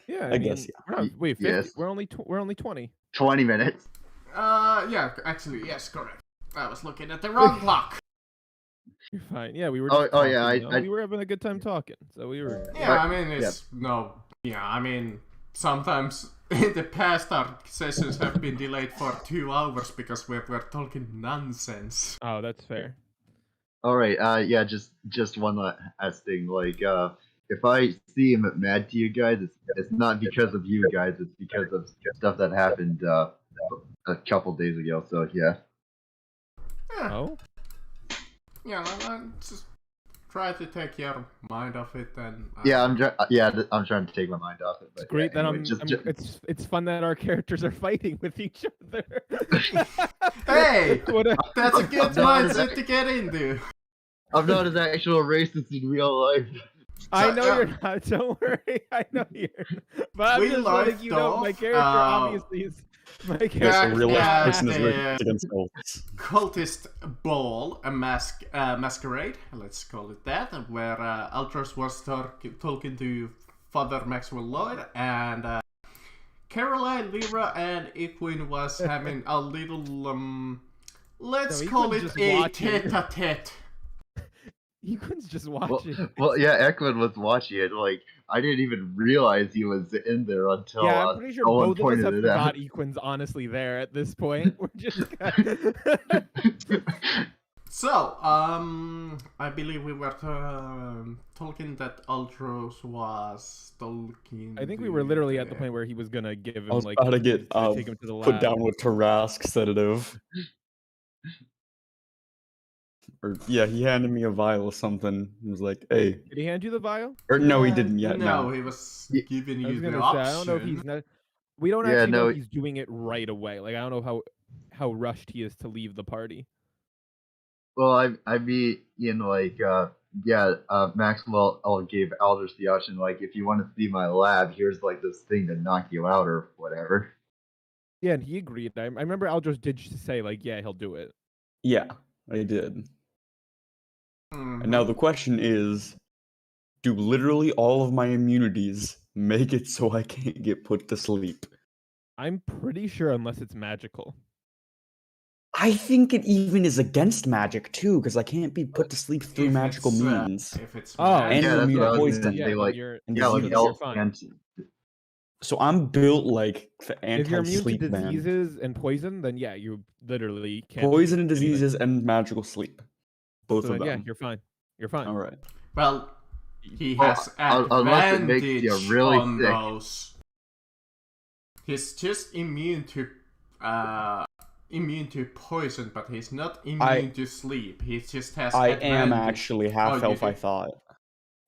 Yeah, I guess, we're not, wait, 50? Yes. We're only 20. 20 minutes. Yeah, actually, yes, correct. I was looking at the wrong clock. You're fine. Yeah, we were Oh, just oh, talking, yeah, you know? We were having a good time talking, so we were. Yeah, I mean, it's no. Yeah, I mean, sometimes in the past our sessions have been delayed for 2 hours because we were talking nonsense. Oh, that's fair. All right. Yeah. Just one last thing. Like, if I see him mad to you guys, it's not because of you guys. It's because of stuff that happened a couple days ago. So yeah. Yeah, Oh, yeah, just try to take your mind off it and. Yeah. I'm trying to take my mind off it. But it's great yeah, that anyway, it's fun that our characters are fighting with each other. Hey, What a- that's a good mindset to get into. I'm not an actual racist in real life. I know you're not. Don't worry. I know you're. But I'm We just letting you know my left character off, obviously is. My Yes, character. a real life yeah, person is the- racist against cults. Cultist ball, a masquerade, let's call it that, where Ultros was talking to Father Maxwell Lloyd, and Caroline, Lyra, and Equine was having a little, let's No, call Equine's it just a watching. tete-a-tete. Equin's just Well, watching. well, yeah, Ekman was watching it. Like, I didn't even realize he was in there until Yeah, I'm pretty sure someone both of us pointed have it out. forgot Equin's honestly there at this point. We're just. So, I believe we were talking that Ultros was talking. I think we were literally at the point where he was gonna give him I was like. about to he was get gonna take him to the put lab. down with Tarask sedative. Or yeah, he handed me a vial of something. He was like, "Hey," Did he hand you the vial? or no, he didn't yet. No, No, he was Yeah, giving I was you the gonna say option. I don't know if he's not. We don't Yeah, actually know no, if he's doing it right away. Like I don't know how rushed he is to leave the party. Well, I mean, like, Maxwell gave Aldous the option, like, if you want to see my lab, here's like this thing to knock you out or whatever. Yeah, and he agreed. I remember Aldros did say like, yeah, he'll do it. yeah, I did. Mhm. And now the question is, do literally all of my immunities make it so I can't get put to sleep? I'm pretty sure unless it's magical. I think it even is against magic too, because I can't be put to sleep through If magical it's, means. If it's Oh, And Yeah, you're that's immune what to I was poison. gonna Yeah, say. then Like, you're, and yeah, like disease. you're fine. So I'm built like the If you're immune to anti-sleep man. diseases and poison, then yeah, you literally can't. Poison and do anything. diseases and magical sleep. Both So of then, yeah, them. you're fine. You're fine. All right. Well, he Well, has unless it makes you advantage really on sick. those. He's just immune to poison, but he's not immune to sleep. He just has. I advantage. am actually half you elf, I do? thought.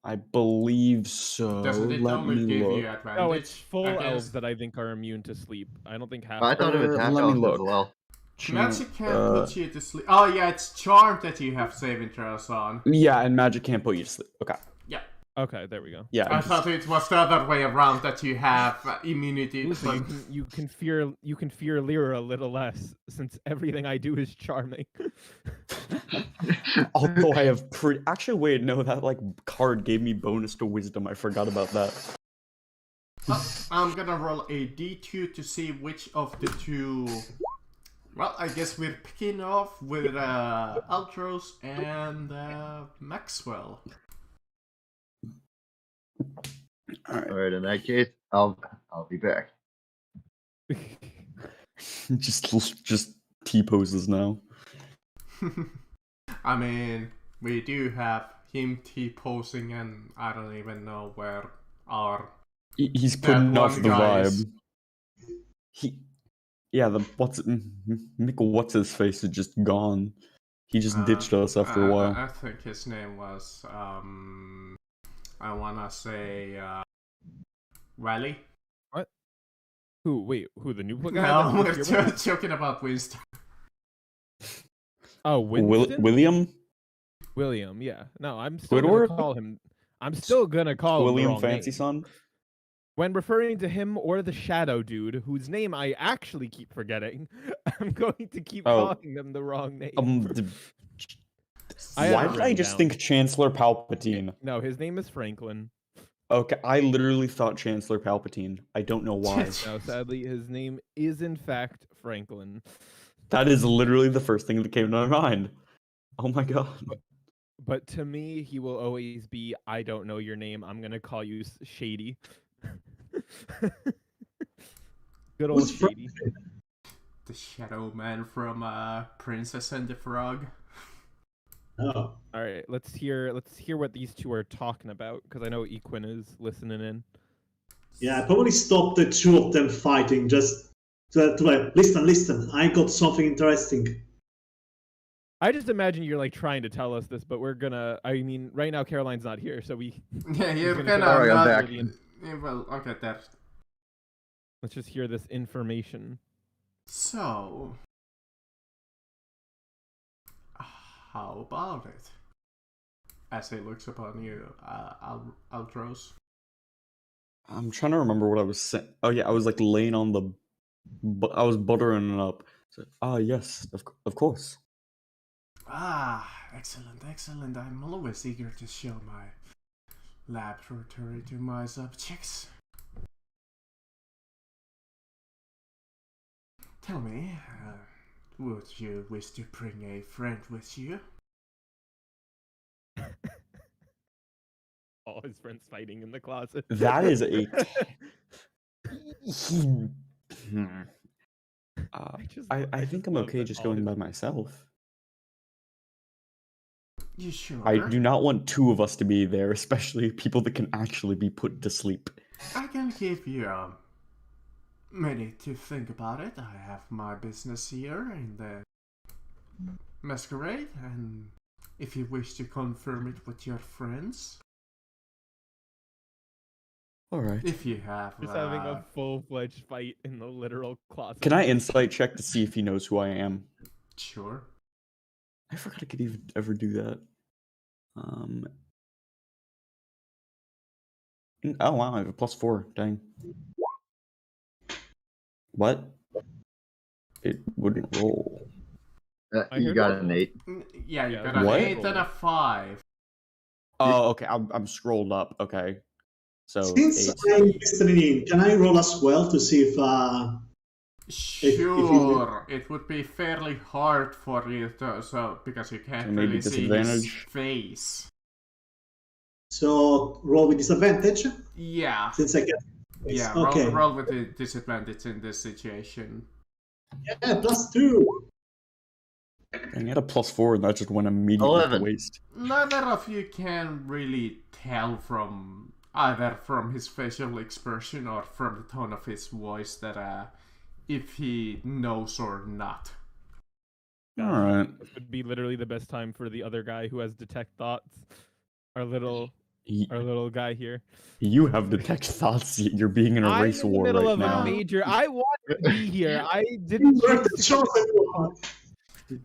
I believe so. Doesn't it Let only me give look. you advantage? No, it's full elves against... that I think are immune to sleep. I don't think half. I thought it was half let me elf as look. well. Magic can't put you to sleep. Oh yeah, it's charm that you have saving throws on. Yeah, and magic can't put you to sleep. Okay. Yeah. Okay, there we go. Yeah. I thought it was the other way around, that you have immunity. Ooh, so but- you can fear Lyra a little less since everything I do is charming. Although I have actually wait, no, that like card gave me bonus to wisdom. I forgot about that. I'm gonna roll a d2 to see which of the two. Well, I guess we're picking off with Ultros and Maxwell. Alright, in that case, I'll be back. just T poses now. I mean, we do have him T-posing, and I don't even know where our... He's putting off one the guy vibe. is- Yeah, the what's his face is just gone. He just ditched us after a while. I think his name was, I wanna say, Wally? Who? Wait, who? The new guy? No, that we're was here with? joking about Winston. Oh, Winston? William? William, yeah. No, I'm still Squidward? gonna call him. I'm still gonna call him the William wrong Fancy name. Son? When referring to him or the Shadow Dude, whose name I actually keep forgetting, I'm going to keep calling them the wrong name. Why did I just think Chancellor Palpatine? No, his name is Franklin. Okay, I literally thought Chancellor Palpatine. I don't know why. Now, sadly, his name is in fact Franklin. That is literally the first thing that came to my mind. Oh my god. But to me, he will always be, I don't know your name. I'm going to call you Shady. Good old Who's Shady. The Shadow Man from Princess and the Frog. Oh. All right, let's hear what these two are talking about, because I know Equin is listening in. Yeah, I probably stopped the two of them fighting just to like, listen, I got something interesting. I just imagine you're like trying to tell us this, but we're gonna. I mean, right now Caroline's not here, so we. Yeah, you're gonna gonna. say- Alright, I'm not back. really- yeah, well, okay, there. Let's just hear this information. So, how about it? As he looks upon you, Altros. I'm trying to remember what I was saying. Oh yeah, I was like laying on the, I was buttering it up. So, yes, of course. Ah, excellent, excellent. I'm always eager to show my laboratory to my subjects. Tell me, would you wish to bring a friend with you? All his friends fighting in the closet. That is a. I think I'm love okay that just all going his- by myself. You sure? I do not want two of us to be there, especially people that can actually be put to sleep. I can give you a minute to think about it. I have my business here in the masquerade, and if you wish to confirm it with your friends, All right. if you have, Just having a full-fledged fight in the literal closet. Can I insight check to see if he knows who I am? sure. I forgot I could even ever do that. Oh wow, I have a +4. Dang. What? It wouldn't roll. I You heard got it. an 8. Yeah, you Yeah, got an what? 8 and a 5. Oh, okay. I'm scrolled up. Okay. So Since 8. I'm listening in, can I roll as well to see if Sure, it would be fairly hard for you to, because you can't So maybe really see his disadvantage? face. so roll with disadvantage Yeah, since I get yeah. okay. Roll with the disadvantage in this situation. Yeah, +2. Dang, I had a +4 and that just went immediately 11. to waste. Neither of you can really tell from either from his facial expression or from the tone of his voice that if he knows or not. All right. This would be literally the best time for the other guy who has detect thoughts. Our little guy here. You have detect thoughts. You're being in a race I'm in the war middle right of now. a major. I wanted to be here. I didn't. You were choose the to come chosen one.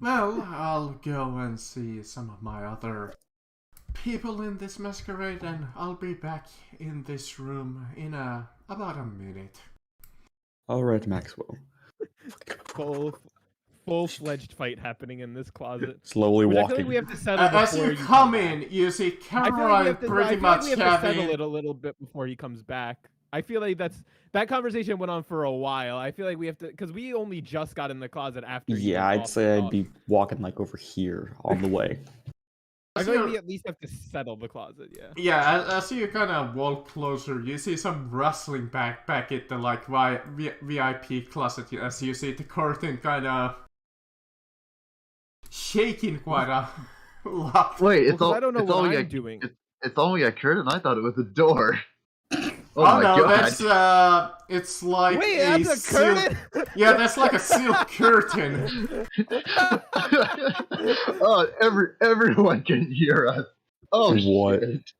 Well, I'll go and see some of my other people in this masquerade, and I'll be back in this room in about a minute. All right, Maxwell. full-fledged fight happening in this closet. Slowly Which I feel walking. like we have to settle As before you come in, you see I feel Caroline like we have to, pretty I feel much like we have to settle having. it a little bit before he comes back. I feel like that conversation went on for a while. I feel like we have to, because we only just got in the closet after. he Yeah, went I'd off say the I'd closet. be walking like over here on the way. I As feel like you- we at least have to settle the closet. Yeah. Yeah, as you kind of walk closer, you see some rustling back at the like VIP closet. As you see the curtain kind of shaking quite a lot. Wait, Well, it's 'cause all. I don't know it's what only I'm a, doing. It's only a curtain. I thought it was a door. Oh, my no, god! that's it's like Wait, a that's a silk. curtain. Yeah, that's like a silk curtain. Oh, everyone can hear us. Oh What? shit!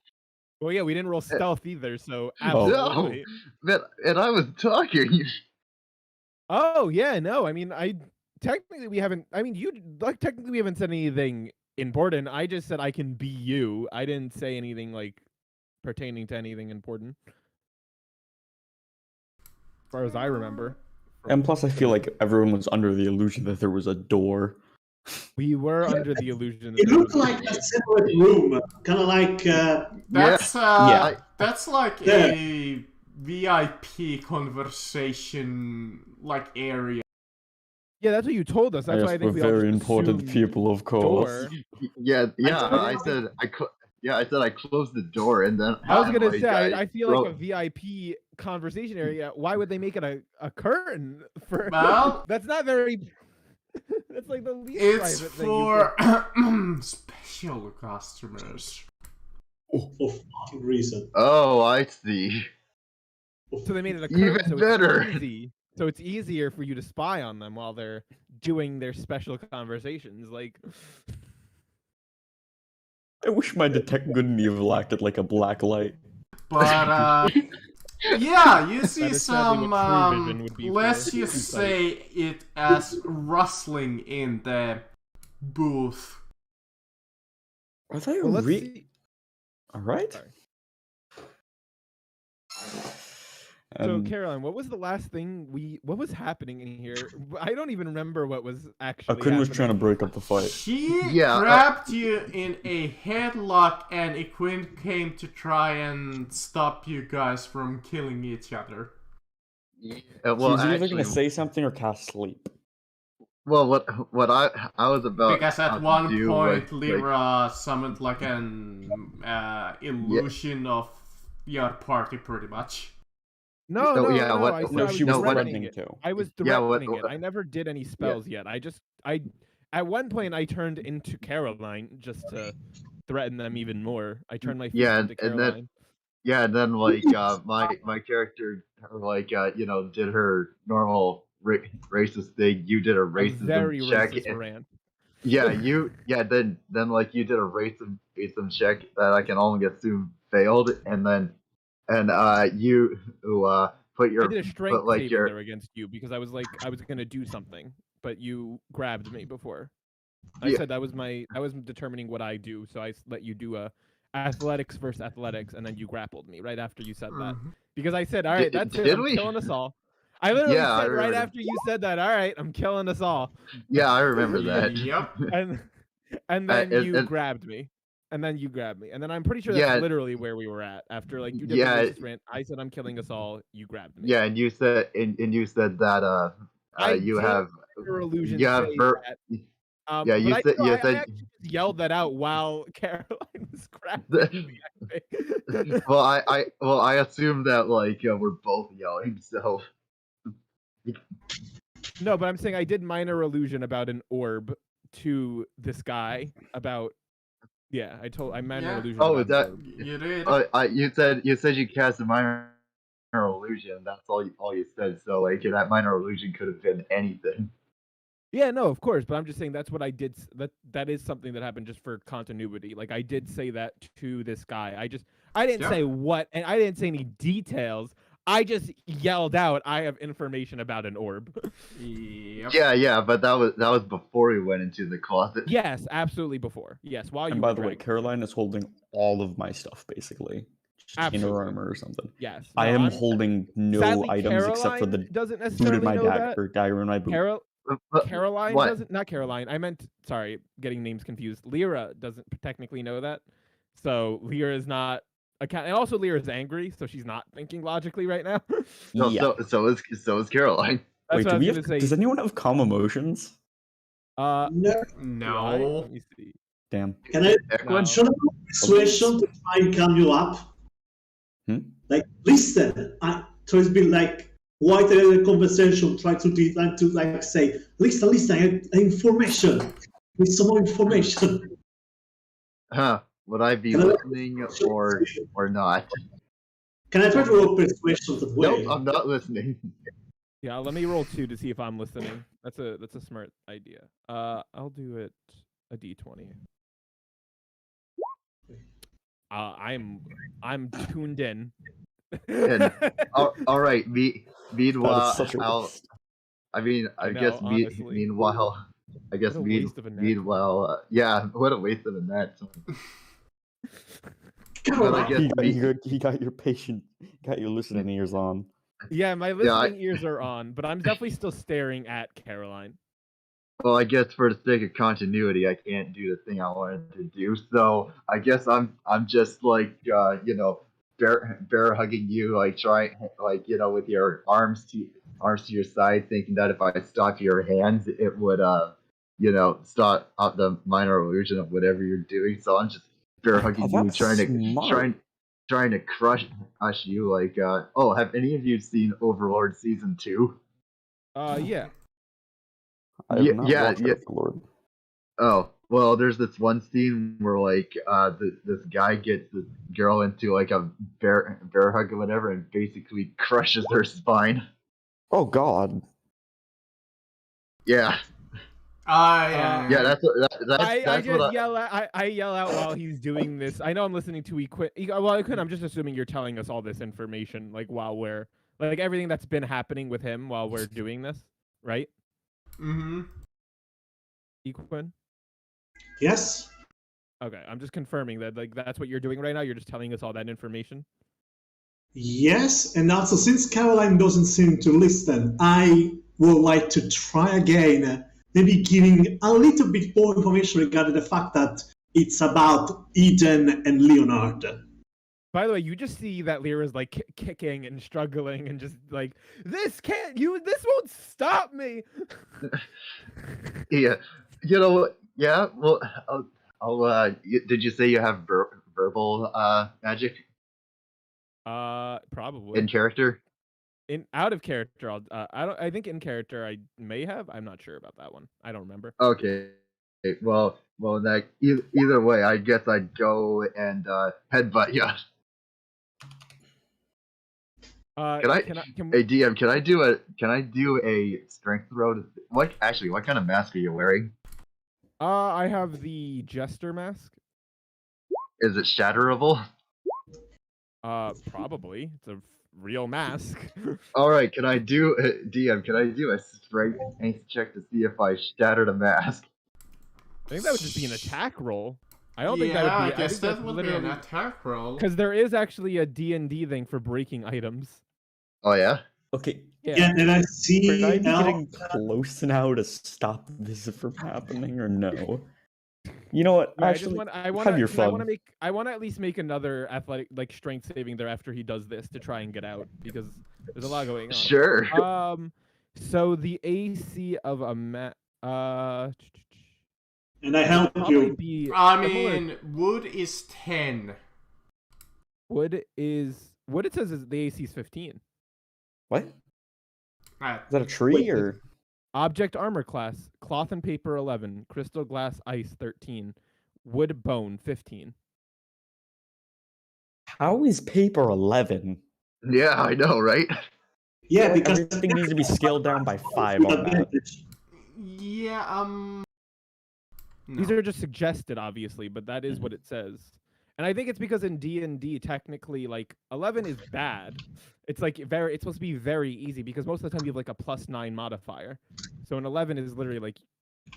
Well, yeah, we didn't roll stealth either, so Oh. absolutely. Man, and I was talking. Oh yeah, no. I mean, technically we haven't. I mean, technically we haven't said anything important. I just said I can be you. I didn't say anything like pertaining to anything important, as far as I remember. And plus, I feel like everyone was under the illusion that there was a door. We were under the illusion that It there looked was- like a separate room, kind of like That's like Yeah. a VIP conversation like area. Yeah, that's what you told us. That's why I Yes, think we we're all very just important assumed people, of course. door. Yeah, I I said I said I closed the door and then I was and, gonna like, say, I feel like a broke- VIP conversation area. Why would they make it a curtain for? Well, That's not very. That's like the least it's private thing. for special customers. for fucking reason. Oh, I see. So they made it a Even curtain, so better. it's easy. So it's easier for you to spy on them while they're doing their special conversations. Like, I wish my detect good and evil acted like a black light. But yeah, you see is sadly some what True Vision would be let's for just insight. say it as rustling in the booth. Are they well, let's re- see. Alright? Sorry. So Um, Caroline, what was the last thing what was happening in here? I don't even remember what was actually Akun was happening. trying to break up the fight. He Yeah, grabbed you in a headlock, and Equin came to try and stop you guys from killing each other. Well, He was either actually, gonna say something or cast sleep. well, what I was about Because at to one do point, was, like, Lyra summoned like an illusion of your party, pretty much. No, No, no, yeah, no. what- I, No, I she was was what- threatening threatening it. to. I was Yeah, threatening what- it. I never did any spells yet. I at one point I turned into Caroline just to threaten them even more. I turned my fist Yeah, into and that- Caroline. yeah, and then like my character like did her normal racist thing. You did a A racism very check. racist and- rant. then like you did a racism check that I can only assume failed, and you put your I did a strength like saving your throw against you because I was gonna do something, but you grabbed me before. I Yeah. said I was determining what I do, so I let you do a athletics versus athletics, and then you grappled me right after you said that. Because I said, all right, that's it, did I'm we? killing us all. I literally Yeah, I said right remember. after you said that, all right, I'm killing us all. Yeah, I remember that. Yep. And then you and- grabbed me. And then you grabbed me. And then I'm pretty sure that's Yeah. literally where we were at. After like you did Yeah. the racist rant, I said I'm killing us all, you grabbed me. Yeah, and you said that I you did have Your illusion you have say ver- that. yeah, But you I, said- no, you I said- actually just yelled that out while Caroline was grabbing me. I think. well I assume that like we're both yelling, so No, but I'm saying I did minor illusion about an orb to this guy about. Yeah, I minor Yeah. illusion. Oh, about that- an orb. You did. you said you cast a minor illusion. That's all you said. So like that minor illusion could have been anything. Yeah, no, of course, but I'm just saying that's what I did. That is something that happened just for continuity. Like I did say that to this guy. I didn't Yeah. say what, and I didn't say any details. I just yelled out, "I have information about an orb." Yep. Yeah, but that was before we went into the closet. Yes, absolutely. Before, yes, while you. And by were the way, drinking. Caroline is holding all of my stuff, basically. Just in Absolutely. her armor or something. Yes, I no, am I'm- holding no sadly, items except for the Caroline doesn't boot in necessarily my know dagger, dagger in my boot. Caroline What? doesn't. Not Caroline. I meant. Sorry, getting names confused. Lyra doesn't technically know that. So Lyra is not. And also Lyra is angry, so she's not thinking logically right now. No, Yeah. so is Caroline. That's Wait, what I do we was have, gonna does say. anyone have calm emotions? No. Do I? No. Let me see. Damn. Can I No. should I do persuasion to try and calm you up? Hmm? Like listen. So it's been like white the conversation, try to like say, listen, I have information. Need some more information. Huh? Would I be Can I- listening or not? Can I try to roll persuasion that way? Nope, I'm not listening. Yeah, let me roll 2 to see if I'm listening. That's a smart idea. I'll do it a d20. I'm tuned in. And- all right. Meanwhile, That is such a I'll. waste. I mean, I know, guess honestly. meanwhile, I guess What a waste of a net. meanwhile, yeah, what a waste of a net. Caroline, But I guess He got your patient, got your listening ears on. Yeah, my Yeah, I- listening ears are on, but I'm definitely still staring at Caroline. Well, I guess for the sake of continuity, I can't do the thing I wanted to do. So I guess I'm just like bear hugging you, like trying with your arms to your side, thinking that if I stop your hands, it would stop out the minor illusion of whatever you're doing. So I'm just bear hugging you, that's trying to crush you. Like, oh, have any of you seen Overlord season 2? Yeah. I have Yeah, not yeah, watched yeah. Overlord. Oh, well, there's this one scene where like this guy gets this girl into like a bear hug or whatever, and basically crushes her spine. Oh God. Yeah, yeah. That's I just what yell out. I yell out while he's doing this. I know I'm listening to Well, I couldn't. I'm just assuming you're telling us all this information, like while we're like everything that's been happening with him while we're doing this, right? Mm-hmm. Equin. Yes. Okay, I'm just confirming that like that's what you're doing right now. You're just telling us all that information. Yes, and also since Caroline doesn't seem to listen, I would like to try again, maybe giving a little bit more information regarding the fact that it's about Eden and Leonard. By the way, you just see that Lyra's like kicking and struggling and just like this won't stop me. yeah. Yeah. Well, did you say you have verbal magic Probably in character? in out of character. I think in character I may have. I'm not sure about that one. I don't remember. Okay. Well, that either way, I guess I'd go and headbutt you. Hey DM, can I do a strength throw? What kind of mask are you wearing? I have the Jester mask. Is it shatterable? Probably. It's a real mask. All right, can I do DM? Can I do a strength check to see if I shatter the mask? I think that would just be an attack roll. I don't think Yeah, that would be. I guess think that would be an attack roll. Because there is actually a D&D thing for breaking items. Oh yeah. Okay. Yeah, and I see Could I be now. getting close now to stop this from happening, or no? You know what? Yeah, Actually, I want have your fun. I want to at least make another athletic, like strength saving there after he does this to try and get out because there's a lot going on. Sure. So the AC of a And I help you. I mean, wood is 10. Wood it says is the AC is 15. What? Is Right. that a tree Wait, or? Object armor class, cloth and paper 11, crystal glass ice 13, wood bone 15. How is paper 11? Yeah, I know, right? Yeah, because Everything needs to be scaled down by 5 on that. Yeah, no. These are just suggested, obviously, but that is what it says. And I think it's because in D&D, technically, like 11 is bad. It's like it's supposed to be very easy because most of the time you have like a +9 modifier. So an 11 is literally like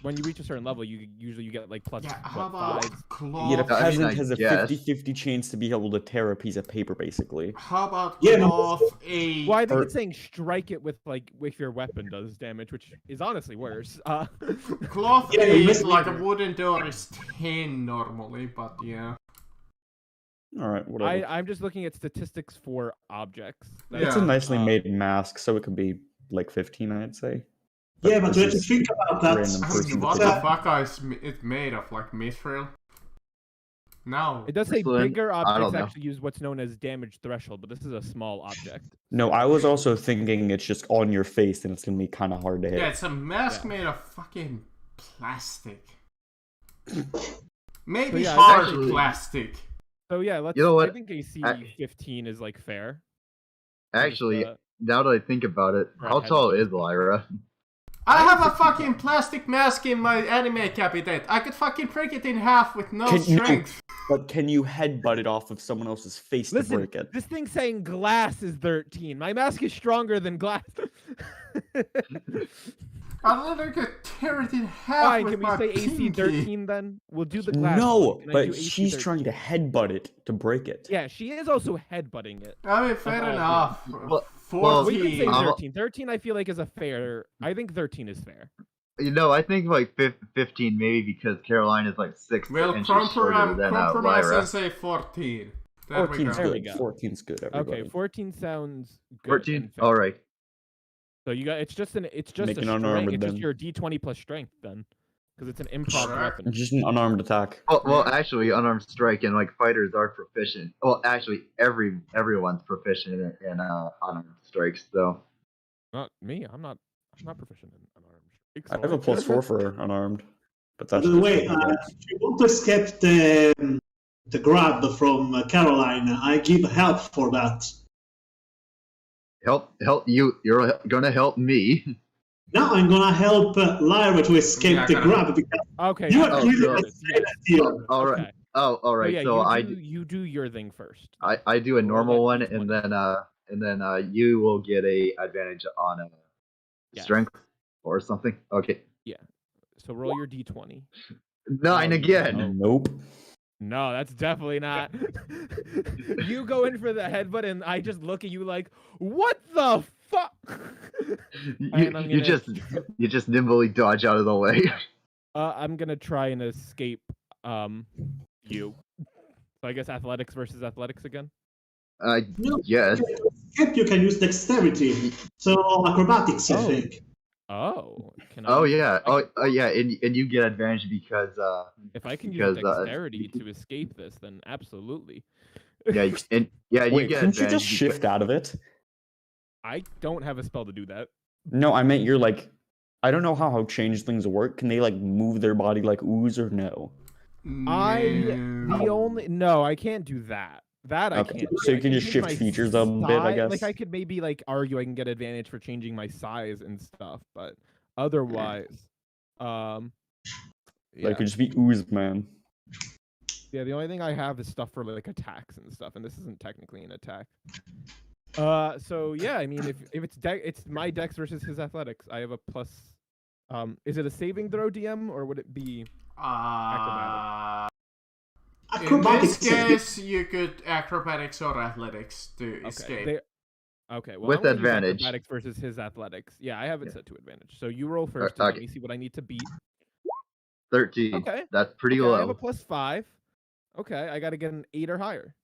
when you reach a certain level, you usually get like plus how about 5. cloth? Yet a peasant I has a guess. 50-50 chance to be able to tear a piece of paper, basically. How about Yeah, no. cloth? A Well, I think Or- it's saying strike it with your weapon does damage, which is honestly worse. cloth Yeah, you is missed like a me. wooden door is 10 normally, but yeah. All right, whatever. I'm just looking at statistics for objects. It's a Yeah. nicely made mask, so it could be like 15, I'd say. yeah, but this when you is think about that, random person What to the pick. fuck is it made of? Like mithril? No. It does say Excellent. bigger I objects don't know. actually use what's known as damage threshold, but this is a small object. No, I was also thinking it's just on your face and it's gonna be kind of hard to hit. Yeah, it's a mask Yeah. made of fucking plastic. Maybe yeah, hard actually- plastic. So yeah, let's. You know what? I think AC I- 15 is like fair. Actually, Just, now that I think about it, for a how tall headbutt. is Lyra? I have a fucking plastic mask in my anime cabinet. I could fucking break it in half with no Can you- strength. But can you headbutt it off of someone else's face to Listen, break it? this thing's saying glass is 13. My mask is stronger than glass. I literally could tear it in half Fine, with can we my say AC pinky. 13 then? We'll do the glass. No, one. Can I do but AC she's 13? trying to headbutt it to break it. Yeah, she is also headbutting it. I mean, fair Oh, yeah. enough. Well, 14. We can say I'm- 13. 13 I feel like is a fair. I think 13 is fair. I think like 15 maybe because Caroline is like 6 Well, inches shorter than compromise Lyra. and say 14. There we 14's go. There we good. go. 14's good, everybody. Okay, 14 sounds good. 14. and fair. All right. So you got it's just Make a an strength. unarmed It's just then. your D20 plus strength then, because it's an improv Correct. weapon. Just an unarmed attack. Well, actually, unarmed strike and like fighters are proficient. Well, actually, everyone's proficient in unarmed strikes. So Not me. I'm not proficient in unarmed strikes. I have a +4 for unarmed, but By that's the just way, for my if you want to escape the grab from Caroline, I give help for that. help you. You're gonna help me. Now I'm gonna help Lyra to escape Yeah, the gotta- grab because Okay. you that's are Oh, clearly sure. the same as you. All right. Okay. Oh, all right. yeah, so you do your thing first. I do a Roll normal that one, D20. and then you will get a advantage on a Yes. strength or something. Okay. So roll your D20. 9 Oh, again. no. Nope. No, that's definitely not. You go in for the headbutt, and I just look at you like, what the fuck? And I'm You gonna- you just nimbly dodge out of the way. I'm gonna try and escape you. So I guess athletics versus athletics again. No, Yes. to escape you can use dexterity. So acrobatics, I Oh. think. Oh, can I? Oh yeah. Oh yeah. And you get advantage because If I can because, use dexterity to escape this, then absolutely. yeah and yeah you Wait, get couldn't you advantage just shift out of it? I don't have a spell to do that. No, I meant you're like, I don't know how changelings work. Can they like move their body like ooze or no? No, I can't do that. That I Okay, can't. so do. you I can just change shift my features a bit, I size- Like guess? I could maybe like argue I can get advantage for changing my size and stuff, but otherwise, yeah. Like could just be ooze, man. Yeah, the only thing I have is stuff for like attacks and stuff, and this isn't technically an attack. So yeah, I mean, if it's my dex versus his athletics, I have a plus. Is it a saving throw, DM, or would it be? In Acrobatics. this case, you could acrobatics or athletics to escape. Okay, well, With I'm gonna use advantage. acrobatics versus his athletics. Yeah, I have it set to advantage. So you roll first, Okay. and let me see what I need to beat. 13. Okay. That's pretty Okay, I have a low. +5. Okay, I gotta get an 8 or higher.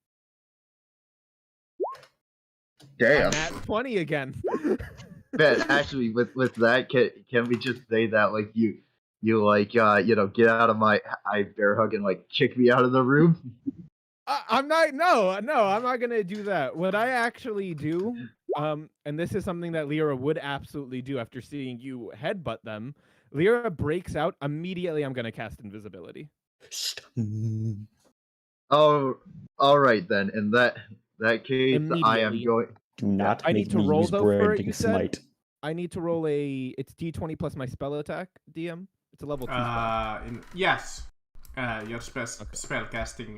Damn. Nat 20 again. Man, actually, with that, can we just say that like you like get out of my bear hug and like kick me out of the room? I'm not. No, I'm not gonna do that. What I actually do, and this is something that Lyra would absolutely do after seeing you headbutt them. Lyra breaks out immediately. I'm gonna cast invisibility. Oh, all right then. In that case, I am Immediately. going. Do not I need make to me roll, use though, for it, branding you said? smite. I need to roll it's D20 plus my spell attack. DM. It's a level 2 spell. Yes. Your spell casting.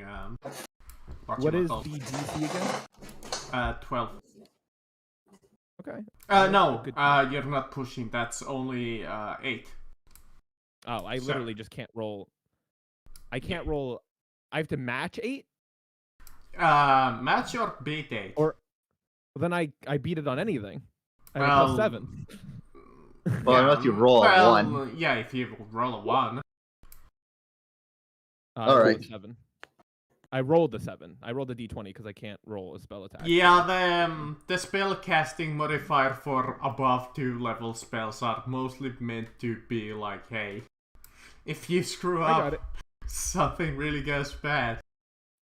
What is the DC again? 12. Okay. No, Good. you're not pushing. That's only 8. Oh, I So- literally just can't roll. I can't roll. I have to match 8. Match or beat 8. Or then I beat it on anything. I have Well, +7. Well, unless you roll a 1. Yeah, if you roll a 1. I All rolled right. a 7. I rolled the 7. I rolled a D20 because I can't roll a spell attack. Yeah, the spell casting modifier for above 2 level spells are mostly meant to be like, hey, if you screw I got up, it. something really goes bad.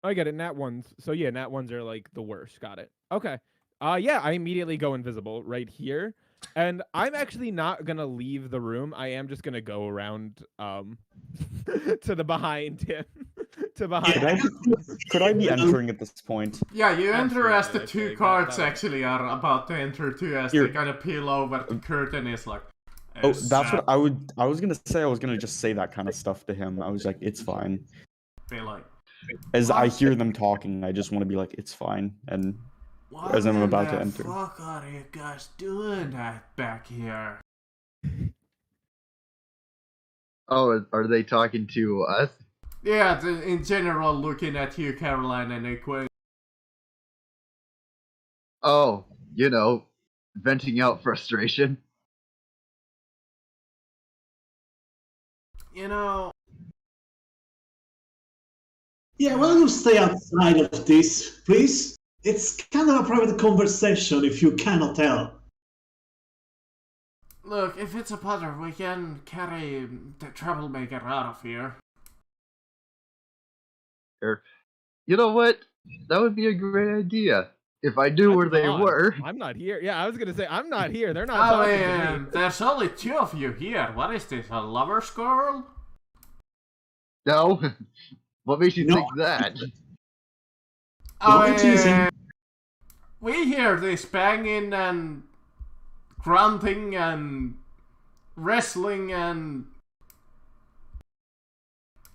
I get it. Nat 1s. So yeah, Nat 1s are like the worst. Got it. Okay. Yeah, I immediately go invisible right here. And I'm actually not gonna leave the room. I am just gonna go around to the behind him. to behind Could I, could I be entering at this point? Yeah, you enter as the Absolutely, I 2 think cards that- actually are about to enter too, as Here. they kind of peel over. The curtain is like. Oh, that's what I was gonna say. I was gonna just say that kind of stuff to him. I was like, it's fine. Be like, As I hear them talking, I just want to be like, it's fine. And what As I'm about to the enter. fuck are you guys doing back here? Oh, are they talking to us? Yeah, in general, looking at you, Caroline and Quinn. Oh, venting out frustration. You know, Yeah, why don't you stay outside of this, please? It's kind of a private conversation if you cannot tell. look, if it's a putter, we can carry the troublemaker out of here. You know what? That would be a great idea. If I knew where they Come on. were. I'm not here. Yeah, I was gonna say I'm not here. They're not I talking to me. mean, there's only 2 of you here. What is this, a lover's quarrel? No. What makes you No. think that? I Don't tease him. mean, we hear this banging and grunting and wrestling and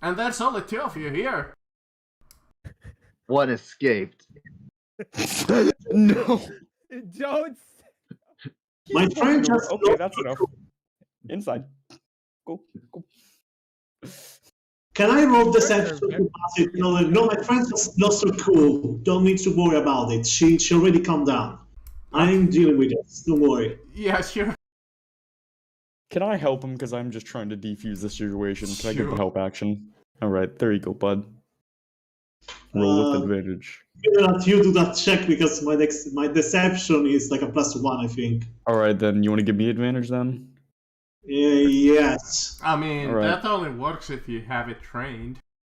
there's only 2 of you here. One escaped. No. Don't. My friend just Okay, lost that's her enough. cool. Inside. Go. Can I roll Sure, deception sure. to pass it? No, my friend just lost her cool. Don't need to worry about it. She already calmed down. I'm dealing with it. Don't worry. Yeah, sure. Can I help him? Because I'm just trying to defuse the situation. Can I give the Sure. help action? Alright, there you go, bud. Roll with Uh, advantage. That you do that check because my deception is like a +1, I think. Alright, then you want to give me advantage then? Yes. I mean, Alright. that only works if you have it trained.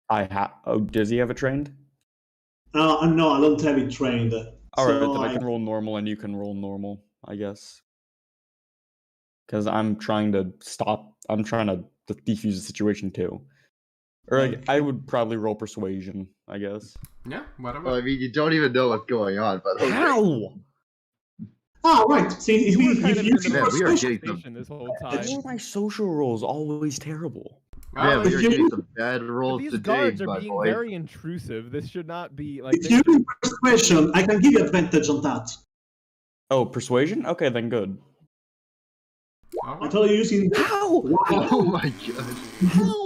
Oh, does he have it trained? No, I don't have it trained. Alright, So then I can roll normal and you can roll normal, I guess. Because I'm trying to defuse the situation too. Or like, I would probably roll persuasion, I guess. Yeah, whatever. Well, I mean, you don't even know what's going on, but okay. How? Oh, right. See, if You were you kind of in use the Man, middle of we a are persuasion, getting some- conversation this whole Why time. are my social rolls always terrible? Man, Well, we are you- getting some bad But rolls these today, guards are my being boy. very intrusive. This should not be like. if They you should, use persuasion, I can give you advantage on that. Oh, persuasion? Okay, then good. I alright. thought you're using. How? Wow. Oh my god. How?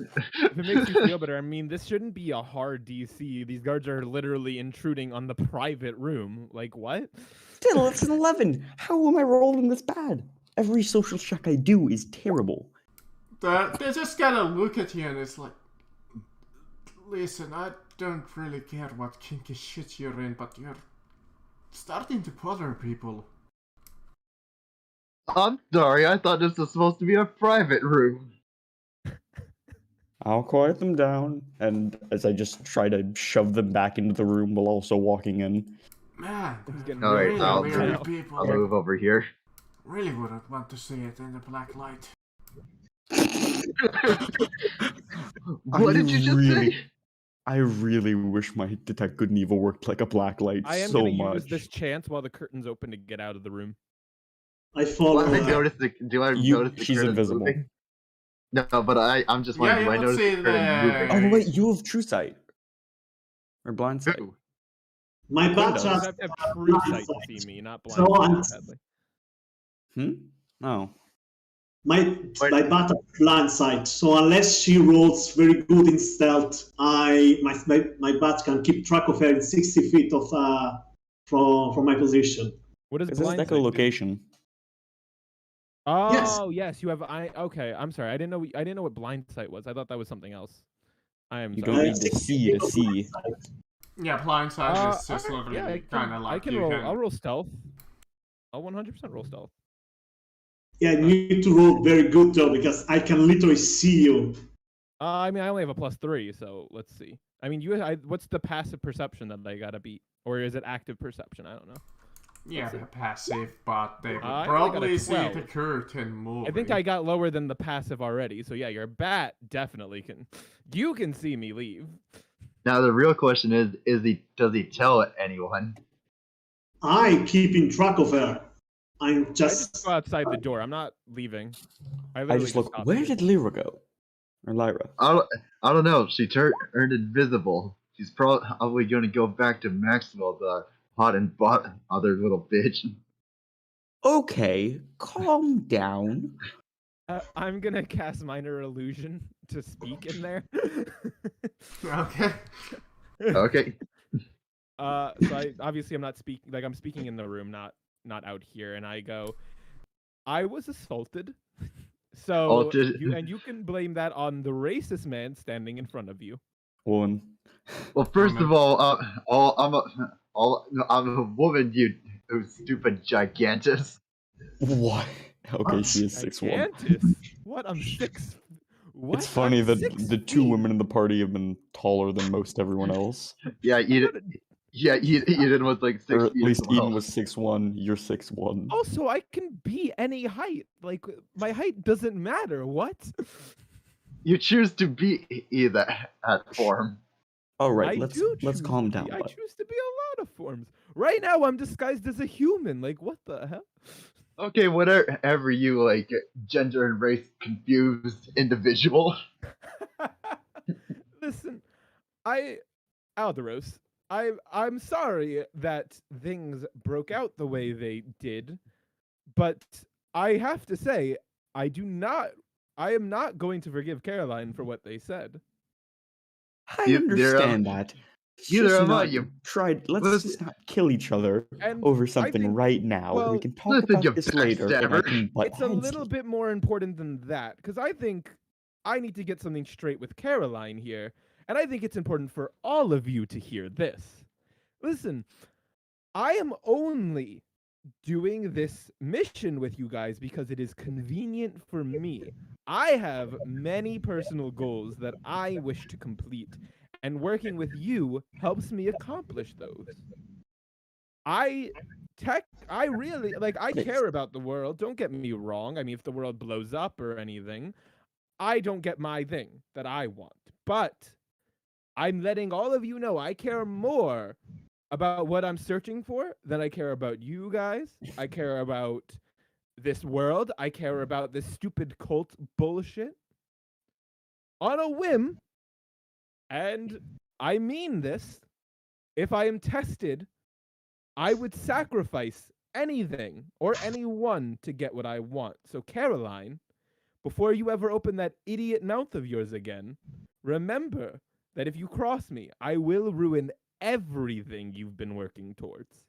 if it makes you feel better, I mean, this shouldn't be a hard DC. These guards are literally intruding on the private room. Like what? Still, it's an 11. How am I rolling this bad? Every social check I do is terrible. They just gotta look at you and it's like, listen, I don't really care what kinky shit you're in, but you're starting to bother people. I'm sorry, I thought this was supposed to be a private room. I'll quiet them down, and as I just try to shove them back into the room while also walking in. Man, He's getting Alright, really I'll weird move. people. I'll move over here. Really wouldn't want to see it in the black light. What did you just say? I really wish my Detect Good and Evil worked like a black light I am so gonna much. use this chance while the curtain's open to get out of the room. I follow. Do I notice the? Do I notice the She's curtains invisible. moving? No, but I'm just Yeah, wondering. Do I you notice would the see curtains the- moving? Oh wait, you have True Sight. Or Blind Sight. Who? My bat Windows. You just have to have true sight to see me, not blind. So sight, I'm- sadly. Oh. my bat has blind sight. So unless she rolls very good in stealth, my bat can keep track of her in 60 feet of from my position. What does Is this blind sight do? echolocation? Oh yes, you have. Okay. I'm sorry. I didn't know what blind sight was. I thought that was something else. I am You sorry. don't need to see to see. Yeah, blind sight is just alright, literally I kind of like I can you roll. can. I'll roll stealth. I'll 100% roll stealth. Yeah, you need to roll very good though because I can literally see you. I mean, I only have a +3, so let's see. I mean, what's the passive perception that I gotta beat, or is it active perception? I don't know. Yeah, they're passive, but they would I only got a probably see the 12. curtain moving. I think I got lower than the passive already. So yeah, your bat definitely can. You can see me leave. Now the real question is does he tell anyone? I keep in track of her. I'm I just. just go outside the door. I'm not leaving. I literally just look. stopped Where here. did Lyra go? Or Lyra? I don't know. She turned invisible. She's probably going to go back to Maxwell, the hot and bought other little bitch. Okay, calm down. I'm gonna cast minor illusion to speak in there. Okay. Okay. So I'm not speaking. Like I'm speaking in the room, not out here. And I go, I was assaulted So Alter- you can blame that on the racist man standing in front of you. Woman. Well, first man. of all, I'm a woman, you stupid gigantus. What? Okay, she is 6'1". Gigantus. What? I'm 6. What? It's funny I'm that 6 the two feet. women in the party have been taller than most everyone else. Yeah, Eden was like 6 Or at feet least as well. Eden was 6'1", you're 6'1". Also, I can be any height. Like my height doesn't matter. What? You choose to be either at form. All right, I let's do choose calm to down. be. I bud. choose to be a lot of forms. Right now, I'm disguised as a human. Like what the hell? Okay, whatever you like, gender and race confused individual. Listen, Alderos, I'm sorry that things broke out the way they did, but I have to say I am not going to forgive Caroline for what they said. I You- understand that. Let's neither just am I, not you- let's Listen- just not kill each other And over I something think- right now. well, We can talk listen, you about this later. And I backstabber. can butt It's a heads little you. bit more important than that, because I think I need to get something straight with Caroline here, and I think it's important for all of you to hear this. Listen, I am only doing this mission with you guys because it is convenient for me. I have many personal goals that I wish to complete, and working with you helps me accomplish those. I really I Yes. care about the world. Don't get me wrong. I mean, if the world blows up or anything, I don't get my thing that I want. But I'm letting all of you know I care more about what I'm searching for than I care about you guys. I care about this world. I care about this stupid cult bullshit. On a whim, and I mean this, if I am tested, I would sacrifice anything or anyone to get what I want. So, Caroline, before you ever open that idiot mouth of yours again, remember that if you cross me, I will ruin everything you've been working towards.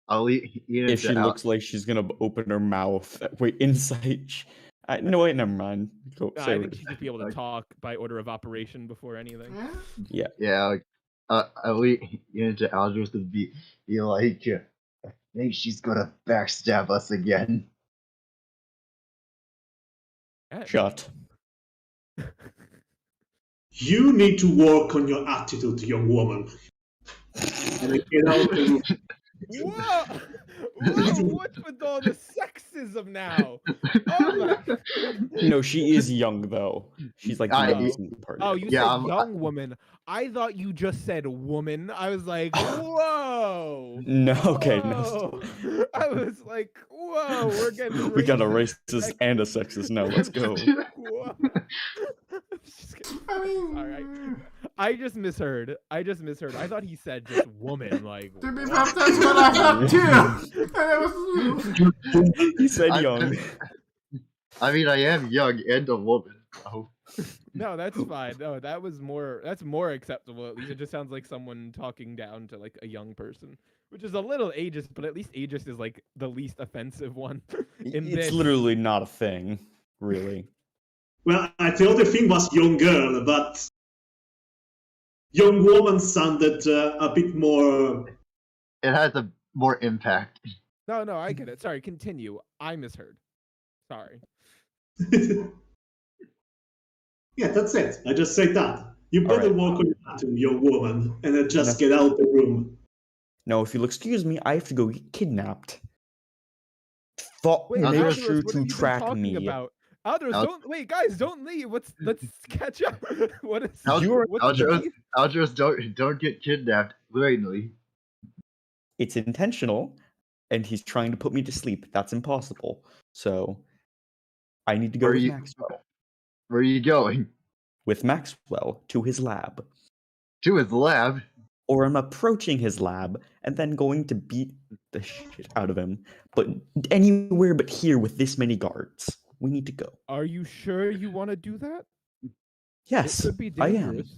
I'll eat it If she looks like she's gonna open her mouth, wait, insight. No, wait, never mind. Go, No, say I what think it she'd just be able to talk by order of operation before anything. Yeah. Yeah, like, I'll eat into Aldous to be like, I think she's gonna backstab us again. Yeah. Shut. You need to work on your attitude, young woman. And I get out the room. Whoa! Whoa! What's with all the sexism now? Oh my! No, she is young though. She's like the I- youngest in the party. Oh, you Yeah, said I'm- young woman. I thought you just said woman. I was like, whoa! No, okay, no. Whoa. I was like, whoa, we're getting We got a racist. racist and a sexist now. Let's go. Whoa. Just kidding. I mean, Alright. I just misheard. I thought he said just woman. Like, to be what? fair, that's what I thought too. And I was. He said I- young. I mean, I am young and a woman. Oh. No, that's fine. No, that's more acceptable. At least it just sounds like someone talking down to like a young person, which is a little ageist, but at least ageist is like the least offensive one. In It's this. literally not a thing, really. Well, I thought the thing was young girl, but young woman sounded a bit more. It has a more impact. No, I get it. Sorry, continue. I misheard. Sorry. Yeah, that's it. I just said that. You better Alright. work on your attitude, young woman, and then just No. get out the room. No, if you'll excuse me, I have to go get kidnapped. Wait, Now Make there's- Aldous, sure what have to you been track talking me. about? Aldous, Al- don't wait, guys, don't leave. Let's catch up. What is Al- what's the Aldous- beef? Aldous, don't get kidnapped willingly. It's intentional, and he's trying to put me to sleep. That's impossible. So, I need to go Where with you- Maxwell. Where are you going? With Maxwell to his lab. To his lab. Or I'm approaching his lab and then going to beat the shit out of him. But anywhere but here with this many guards. We need to go. Are you sure you want to do that? Yes, It could be I am. dangerous.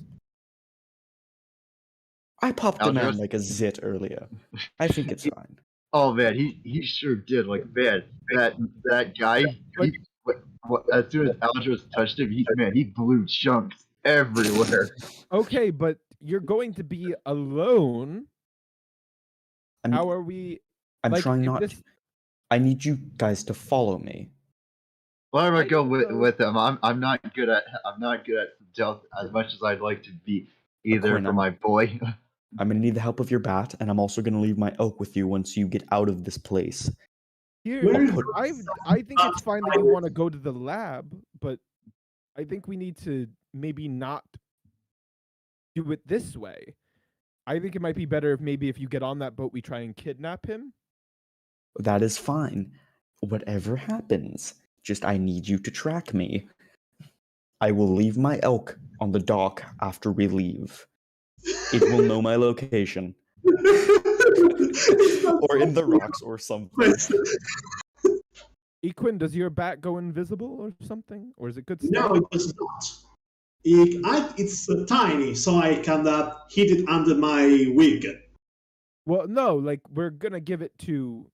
I popped a man Aldous? like a zit earlier. I think it's fine. Oh man, he sure did. Like man, that guy. He, as soon as Aldros touched him, he blew chunks everywhere. Okay, but you're going to be alone. I'm, How are we? I'm like, trying if not. this- I need you guys to follow me. Why am I I go don't know. with him? I'm not good at stealth as much as I'd like to be. Either Quinn, for my boy. I'm gonna need the help of your bat, and I'm also gonna leave my elk with you once you get out of this place. Here, Where is put- I think it's fine that you want to go to the lab, but I think we need to maybe not do it this way. I think it might be better if maybe if you get on that boat, we try and kidnap him. That is fine. Whatever happens, just I need you to track me. I will leave my elk on the dock after we leave. It will know my location. Or in the rocks or something. Equin, does your bat go invisible or something? Or is it good No, stuff? it does not. It's tiny, so I can hid it under my wig. Well, no, like we're gonna give it to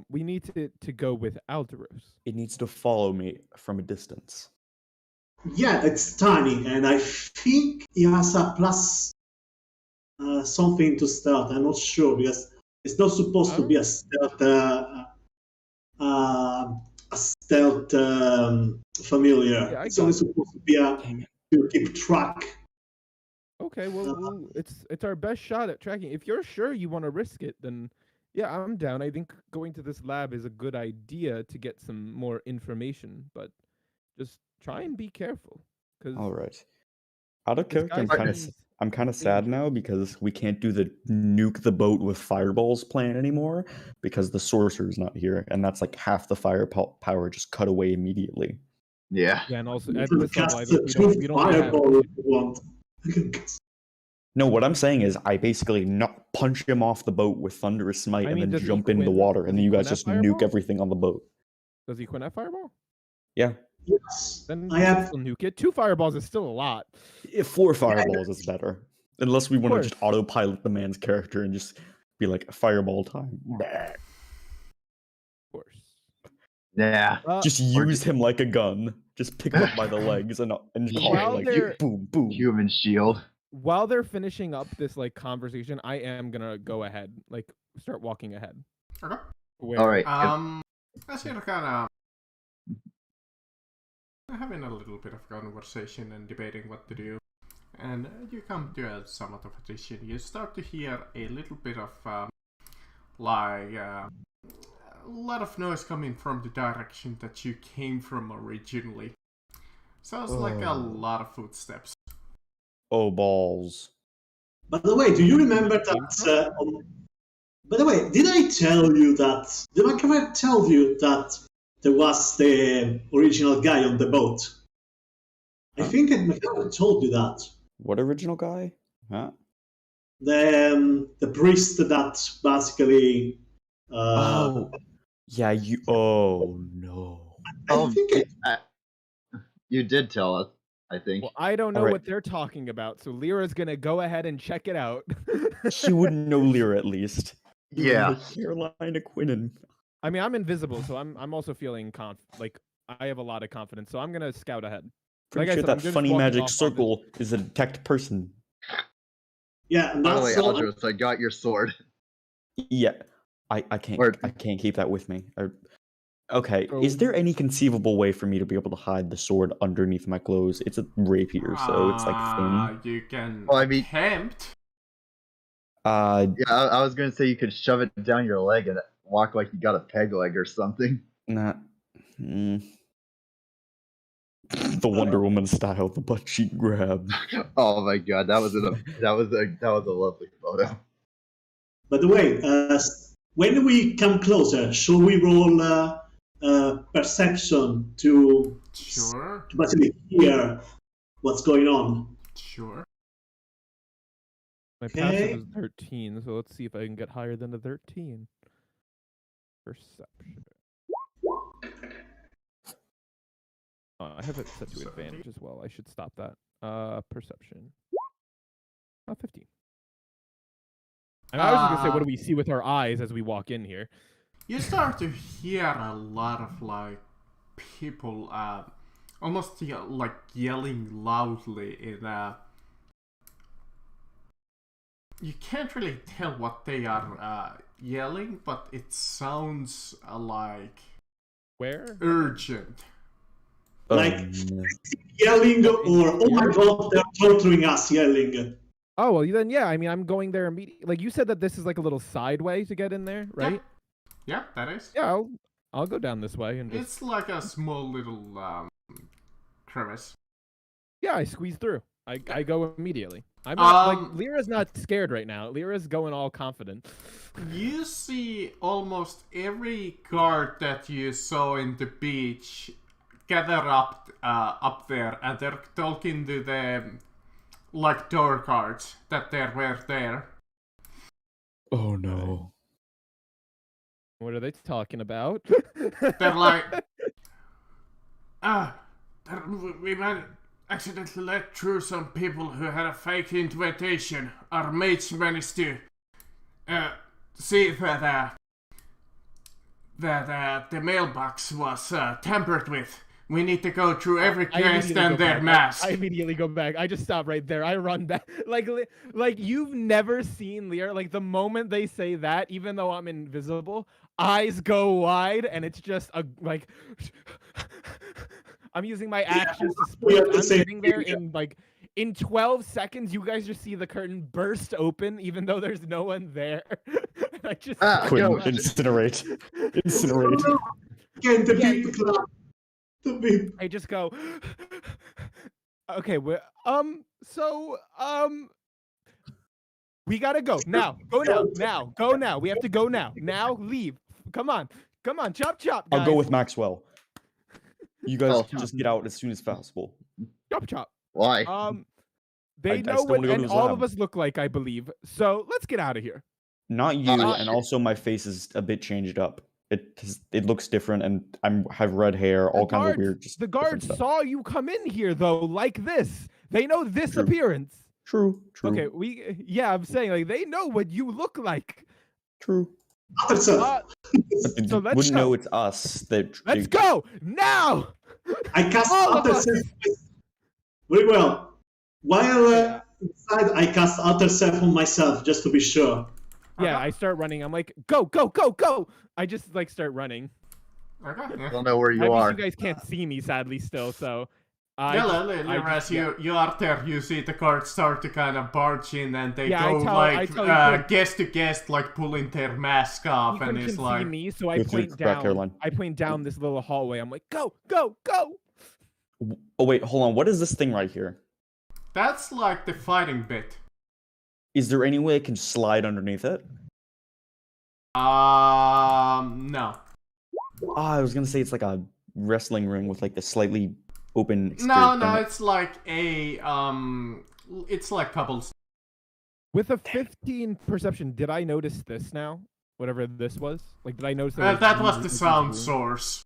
we need to go with Alderos. It needs to follow me from a distance. Yeah, it's tiny, and I think it has a plus something to stealth. I'm not sure because it's not supposed to be a stealth familiar. Yeah, I it's only got it. supposed to be Dang it. to keep track. Okay, well, it's our best shot at tracking. If you're sure you want to risk it, then yeah, I'm down. I think going to this lab is a good idea to get some more information, but just try and be careful. Because All right. Out of character, I'm kind of he's sad now because we can't do the nuke the boat with fireballs plan anymore because the sorcerer's not here, and that's like half the firepower just cut away immediately. Yeah. Yeah, and also You at can this level, cast I think two we don't have. fireball if you want. No, what I'm saying is I basically not punch him off the boat with thunderous smite I and mean, then does jump in the Equin- water, does and then you Equin guys have just fireball? nuke everything on the boat. Does Equin have fireball? Yeah. Yes. Then I have still nuke it. 2 fireballs is still a lot. If 4 fireballs is better. Unless we want to course. just autopilot the man's character and just be like, fireball time. Of course. Yeah. Just use him like a gun. Just pick him up by the legs and call While it they're- like boom, boom. Human shield. While they're finishing up this like conversation, I am gonna go ahead, like start walking ahead. Okay. Where- All right. As you're kind of having a little bit of conversation and debating what to do, and you come to a somewhat of a decision. You start to hear a little bit of a lot of noise coming from the direction that you came from originally. Sounds like a Oh. lot of footsteps. Oh, balls. By the way, do you remember that? By the way, did I tell you that? Did I ever tell you that there was the original guy on the boat? I think I never told you that. What original guy? Huh? The priest that basically. Oh. Yeah, you. Oh, no. I think You did tell us, I think. Well, I don't know Alright. what they're talking about, so Lyra's gonna go ahead and check it out. He wouldn't know Lyra at least. You Yeah. know Carolina Quinnen. I mean, I'm invisible, so I'm also feeling like I have a lot of confidence, so I'm gonna scout ahead. Pretty Like I sure said, I'm that just funny walking magic off on this- circle is a detect person. yeah, and By the way, that's all. Aldros, I got your sword. Yeah, I can't Or- I can't keep that with me. Okay, So- is there any conceivable way for me to be able to hide the sword underneath my clothes? It's a rapier, so it's like thin. You can Well, I mean- attempt. Uh, Yeah, I was gonna say you could shove it down your leg and walk like you got a peg leg or something. nah. The Wonder Woman style, the butt cheek grab. Oh my god, that was a lovely photo. By the way, when we come closer, should we roll perception to Sure, basically hear what's going on? sure. My Okay. passive is 13, so let's see if I can get higher than a 13. Perception. I have it set to So- advantage as well. I should stop that. Perception. 15. And I was just gonna say, what do we see with our eyes as we walk in here? You start to hear a lot of like people almost like yelling loudly in you can't really tell what they are yelling, but it sounds like Where? urgent. Like yelling or oh my god, they're torturing us yelling. Oh well, then yeah. I mean, I'm going there immediately. Like you said that this is like a little side way to get in there, right? Yeah, that is. Yeah, I'll go down this way and just It's like a small little crevice. yeah. I squeeze through. I go immediately. I'm not like Um, Lyra's not scared right now. Lyra's going all confident. You see almost every guard that you saw in the beach gather up there, and they're talking to the like door guards that were there. Oh no. What are they talking about? They're like, we might accidentally let through some people who had a fake invitation. Our mates managed to see that the mailbox was tampered with. We need to go through every I guest immediately and go their back. mask. I immediately go back. I just stop right there. I run back. Like you've never seen Lyra. Like the moment they say that, even though I'm invisible, eyes go wide, and it's just a like. I'm using my actions to we have sprint. the I'm same sitting there picture. in like in 12 seconds. You guys just see the curtain burst open, even though there's no one there. I just Quinn, yo, incinerate. Incinerate. Again, the Yeah, big clap. The big. I just go. Okay, so we gotta go now. Go now. Now. Go now. We have to go now. Now. Leave. Come on. Come on. Chop chop. I'll go guys. with Maxwell. You guys Oh. just get out as soon as possible. chop chop. Why? They I know still what wanna go to and his all lab. of us look like, I believe. So let's get out of here. Not you, Uh, and also my face is a bit changed up. It looks different, and have red hair, all kinds of weird. Just The different guards stuff. saw you come in here though, like this. They know this True. appearance. True. Okay, I'm saying like they know what you look like. True. Other stuff. Uh, But they So let's wouldn't go. know it's us. let's go now. I cast all of Outer us. Self. Very well. While inside, I cast Outer Self on myself just to be sure. Yeah, I start running. I'm like, go, go, go, go. I just like start running. Okay. I Yeah. don't know where I you mean, are. you guys can't see me sadly still, so As you are there, you see the guards start to kind of barge in, and they Yeah, go I tell you, guest to guest, like pulling their mask off, Ethan and can it's see like, me, so I Go through point the back down. hairline. I point down this little hallway. I'm like, go, go, go. Oh wait, hold on. What is this thing right here? that's like the fighting bit. Is there any way I can slide underneath it? No. I was gonna say it's like a wrestling ring with like the slightly open. No, exterior no, thing. it's like it's like couples. With a 15 perception, did I notice this now? Whatever this was? Like, did I notice that That was new the runes sound in the room? source.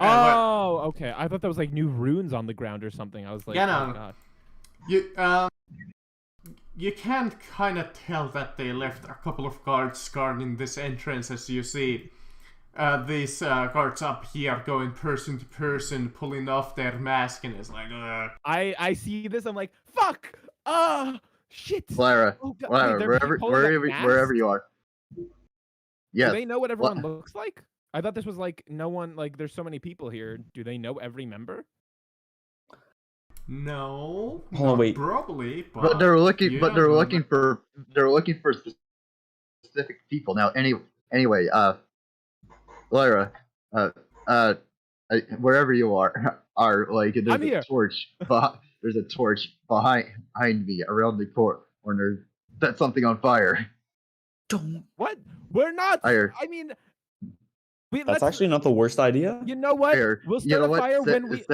Oh, okay. I thought that was like new runes on the ground or something. I was like, Yeah, oh no. my god. You can kind of tell that they left a couple of guards guarding this entrance, as you see these guards up here going person to person, pulling off their mask, and it's like, I see this. I'm like, fuck. Shit. Lyra, Oh, God. Lyra, Wait, they're wherever, people in a wherever you are. Do Yes. they know what everyone looks like? I thought this was like no one. Like, there's so many people here. Do they know every member? no, Hold on, not wait. probably, but But they're looking. you But don't they're know. looking for. They're looking for specific people. Now, anyway, Lyra, wherever you are like there's I'm a here. torch. There's a torch behind me around the corner. Set something on fire. Don't. What? We're not. Fire. I mean, That's let's. actually not the worst idea. You know what? Fire. We'll You start know a what? fire when we.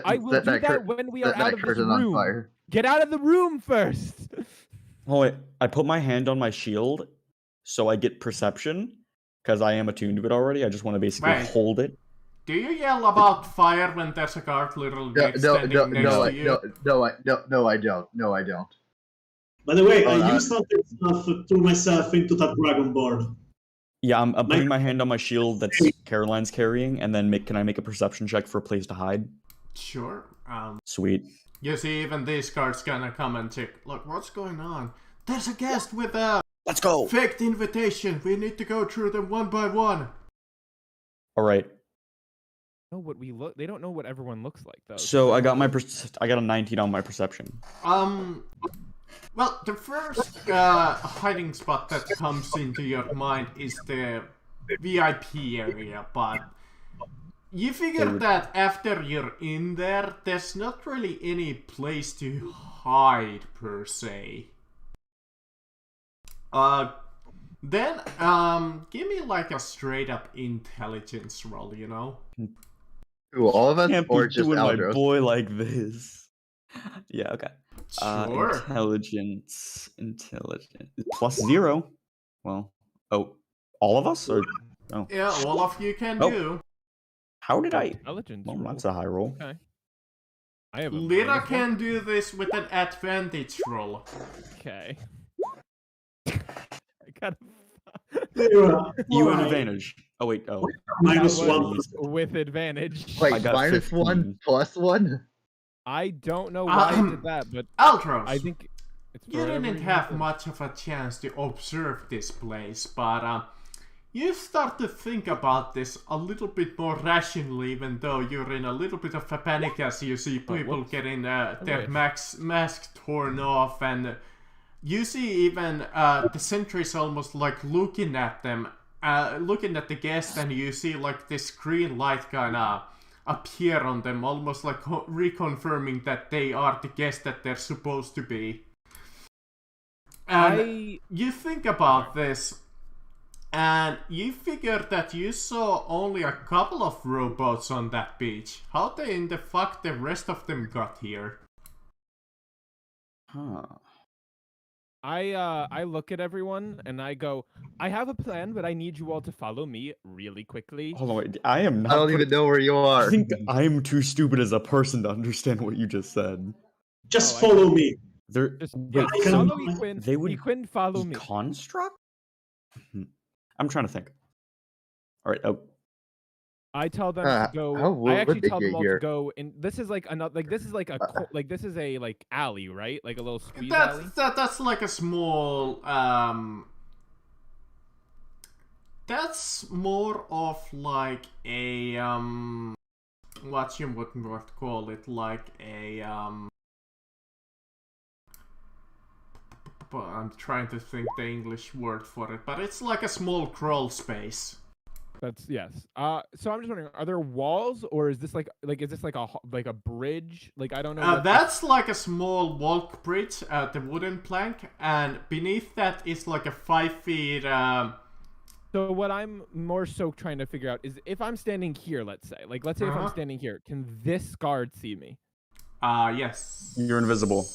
I will set do that that when we are set out that of this curtain on room. fire. Get out of the room first. Oh wait, I put my hand on my shield, so I get perception, because I am attuned to it already. I just want to basically Right. hold it. Do you yell about fire when there's a guard literally No, standing next to you? I don't. No, I don't. By the way, Oh, I used something to turn myself into that dragonborn. Yeah, I'm putting my hand on my shield that's Caroline's carrying, and then can I make a perception check for a place to hide? Sure. Sweet. You see, even these guards gonna come and check. Look, what's going on? There's a guest with a Let's go! faked invitation. We need to go through them one by one. Alright, Know what we look. They don't know what everyone looks like though. so I got I got a 19 on my perception. Well, the first hiding spot that comes into your mind is the VIP area, but you figure that after you're in there, there's not really any place to hide per se. Then, give me like a straight up intelligence roll, you know? Who, all of us, Can't or be just doing my Aldros? boy like this. Yeah, okay. Sure. Intelligence. +0. Well, oh, all of us? Or oh, Yeah, all of you can Oh. do. how did I? Intelligence. Well, roll. that's a high roll. Okay. I have a Lira minus one. can do this with an advantage roll. Okay. I got Lyra, You have why? advantage. Oh wait, oh. Minus That one. was with advantage. I Wait, got minus 1, 15. plus 1? I don't know why I did that, but Altros, I think it's for you whatever didn't reason. have much of a chance to observe this place, but you start to think about this a little bit more rationally, even though you're in a little bit of a panic as you see people whoops. getting their wish. mask torn off, and you see even the sentries almost like looking at them, looking at the guest, and you see like this green light kinda appear on them, almost like reconfirming that they are the guest that they're supposed to be. And you think about this, and you figure that you saw only a couple of rowboats on that beach. How in the fuck the rest of them got here? Huh. I look at everyone and I go, I have a plan, but I need you all to follow me really quickly. Hold on, wait. I am not. I don't even know where you I are. think I'm too stupid as a person to understand what you just said. Just Oh, I follow me. There. Just wait, I can- follow Equin. they would Equin, follow me. construct? I'm trying to think. All right. Oh, I tell them how to go. I would actually they tell them get all here? to go. And this is like another. Like this is like a like this is a like alley, right? Like a little squeeze alley. That's like a small that's more of like a what you would call it, like a I'm trying to think the English word for it, but it's like a small crawl space. That's yes. So I'm just wondering, are there walls or is this like is this like a bridge? Like I don't know. what That's like a small walk bridge, the wooden plank, and beneath that is like a 5 feet. So what I'm more so trying to figure out is if I'm standing here, let's say if I'm Uh-huh. standing here, can this guard see me? Yes. you're invisible.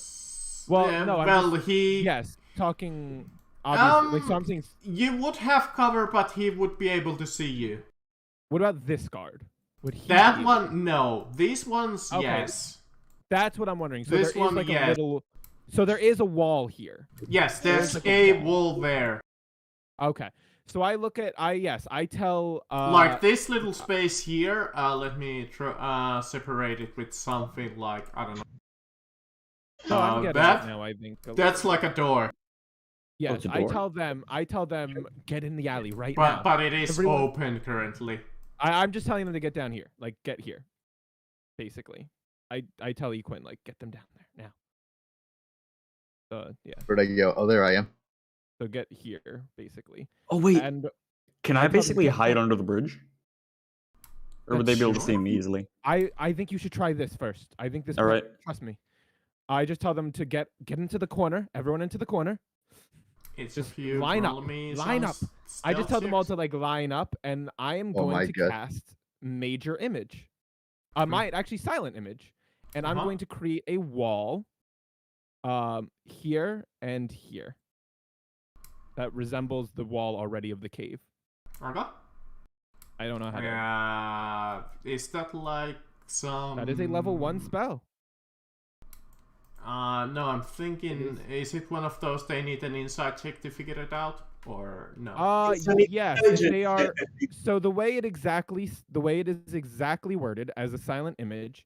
Well, no, I'm well, just- he. Yes, talking. Obviously, like so I'm saying. You would have cover, but he would be able to see you. What about this guard? Would he? That be- one, no. These ones, Okay. yes. That's what I'm wondering. So This there is one, like yes. a little. So there is a wall here. Yes, there's like a a wall there. Okay. So I look at. I tell. Like this little space here, let me separate it with something like, I don't know. No, I'm getting that- it now. I think. That's like a door, Yes, it's a I door. tell them get in the alley right but now. but it is Everyone- open currently. I'm just telling them to get down here. Like get here. Basically. I tell Equin like get them down there now. Yeah. Where'd I go? Oh, there I am. So get here basically. Oh wait, And can I I told them basically to- hide under the bridge? Or would they be able to Sure. see me easily? I think you should try this first. I think this All will- right. Trust me. I just tell them to get into the corner. Everyone into the corner. It's Just a few line up, roll me line some up. I just stealth tell them all checks. to like line up, and I am Oh my going to God. cast Major Image. Might actually Silent Image, and I'm Uh-huh. going to create a wall, here and here. That resembles the wall already of the cave. Okay. I don't know how to. Yeah, is that like some? That is a level 1 spell. No, I'm thinking, is it one of those they need an inside check to figure it out, or no? It's an Yes, intelligence they are. check, I think. So the way it is exactly worded as a silent image,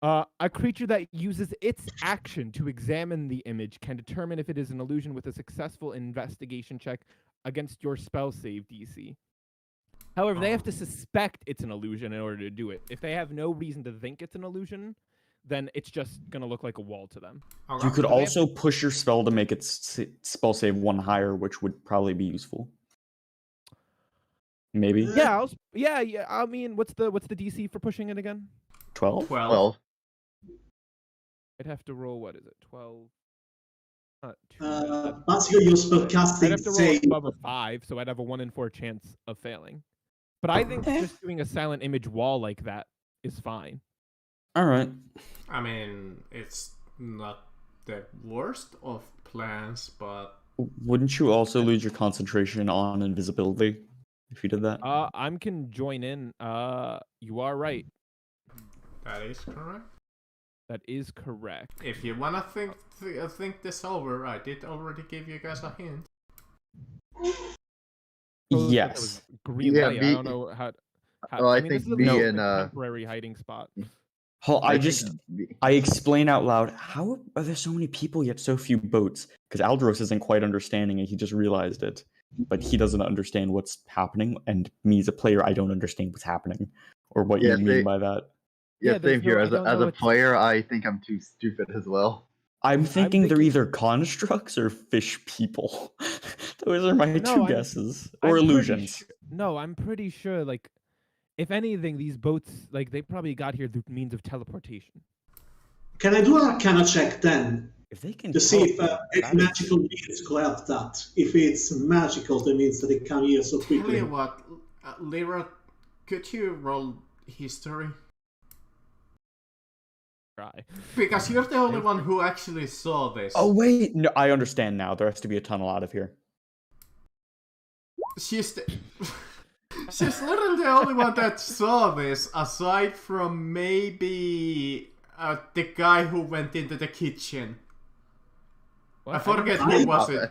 a creature that uses its action to examine the image can determine if it is an illusion with a successful investigation check against your spell save DC. However, they have to suspect it's an illusion in order to do it. If they have no reason to think it's an illusion, then it's just gonna look like a wall to them. Okay. You could So they have- also push your spell to make its spell save 1 higher, which would probably be useful. Maybe Yeah, yeah. I mean, what's the DC for pushing it again? 12. 12. Well, I'd have to roll. What is it? 12. Not too Basically, your I'd spellcasting have to roll save. above a 5, so I'd have a 1 in 4 chance of failing. But I think just doing a silent image wall like that is fine. All right. I mean, it's not the worst of plans, but Wouldn't you also lose your concentration on invisibility if you did that? I can join in. You are right. that is correct. That is correct. If you wanna think this over, I did already give you guys a hint. Suppose that Yes. was green Yeah, light. I me- don't know how. Well, I mean, think this is a me no and, temporary hiding spot. Well, I I think just I explain out loud. How are there so many people yet so few boats? Because Aldros isn't quite understanding it. He just realized it, but he doesn't understand what's happening. And me as a player, I don't understand what's happening or what Yeah, you mean they- by that. yeah, Yeah, there's same here. no- I As don't a know what's- player, I think I'm too stupid as well. I'm thinking they're thinking- either constructs or fish people. Those are my No, two I'm- guesses, I'm or pretty illusions. su- no, I'm pretty sure. Like, if anything, these boats, like, they probably got here through means of teleportation. Can I do an Arcana check then If they can to see if teleport, if that is- magical means could help that? If it's magical, that means that it come here so Tell quickly. you what, Lyra, could you roll history? Try. Because you're the only one who actually saw this. Oh wait, no, I understand now. There has to be a tunnel out of here. She's the... She's literally the only one that saw this, aside from maybe the guy who went into the kitchen. What? I forget I who was it.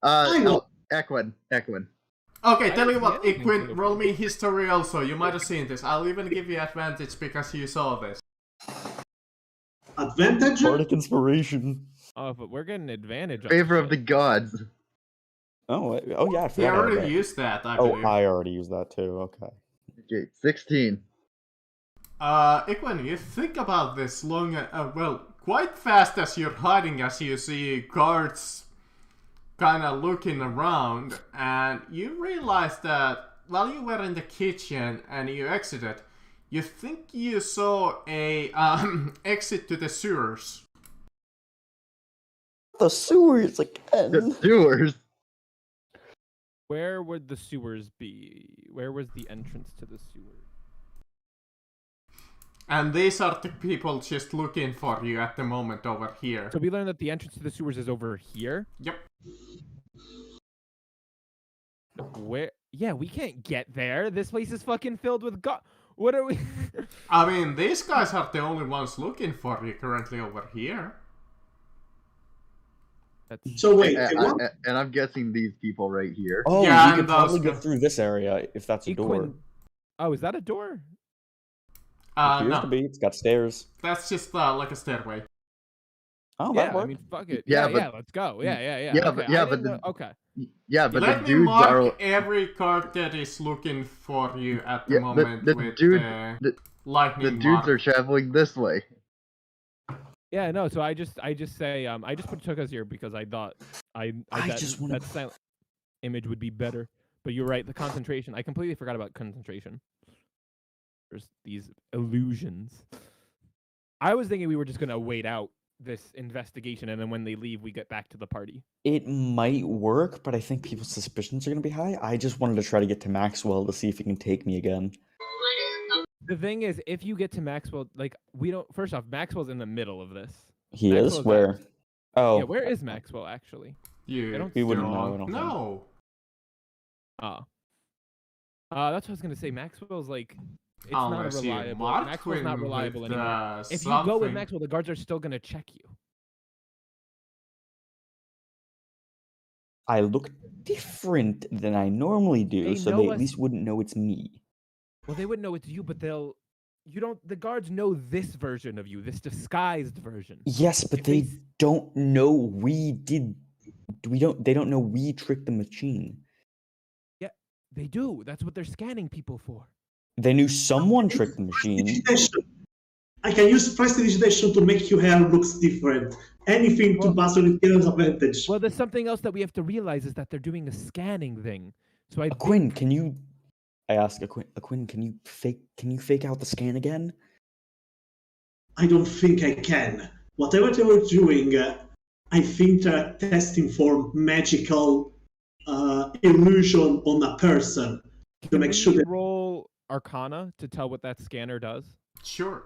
I know. Equin. Okay, I tell you didn't what, see anything Equin, for the roll me history also. You might have seen this. I'll even give you advantage because you saw this. Advantage? Bardic inspiration. Oh, but we're getting advantage. on Favor of the shit. gods. Oh, oh yeah, I He forgot about already that. used that, I Oh, believe. I already used that too. Okay. Okay, 16. Equin, you think about this long, well, quite fast as you're hiding, as you see guards kind of looking around, and you realize that while you were in the kitchen and you exited, you think you saw a exit to the sewers. The sewers again. The sewers. Where would the sewers be? Where was the entrance to the sewers? And these are the people just looking for you at the moment over here. So we learned that the entrance to the sewers is over here. Yep. Where? Yeah, we can't get there. This place is fucking filled with What are we? I mean, these guys are the only ones looking for you currently over here. That's So wait, And I'm guessing these people right here. Oh, Yeah, you and could probably those- get through this area if that's a door. Equin. Oh, is that a door? Appears No, to be. It's got stairs. that's just like a stairway. Oh, Yeah, that I worked. mean, fuck it. Yeah, Yeah, but- yeah, let's go. Yeah. Yeah, Okay, but- yeah, I but didn't the- know- okay. Yeah, but Let the me dudes mark are. every card that is looking for you at the Yeah, moment the with dude- the The lightning dudes mark. are traveling this way. Yeah, no. So I just say I just put Tukas here because I thought that, just wanna- that silent image would be better. But you're right. The concentration. I completely forgot about concentration. There's these illusions. I was thinking we were just gonna wait out this investigation, and then when they leave, we get back to the party. It might work, but I think people's suspicions are going to be high. I just wanted to try to get to Maxwell to see if he can take me again. The thing is, if you get to Maxwell, like we don't. First off, Maxwell's in the middle of this. He Maxwell's is? at- Where? Oh, Yeah, where is Maxwell actually? You I don't- We wouldn't know, I don't don't think. know. Oh. That's what I was gonna say. Maxwell's like, it's Unless not you reliable. mark Maxwell's not him reliable with, anymore. If you go with something. Maxwell, the guards are still gonna check you. I look different than I normally do, They so know they at us- least wouldn't know it's me. Well, they wouldn't know it's you, but the guards know this version of you, this disguised version. Yes, but If they they s- don't know they don't know we tricked the machine. They do. That's what they're scanning people for. They knew someone tricked the machine. Prestidigitation. I can use prestidigitation to make your hair looks different. Anything to Well- pass on Imperial's advantage. Well, there's something else that we have to realize is that they're doing a scanning thing. So I Aquin, can you? I ask Aquin, can you fake out the scan again? I don't think I can. Whatever they were doing, I think they're testing for magical illusion on a person to can make we sure that roll Arcana to tell what that scanner does? Sure.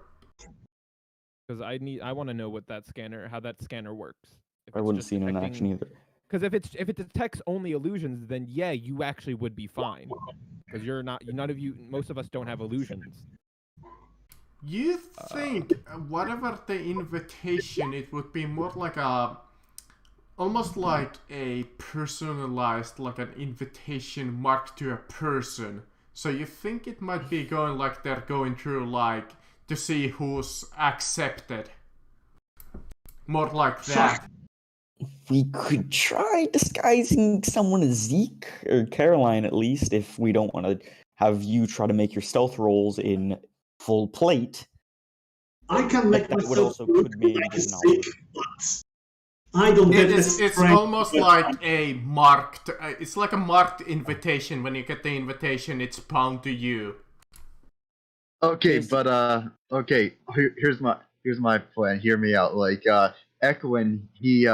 Because I want to know what how that scanner works. I wouldn't see it in action either. Because if it detects only illusions, then yeah, you actually would be fine. Because most of us don't have illusions. You think whatever the invitation, it would be more like almost like a personalized, like an invitation marked to a person. So you think it might be going like they're going through like to see who's accepted. More like that. We could try disguising someone as Zeke or Caroline at least if we don't want to have you try to make your stealth rolls in full plate. I can make that would myself also look could maybe like a get knowledge. sick, but I don't get the It's strength. almost like a marked. It's like a marked invitation. When you get the invitation, it's bound to you. Okay, Yes. but okay. Here's my plan. Hear me out. Like Ekwin, he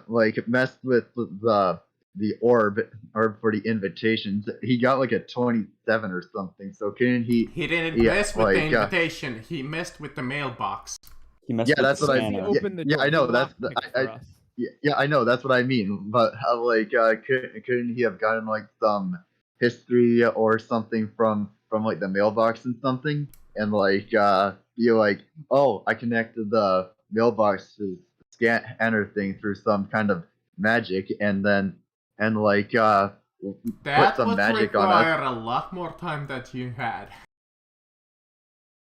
like messed with the orb for the invitations. He got like a 27 or something. So couldn't he? He didn't Yeah, mess with the like, invitation. He messed with the mailbox. He messed Yeah, with that's the what I scanner. mean. Open the yeah, door. I know, He that's lockpicked I- for us. Yeah, I know. That's what I mean. But like, couldn't he have gotten like some history or something from like the mailbox and something, and like be like, oh, I connected the mailbox to the scanner thing through some kind of magic, and like That put some would magic on us. require a lot more time that you had.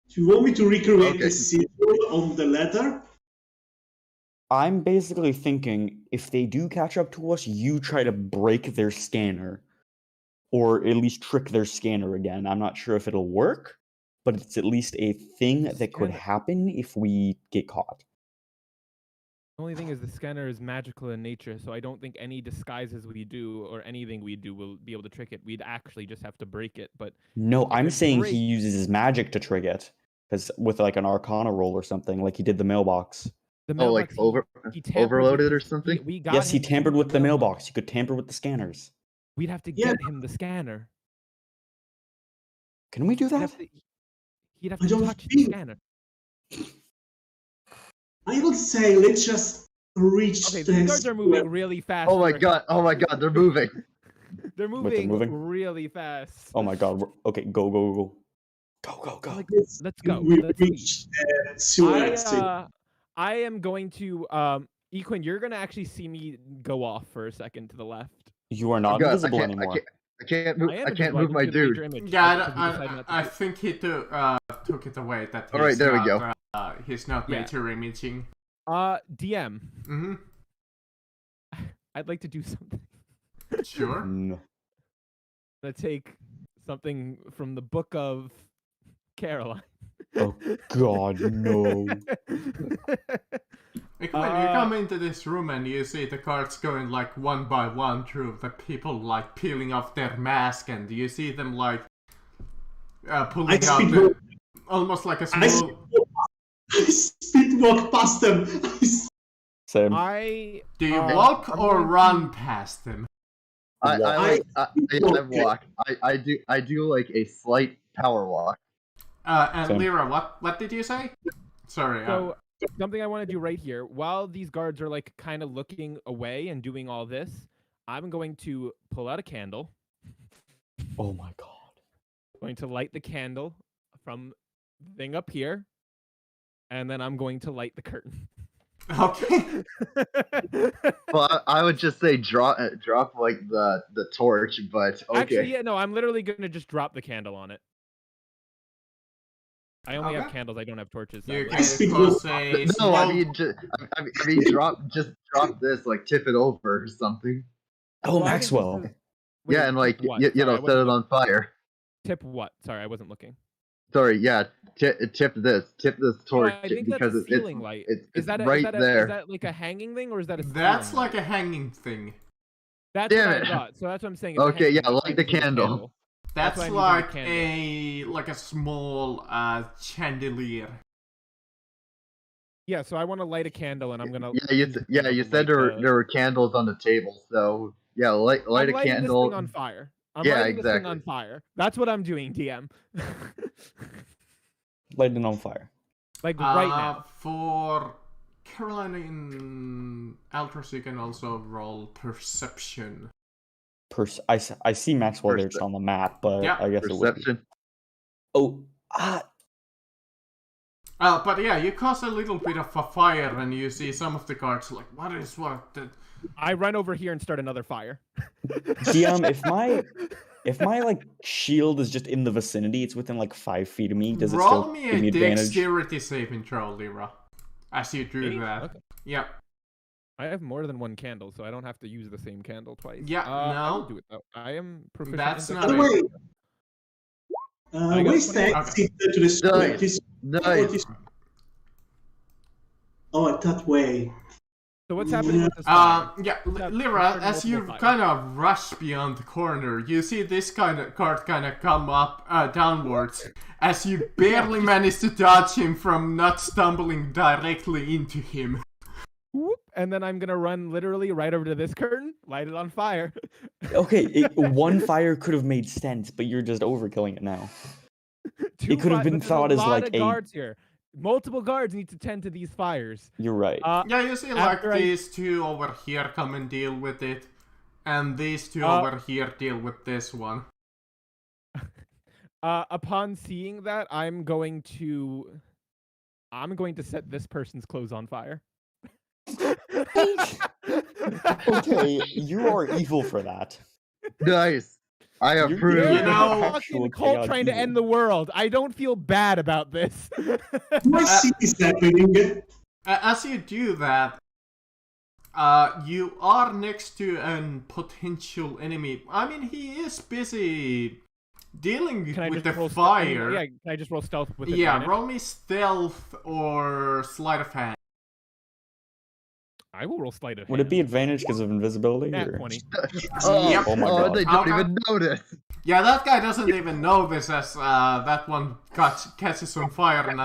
Do you want me to recreate Okay. the symbol on the letter? I'm basically thinking if they do catch up to us, you try to break their scanner. Or at least trick their scanner again. I'm not sure if it'll work, but it's at least a thing that could Scanner- happen if we get caught. The only thing is the scanner is magical in nature, so I don't think any disguises we do or anything we do will be able to trick it. We'd actually just have to break it. But No, I'm it saying break- he uses his magic to trick it. Because with like an Arcana roll or something, like he did the mailbox. the Oh, like mailbox, he tampered with overloaded or the- something. We got Yes, he him to tampered use with the mailbox. You could tamper with the scanners. We'd have to Yeah. get him the scanner. Can we do He'd that? have to, he'd have I to don't touch the think- scanner. I would say let's just reach Okay, the these guards are moving really fast. Oh my for- god! Oh my god! They're moving. They're they're moving, moving? really fast. Oh my god. Okay, go, go, go. Go, go, go. Like, Let's go. We Let's leave. reach the sewer exit. I am going to Equin, you're gonna actually see me go off for a second to the left. You are not God, invisible I anymore. can't move. I am I can't invisible, move my just gonna read dude. your image, Yeah, because you decided not to I do- think he took it away. That All right, he's there we not, go. He's not Yeah. major imaging. DM. Mm-hmm. I'd like to do something. Sure. No. I'm gonna take something from the book of Caroline. Oh god, no. Like when you come into this room and you see the cards going like one by one through the people like peeling off their mask, and you see them like pulling I out speed the, walk. almost like a I small. speed walk past them. Same. I Do you uh, walk I'm or going to- run past them? I Okay. walk. I do like a slight power walk. And Same. Lyra, what did you say? Sorry. So something I want to do right here, while these guards are like kind of looking away and doing all this, I'm going to pull out a candle. Oh my god. Going to light the candle from the thing up here, and then I'm going to light the curtain. Okay. Well, I would just say drop like the torch, but okay. Actually, yeah, no, I'm literally gonna just drop the candle on it. I only have Okay. candles. I don't have torches. You sadly. can cause a No, I small... mean, I mean, drop this, like tip it over or something. Oh, Well, I think this Maxwell. is- Wait, Yeah, and like tip what? you Sorry, I know, set wasn't it look- on fire. Tip what? Sorry, I wasn't looking. Sorry, yeah, tip this Oh, torch I think because that's a ceiling light. it's Is that a, right is that a, there. Is that like a hanging thing or is that a? That's ceiling like light? a hanging thing. That's Damn what it. I thought. So that's what I'm saying. It's a Okay, yeah, hanging light the it's a candle. That's why I'm using like the a small chandelier. Yeah, so I want to light a candle and I'm gonna. Yeah, use the you candle to said light there were candles on the table, so yeah, light I'm a lighting candle. this thing on fire. I'm Yeah, lighting this thing exactly. on fire. That's what I'm doing, DM. Light it on fire. Like right now. For Caroline and Altros, you can also roll perception. I see Maxwell there Perce- just on the map, but Yeah. I guess it would. Perception. Oh, But yeah, you cause a little bit of a fire, and you see some of the guards like, what? I run over here and start another fire. DM, if my like shield is just in the vicinity, it's within like 5 feet of me. Does it Roll still me give a me advantage? dexterity saving throw, Lyra. As you do Me? that. Okay. Yeah. I have more than one candle, so I don't have to use the same candle twice. Yeah, I will no. do it though. I am proficient. That's in not By the dexterity. way, I got where's the 20. exit to the school? Nice. Nice. Oh, that way. So what's happening with this fire? Yeah, Yeah, Lyra, starting as you multiple fires. kind of rush beyond the corner, you see this kind of card kind of come up downwards as you barely manage to dodge him from not stumbling directly into him. Whoop, and then I'm gonna run literally right over to this curtain, light it on fire. Okay, one fire could have made sense, but you're just overkilling it now. Two could have fi- been but there's thought a as lot like of a- guards here. Multiple guards need to tend to these fires. You're right. Yeah, you see like After I- these two over here come and deal with it, and these two Uh, over here deal with this one. Upon seeing that, I'm going to set this person's clothes on fire. Okay, you are evil for that. Nice. I You're approve. You're You know- a actual fucking cult chaotic trying to evil. end the world. I don't feel bad about this. Do I see this happening? As you do that, you are next to a potential enemy. I mean, he is busy dealing Can I with just the roll fire. Yeah, can I just roll stealth with Yeah, advantage? roll me stealth or sleight of hand. I will roll sleight of hand. Would it be advantage because of invisibility? Nat or- 20? Oh, Yep. Oh my God. they don't Okay. even notice. Yeah, that guy doesn't even know this as that one catches on fire and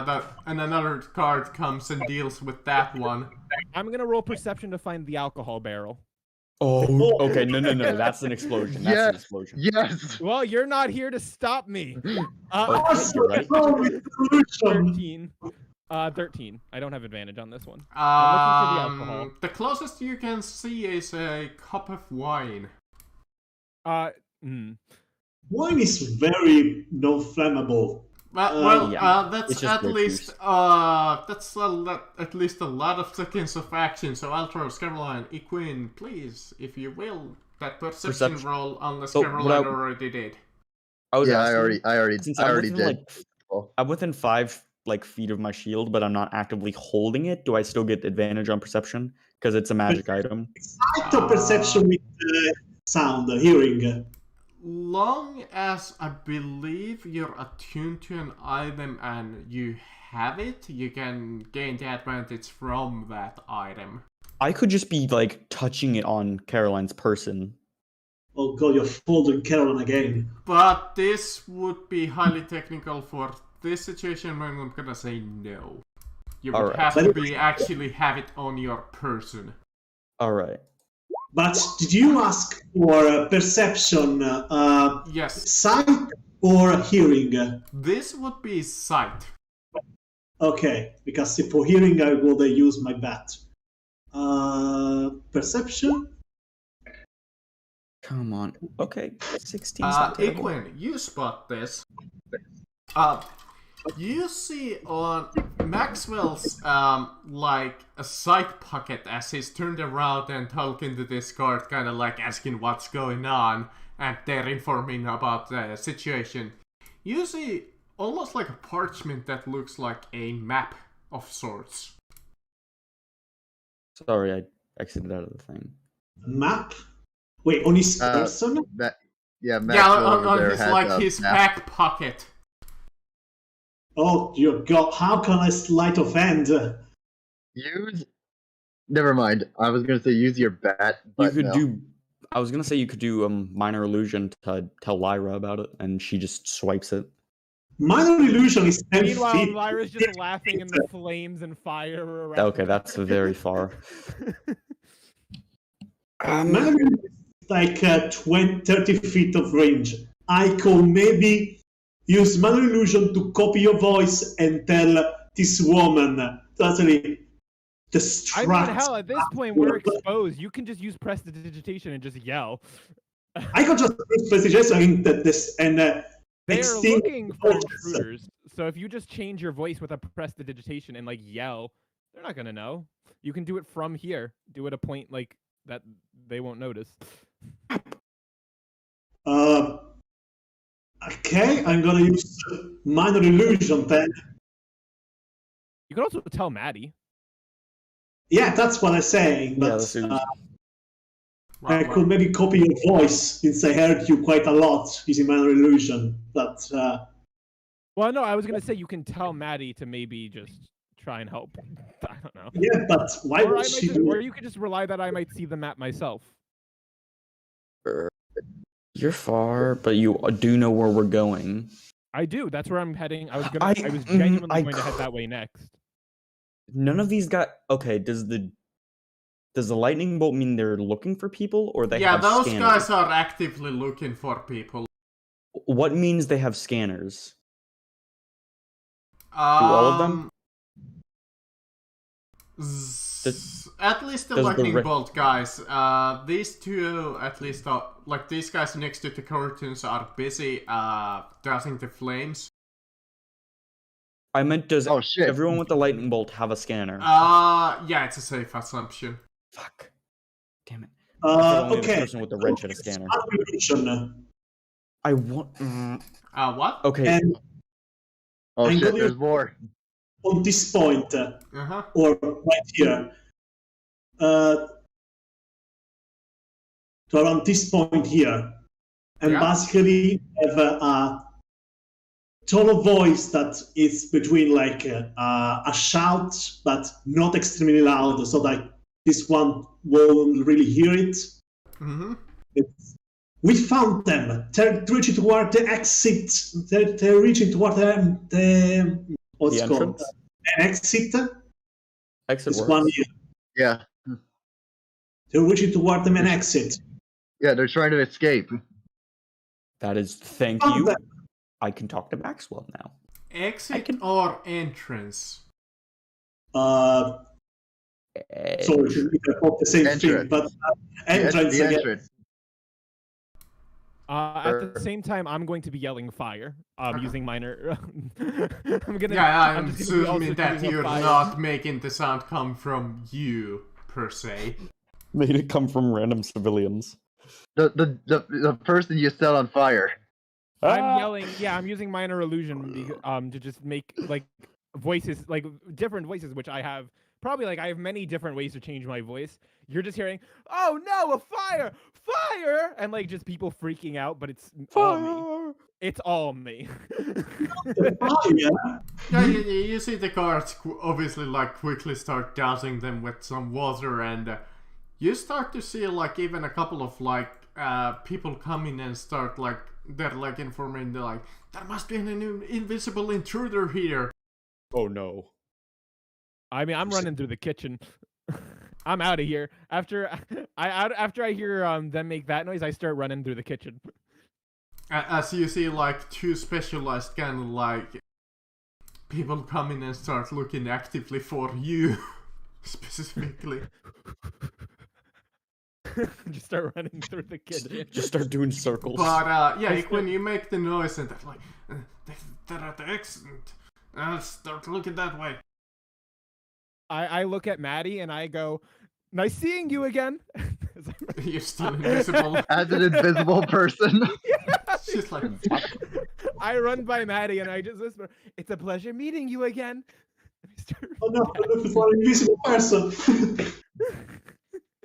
another card comes and deals with that one. I'm gonna roll perception to find the alcohol barrel. Oh, okay. No. That's an explosion. That's an Yes. explosion. Yes. Well, you're not here to stop me. Oh, Awesome! you're right. Holy solution! 13. 13. I don't have advantage on this one. I'm looking for the alcohol. The closest you can see is a cup of wine. Wine is very non-flammable. That's It's just at grape least juice. at least a lot of seconds of action. So Altros, Caroline, Equine, please, if you will, that perception Perception. roll, unless Oh, Caroline what already did. I was Yeah, I asking, already since I already did. I'm within 5 feet of my shield, but I'm not actively holding it. Do I still get advantage on perception because it's a magic item? Sight or perception with sound, hearing. Long as I believe you're attuned to an item and you have it, you can gain the advantage from that item. I could just be like touching it on Caroline's person. Oh god, you're folding Caroline again. But this would be highly technical for this situation when I'm gonna say no. You would Alright. have to be actually have it on your person. All right. But did you ask for perception, Yes, sight or hearing? this would be sight. Okay, because for hearing I will use my bat. Perception? Come on. Okay. 16. 's not terrible. Equine, you spot this. You see on Maxwell's like a side pocket as he's turned around and talking to this guard, kind of like asking what's going on, and they're informing about the situation. You see almost like a parchment that looks like a map of sorts. Sorry, I exited out of the thing. Map? Wait, on his person? Yeah, On his like his back pocket. Oh dear God! How can I sleight of hand? Use. Never mind. I was gonna say use your bat. But You could no. do. I was gonna say you could do minor illusion to tell Lyra about it, and she just swipes it. Minor illusion is 10 Meanwhile, feet. Lyra's just laughing in the flames and fire around. Okay, that's very far. Minor illusion is like 30 feet of range. I could maybe use minor illusion to copy your voice and tell this woman totally I distract. mean, hell, at this point, we're exposed. You can just use prestidigitation and just yell. I could just use prestidigitation that this and They are extinct looking for voice. intruders. So if you just change your voice with a prestidigitation and like yell, they're not gonna know. You can do it from here. Do it a point like that they won't notice. Okay, I'm gonna use minor illusion then. You can also tell Maddie. Yeah, that's what I'm saying. Yeah, But that's what I could maybe copy your voice since I heard you quite a lot using minor illusion. But Well, no, I was gonna say you can tell Maddie to maybe just try and help. I don't know. yeah, but why Or, would she do or you could just rely that I might see the map myself. You're far, but you do know where we're going. I do. That's where I'm heading. I was I genuinely I going to head that way next. None of these got. Okay, does the lightning bolt mean they're looking for people, or they have those scanners? guys are actively looking for people. What means they have scanners? all of them? At least the does the lightning re- bolt guys. These two, at least, like these guys next to the curtains are busy dousing the flames. I meant, does Oh shit! everyone with the lightning bolt have a scanner? Yeah, it's a safe assumption. Fuck. Damn it. Only the okay. person with the wrench had a scanner. Minor illusion. I want. What? Okay. And Oh I'm shit! gonna- There's more. on this point, Uh-huh. or right here, to around this point here, and Yeah. basically have a tone of voice that is between like a shout but not extremely loud, so that this one won't really hear it. Mm-hmm. We found them. They're reaching toward the exit. They're reaching toward the what's The it called? entrance? An exit. Exit This works. one here. Yeah, They're reaching toward them an exit. yeah. They're trying to escape. That is. Thank Found you. them. I can talk to Maxwell now. Exit can- or entrance? Sorry, they're both the same thing, Entrance. but entrance The again. entrance. At the same time, I'm going to be yelling fire. Using minor. I'm gonna. Yeah, I'm just gonna be also assuming that doing a you're fire. not making the sound come from you, per se. Made it come from random civilians. The person you set on fire. I'm yelling. Yeah, I'm using minor illusion to just make like voices, like different voices, which I have. Probably like I have many different ways to change my voice. You're just hearing, "Oh no, a fire! Fire!" and like just people freaking out, but it's all me. It's all me. Fire. Yeah, you see the guards obviously like quickly start dousing them with some water, and you start to see like even a couple of like people coming and start like they're like informing they're like there must be an invisible intruder here. Oh no. I mean, I'm running through the kitchen. I'm out of here. After I hear them make that noise, I start running through the kitchen. As you see like two specialized kind of like people come in and start looking actively for you specifically. Just start running through the kitchen. Just start doing circles. But yeah, when you make the noise and they're like they're at the exit, Start looking that way. I look at Maddie and I go, "Nice seeing you again." You're still invisible. As an invisible person. She's like, I run by Maddie and I just whisper, "It's a pleasure meeting you again." And I start Oh no, I'm looking for an invisible person.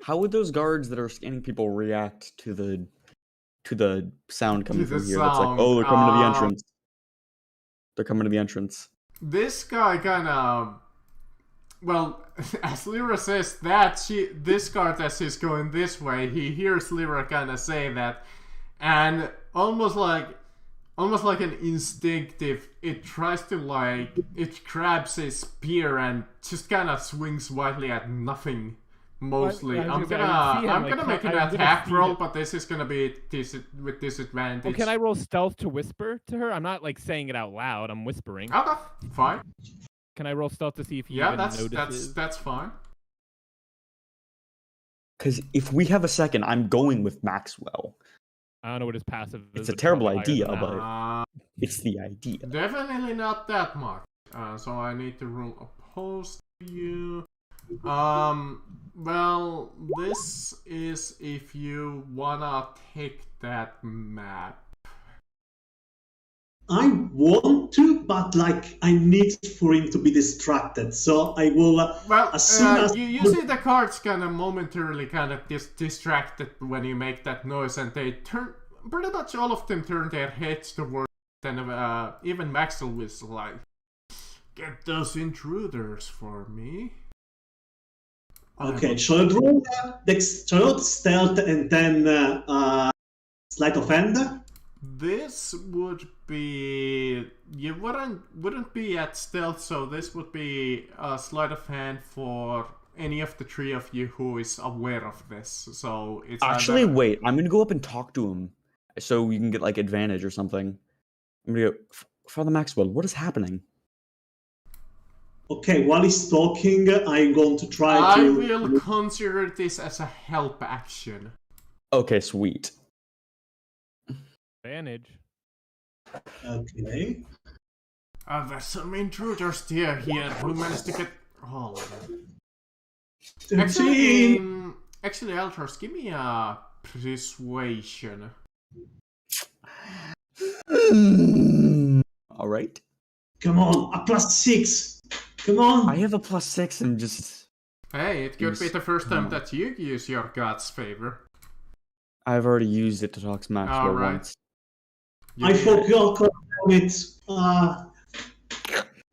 How would those guards that are scanning people react to the sound coming To the from here? That's like, sound, oh, they're coming to the entrance. They're coming to the entrance. this guy kind of, well, as Lyra says that, this guard as he's going this way, he hears Lyra kind of say that, and almost like an instinctive, it tries to it grabs his spear and just kind of swings wildly at nothing. Mostly, I I'm was gonna say, I see him, I'm like, gonna make an I'm gonna attack see roll, it. but this is gonna be with disadvantage. Well, can I roll stealth to whisper to her? I'm not like saying it out loud. I'm whispering. Okay, fine. Can I roll stealth to see if he Yeah, even that's notices? that's fine. Because if we have a second, I'm going with Maxwell. I don't know what his passive is. It's a but terrible probably higher idea, than that. but it's the idea. Definitely not that much. So I need to roll opposed to you. Well, this is if you wanna take that map. I want to, but like I need for him to be distracted. So I will. Well, as soon as you see the cards kind of momentarily kind of distracted when you make that noise, and they turn. Pretty much all of them turn their heads towards. And even Maxwell was like, "Get those intruders for me." Okay, shall I roll stealth and then sleight of hand? This would be you wouldn't be at stealth, so this would be a sleight of hand for any of the three of you who is aware of this. So it's Actually, either- wait. I'm gonna go up and talk to him, so you can get like advantage or something. I'm gonna go, Father Maxwell. What is happening? Okay, while he's talking, I'm going to try I to. will consider this as a help action. Okay, sweet. Advantage. Okay. There's some intruders here who managed to get. Oh. 13. Actually, Eltros, give me a persuasion. All right. Come on, a +6. Come on. I have a +6 and just. Hey, it could be the first time Come on. that you use your God's favor. I've already used it to talk to Maxwell Alright. once. You I did. forgot to roll it.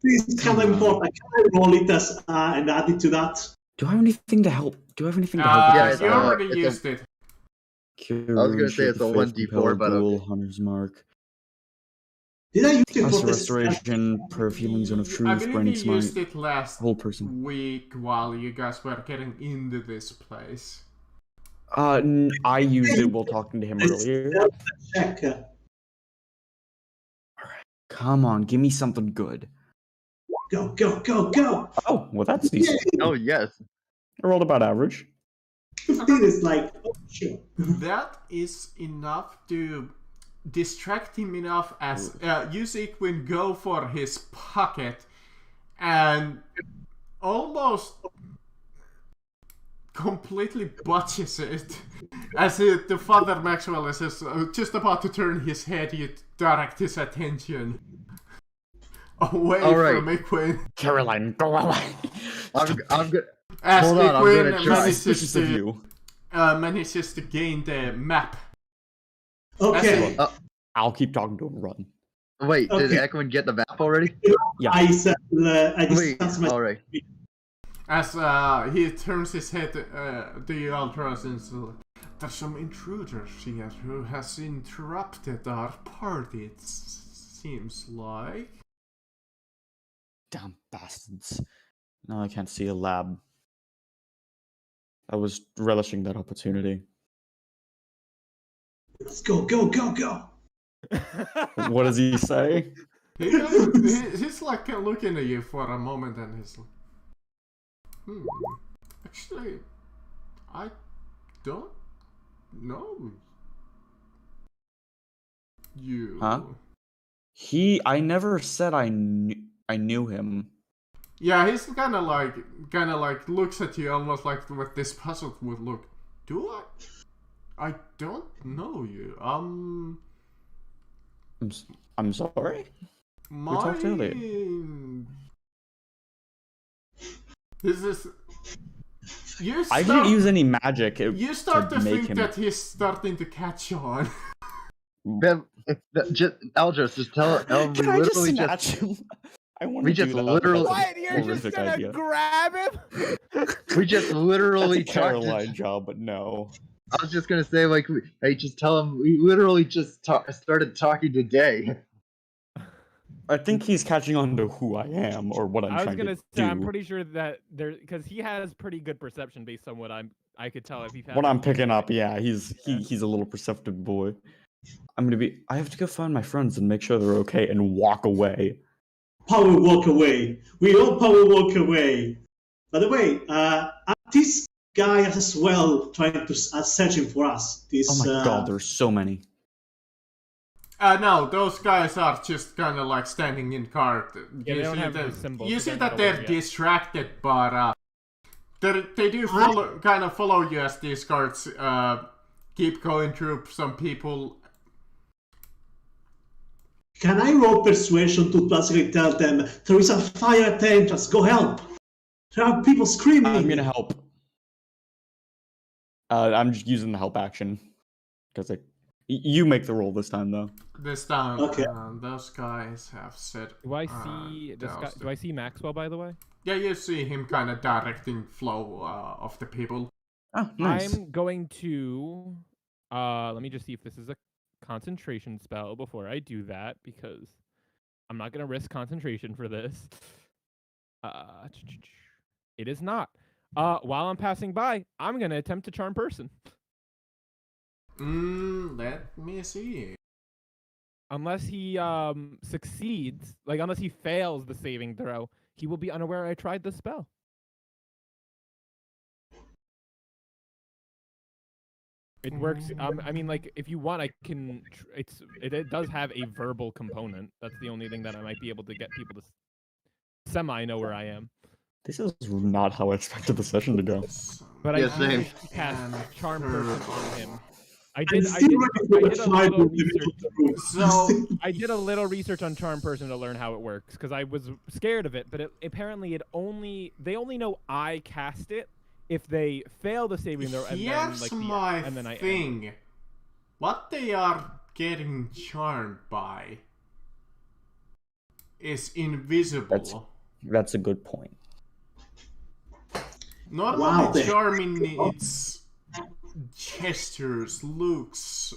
This is kind of important. Can I roll it as and add it to that? Do I have anything to help? Do I have anything to help? Yeah, with it's, this? You already it's a- used it. I was gonna say it's a 1d4, but Duel, Hunter's Mark. Did I use it Plus for the the restoration per feeling zone of I truth, believe branding you used smite, it last whole person. week while you guys were getting into this place. I used it while talking to him It's earlier. check? Come on, give me something good. Go, go, go, go! Oh, well that's decent. oh yes. I rolled about average. 15 is like, oh, sure. That is enough to distract him enough as you see Quinn go for his pocket and almost completely botches it. As the Father Maxwell is just about to turn his head, you direct his attention away Alright. from Quinn. Caroline, go away. I'm good. As Hold on, I'm Quinn gonna try. Suspicious of you. manages to gain the map. Okay, I'll keep talking to him. Run. Wait, did Okay. Ekman get the map already? Yeah. I said, I Wait, just my alright. As he turns his head to you, Ultras, and says, "There's some intruders here who has interrupted our party. It seems like." Damn bastards. Now I can't see a lab. I was relishing that opportunity. Let's go, go, go, go! What does he say? He's like looking at you for a moment, and he's like, actually, I don't know you. Huh? I never said I knew. I knew him. Yeah, he's kind of like looks at you almost like with this puzzled would look. Do I? I don't know you. I'm sorry. My... talked earlier. This is. You I start, didn't use any magic. You start to make think him... that he's starting to catch on. Just Aldros, just tell him Can we I just literally snatch him? I want we to just do that. literally- That's a What? You're just horrific gonna idea. grab him? we just literally That's a talked. Caroline job, but no. I was just gonna say like, hey, just tell him we literally just started talking today. I think he's catching on to who I am or what I'm I was trying gonna to say do. I'm pretty sure that there because he has pretty good perception based on what I could tell if he. What I'm picking up, yeah, he's a little perceptive boy. I have to go find my friends and make sure they're okay and walk away. Power walk away. We all power walk away. By the way, this guy as well trying to searching for us. This. Oh my god, there's so many. No, those guys are just kind of like standing in card. Yeah, they don't see have them- the symbols, You so see they're that not they're aware yet. distracted, but they do kind of follow you as these guards keep going through some people. Can I roll persuasion to basically tell them there is a fire at the entrance? Go help! There are people screaming. I'm gonna help. I'm just using the help action because you make the roll this time though. This time, Okay. those guys have said. Do I see this guy? Do I see Maxwell, by the way? Yeah, you see him kind of directing flow of the people. Oh, nice. I'm going to. Let me just see if this is a concentration spell before I do that because I'm not gonna risk concentration for this. It is not. While I'm passing by, I'm gonna attempt to charm person. Let me see. Unless he succeeds, like unless he fails the saving throw, he will be unaware I tried the spell. It works. I mean, like if you want, I can. It does have a verbal component. That's the only thing that I might be able to get people to semi know where I am. This is not how I expected the session to go. But Yeah, I same. did cast charm person on him. I I'm did still ready for the a fight little with the research. middle So I did a little research on charm person to learn how it works because I was scared of it. But apparently, they only know I cast it if they fail the saving throw. And here's then, like, my and then I end. thing. What they are getting charmed by is invisible. That's a good point. Normally, Wow, they- charming needs gestures, looks.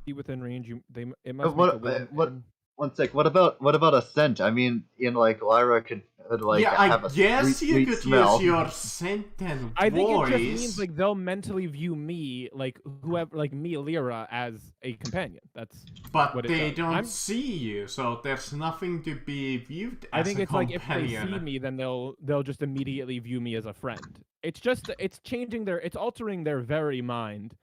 Be within range. It must But make what- a wisdom what- saving. One sec. What about a scent? I mean, like Lyra could like yeah, have I a guess sweet, you sweet could smell. use your scent and I think voice. it just means like they'll mentally view me, like whoever, like me, Lyra, as a companion. That's. But what it they does. don't I'm- see you, so there's nothing to be viewed as I think a it's like if they companion. see me, then they'll just immediately view me as a friend. It's just it's altering their very mind.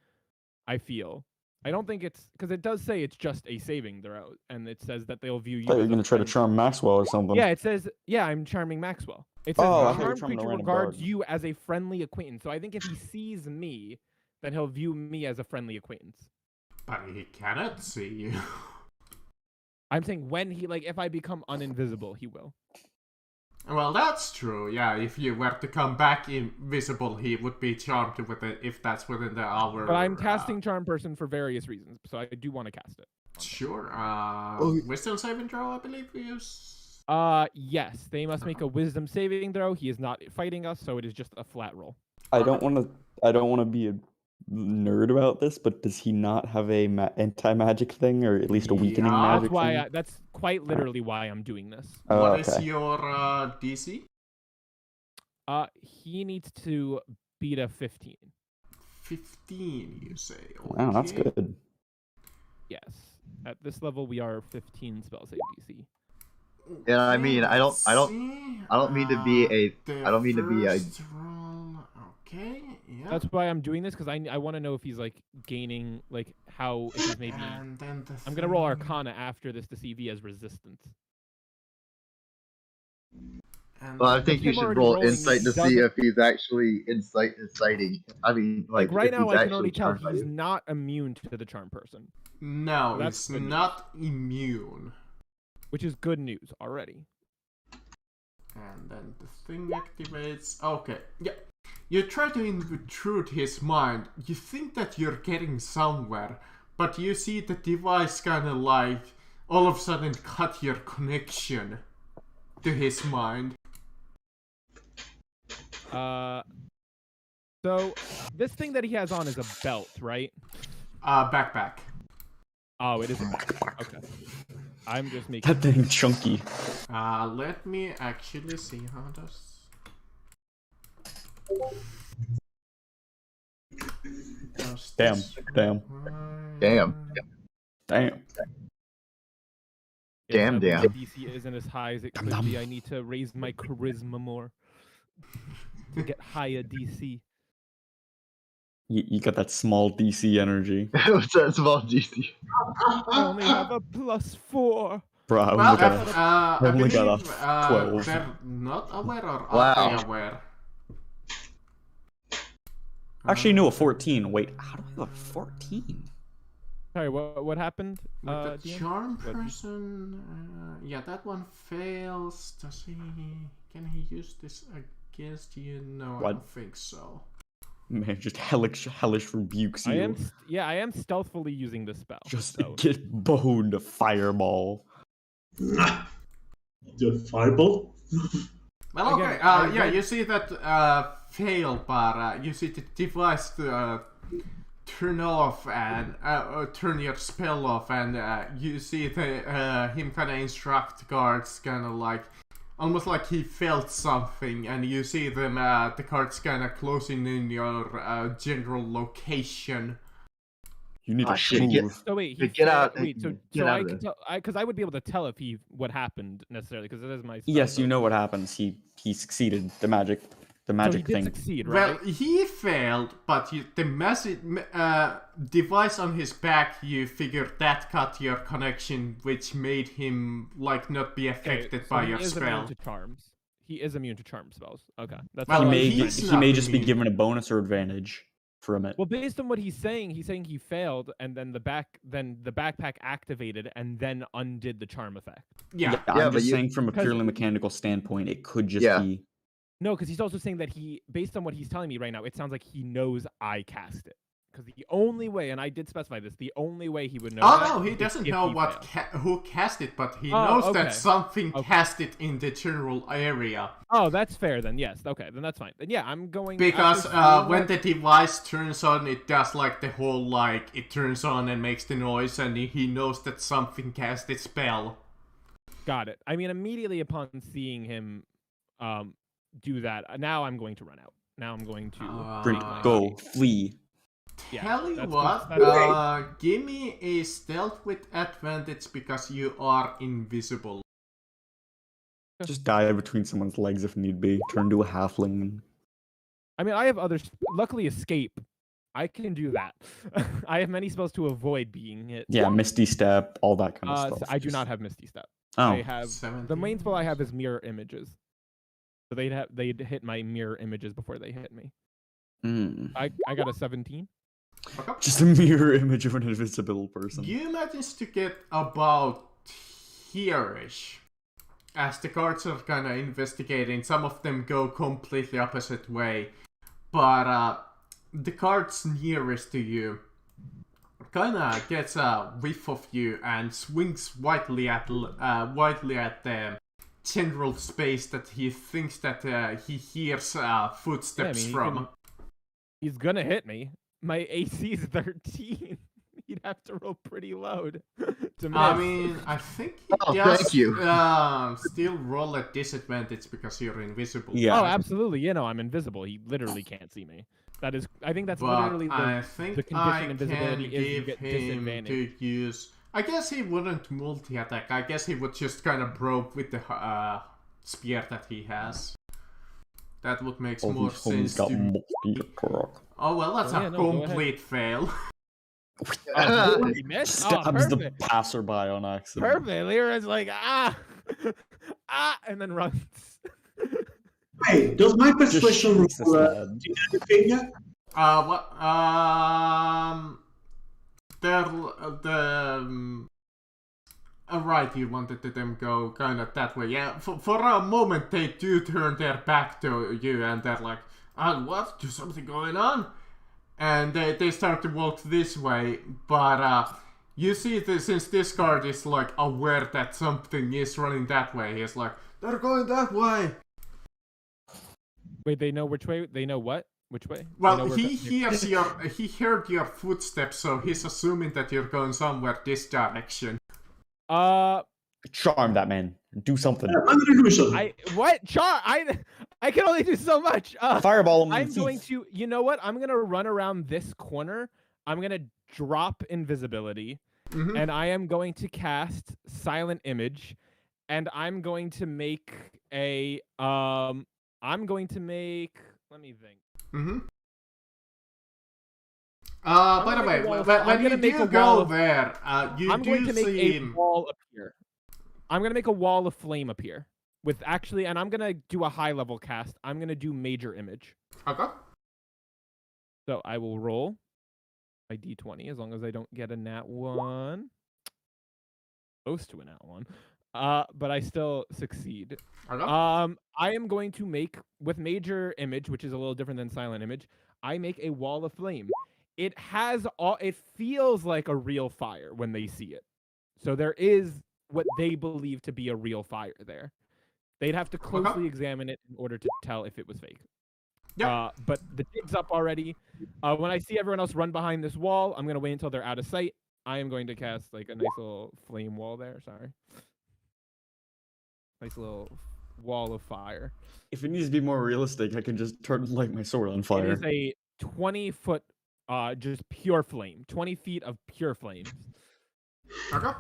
I feel. I don't think it's because it does say it's just a saving throw, and it says that they'll view you. I thought you were as a gonna try to friend. charm Maxwell or something. Yeah, it says I'm charming Maxwell. It says Oh, I the thought you were charmed charming a creature random regards guard. you as a friendly acquaintance. So I think if he sees me, then he'll view me as a friendly acquaintance. But he cannot see you. I'm saying when he if I become uninvisible, he will. Well, that's true. Yeah, if you were to come back invisible, he would be charmed with it if that's within the hour. But I'm casting charm person for various reasons, so I do want to cast it. Sure. Wisdom saving throw, I believe we use. Yes, they must make a wisdom saving throw. He is not fighting us, so it is just a flat roll. I don't want to be a nerd about this, but does he not have a anti-magic thing, or at least a weakening Yeah. magic That's why. thing? That's quite literally why I'm doing this. Oh, What is okay. your DC? He needs to beat a 15. 15, you say. Wow, that's Okay. good. Yes. At this level, we are 15 spell save DC. Yeah, I mean, I don't mean to be a- The I don't mean to be a- first roll, okay, yeah. That's why I'm doing this because I want to know if he's gaining how if he's maybe. And then the I'm gonna roll thing- Arcana after this to see if he has resistance. And Well, I think you him should already roll rolling, insight to see doesn't- if he's actually inciting. I mean, Like right if now, he's I can actually already tell charmed by he's you. not immune to the charm person, no, That's it's good news. not immune. which is good news already. And then the thing activates. Okay, yeah. You try to intrude his mind. You think that you're getting somewhere, but you see the device kind of like all of a sudden cut your connection to his mind. So this thing that he has on is a belt, right? Backpack. Oh, it is a backpack. Okay. I'm just making. That thing chunky. Let me actually see how does. Damn. Damn. Damn. Damn, My damn. DC isn't as high as it could be. I need to raise my charisma more to get higher DC. You got that small DC energy. What's that small DC? I only have a +4. Bro, I Well, only got a I only got a believe 12. they're not aware or Wow. are they aware? Actually, no, a 14. Wait, how do I have a 14? Sorry, what happened? With the DM? charm What? person, yeah, that one fails. Does he? Can he use this against you? No, I What? don't think so. Man, just hellish rebukes you. I am stealthily using the spell. Just so. get boned, fireball. The fireball? Well, Again, okay. I Yeah, read- you see that fail, but you see the device to turn off and turn your spell off, and you see him kind of instruct guards, kind of like almost like he felt something, and you see them the guards kind of closing in your general location. You need Ah, to shit, get- move. So wait, Get out- Wait, so get so out I of can there. tell, because I would be able to tell if what happened necessarily, because it is my. Spell, Yes, so. you know what happens. He succeeded the magic So he thing. did succeed, right? Well, he failed, but the massive device on his back, you figured that cut your connection, which made him like not be Okay, affected so by he your is spell. immune to charms. He is immune to charm spells. Okay, that's Well, he all I- may he's he not may just be immune. given a bonus or advantage from it. Well, based on what he's saying he failed, and then the backpack activated and then undid the charm effect. Yeah. I'm but just you- saying from a because- purely mechanical standpoint, it could just Yeah. be. No, because he's also saying that based on what he's telling me right now, it sounds like he knows I cast it. Because the only way, and I did specify this, the only way he would know. Oh that no, he is doesn't if know he what failed. who cast it, but he Oh, knows okay. that something Okay. cast it in the general area. Oh, that's fair then. Yes. Okay, then that's fine. Then yeah, I'm going Because after seeing when what- the device turns on, it does like the whole like it turns on and makes the noise, and he knows that something cast its spell. Got it. I mean, immediately upon seeing him do that, now I'm going to run out. Now I'm going to Freak, Uh, go, flee. Yeah, Tell you that's- what, that's- give me a stealth with advantage because you are invisible. Just dive between someone's legs if need be. Turn to a halfling. I mean, I have others. Luckily, escape. I can do that. I have many spells to avoid being hit. Yeah, Misty Step, all that kind of So stuff. I do Just- not have Misty Step. Oh, I have the 17. main spell I have is mirror images. So they'd hit my mirror images before they hit me. I got a 17. Okay. just a mirror image of an invisible person. You managed to get about here-ish. As the guards are kind of investigating, some of them go completely opposite way. But the guards nearest to you kind of gets a whiff of you and swings widely at the general space that he thinks that he hears footsteps he from. can- He's gonna hit me. My AC is 13. He'd have to roll pretty low to miss. I mean, I think he Oh, just thank you. still roll at disadvantage because you're invisible. Yeah. Oh, absolutely. You know, I'm invisible. He literally can't see me. That is, I think that's But literally I the think the condition I invisibility can is you give get him disadvantage. to use. I guess he wouldn't multi-attack. I guess he would just kind of probe with the spear that he has. That would make All more these homies sense got to. multi-attack. Oh well, that's Oh, yeah, a no, go ahead. complete fail. Oh, he missed? Oh, Stabs the perfect. passerby on accident. Perfect. Lyra's like, ah, and then runs. Hey, does my persuasion roll shakes his head. do anything? What? Right, you wanted them go kind of that way. Yeah, for a moment they do turn their back to you and they're like, what? There's something going on? And they start to walk this way, but you see this, since this guard is like aware that something is running that way, he's like, they're going that way. Wait, they know which way? They know what? Which way? They know Well, we're he heard your footsteps, so he's assuming that you're going somewhere this direction. Charm that man. Do something. Under illusion. What? I can only do so much. Fireball him. I'm going to. You know what? I'm gonna run around this corner. I'm gonna drop invisibility, and I am going to cast Silent Image, and I'm going to make a. I'm going to make. Let me think. By the way, when you do go there, you I'm going to make see... a wall appear. I'm going to make a wall of flame appear. And I'm going to do a high level cast. I'm going to do Major Image. Okay. So I will roll my d20 as long as I don't get a nat 1. Close to a nat 1. But I still succeed. Okay. I am going to make, with Major Image, which is a little different than Silent Image, I make a wall of flame. It feels like a real fire when they see it. So there is what they believe to be a real fire there. They'd have to closely examine it in order to tell if it was fake. Yeah. But the jig's up already. When I see everyone else run behind this wall, I'm going to wait until they're out of sight. I am going to cast like a nice little flame wall there. Sorry. Nice little wall of fire. If it needs to be more realistic, I can just light my sword on fire. It is a 20-foot, just pure flame. 20 feet of pure flames. Okay.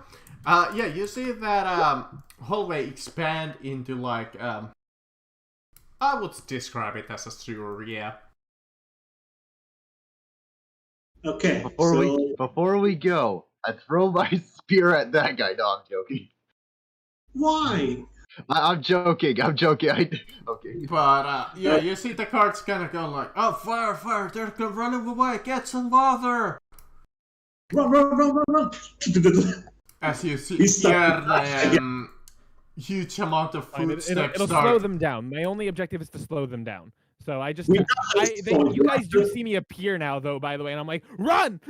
Yeah, you see that hallway expand into like I would describe it as a sewer, yeah. Okay. Before we go, I throw my spear at that guy. No, I'm joking. Why? I'm joking. Okay. But yeah, you see the cards kind of go like, oh, fire! They're running away. Get some water. Run! As you see here, huge amount of footsteps. It'll slow them down. My only objective is to slow them down. So you guys do see me appear now, though, by the way, and I'm like, run!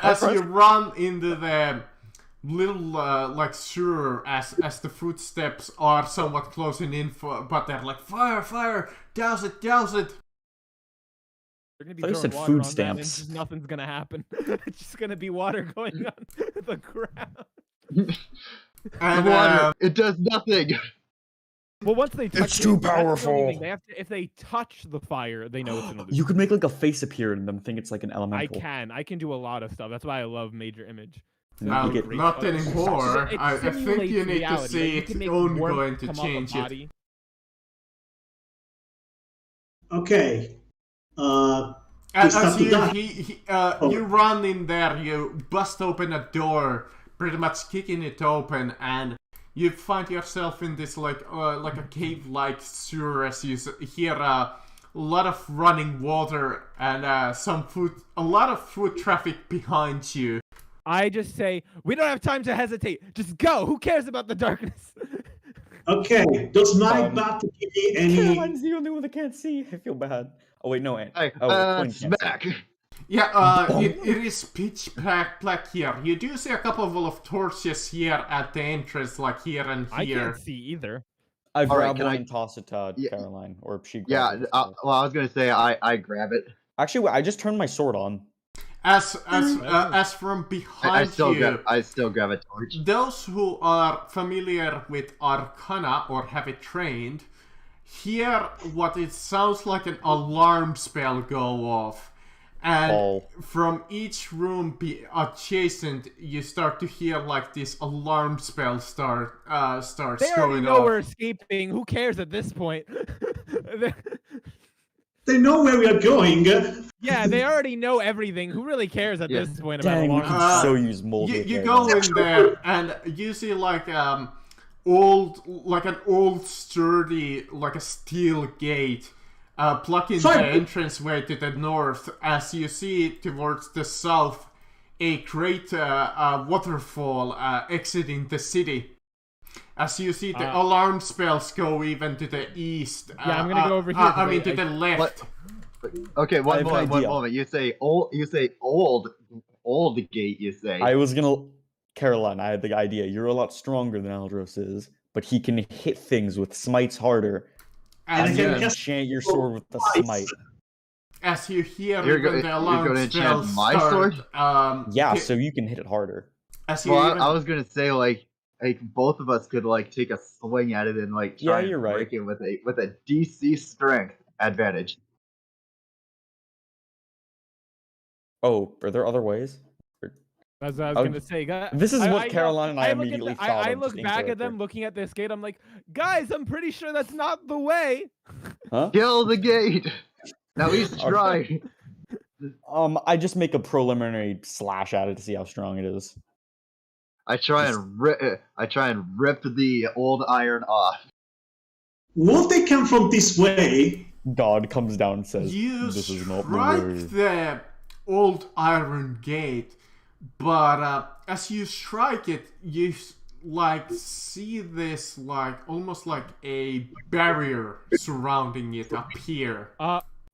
As you run into the little like sewer, as the footsteps are somewhat closing in, but they're like, fire! Douse it! They're gonna be I throwing said water food on that, and stamps. just nothing's gonna happen. It's just gonna be water going on the ground. And Water, it does nothing. Well, once they touch It's too that's the only powerful. thing. They have to, if they touch the fire, they know it's an illusion. You could make like a face appear and them think it's like an elemental. I can do a lot of stuff. That's why I love Major Image. You get- not anymore. It I think simulates you need reality. to see Like, you can it's make only warmth going to come off a change it. body. Okay. As start to die. you run in there, you bust open a door, pretty much kicking it open, and you find yourself in this like a cave-like sewer as you hear a lot of running water and a lot of foot traffic behind you. I just say, we don't have time to hesitate. Just go. Who cares about the darkness? Okay. Does my bat give me any? Caroline's the only one that can't see. I feel bad. Oh wait, no. Hey, Quinn can't see. smack. Yeah, it is pitch black here. You do see a couple of torches here at the entrance, like here and I here. can't see either. I All right, grab can one I- and toss it to Yeah. Caroline, or she Yeah, grabs it. well, I was gonna say I grab it. Actually, I just turned my sword on. As from behind I still grab a torch. those who are familiar with Arcana or have it trained, hear what it sounds like an alarm spell go off. And Oh. from each room adjacent, you start to hear like this alarm spell starts They already going know off. we're escaping. Who cares at this point? They know where we are going. Yeah, they already know everything. Who really cares at Yeah. this point about Dang, we alarm? can so use mold. You repair go now. in there and you see like an old sturdy, like a steel gate, blocking the entranceway to the north. As you see towards the south, a great waterfall exiting the city. As you see the alarm spells go even to the east. Yeah, I'm gonna go over here. I mean to the left. Okay, one moment. You say old gate. You say. I was gonna, Caroline. I had the idea. You're a lot stronger than Aldros is, but he can hit things with smites harder. And I'm gonna enchant your sword with the smite. As you hear the alarm spells start, yeah, so you can hit it harder. As you I was gonna say like both of us could like take a swing at it and like try and break it with a DC strength advantage. Oh, are there other ways? As I was gonna say, this is what Caroline and I immediately thought. I look back at them, looking at this gate. I'm like, guys, I'm pretty sure that's not the way. Huh? Kill the gate. Now he's trying. I just make a preliminary slash at it to see how strong it is. I try and rip the old iron off. Won't they come from this way? God comes down and says, "This is not the way." The old iron gate, but as you strike it, you like see this like almost like a barrier surrounding it appear.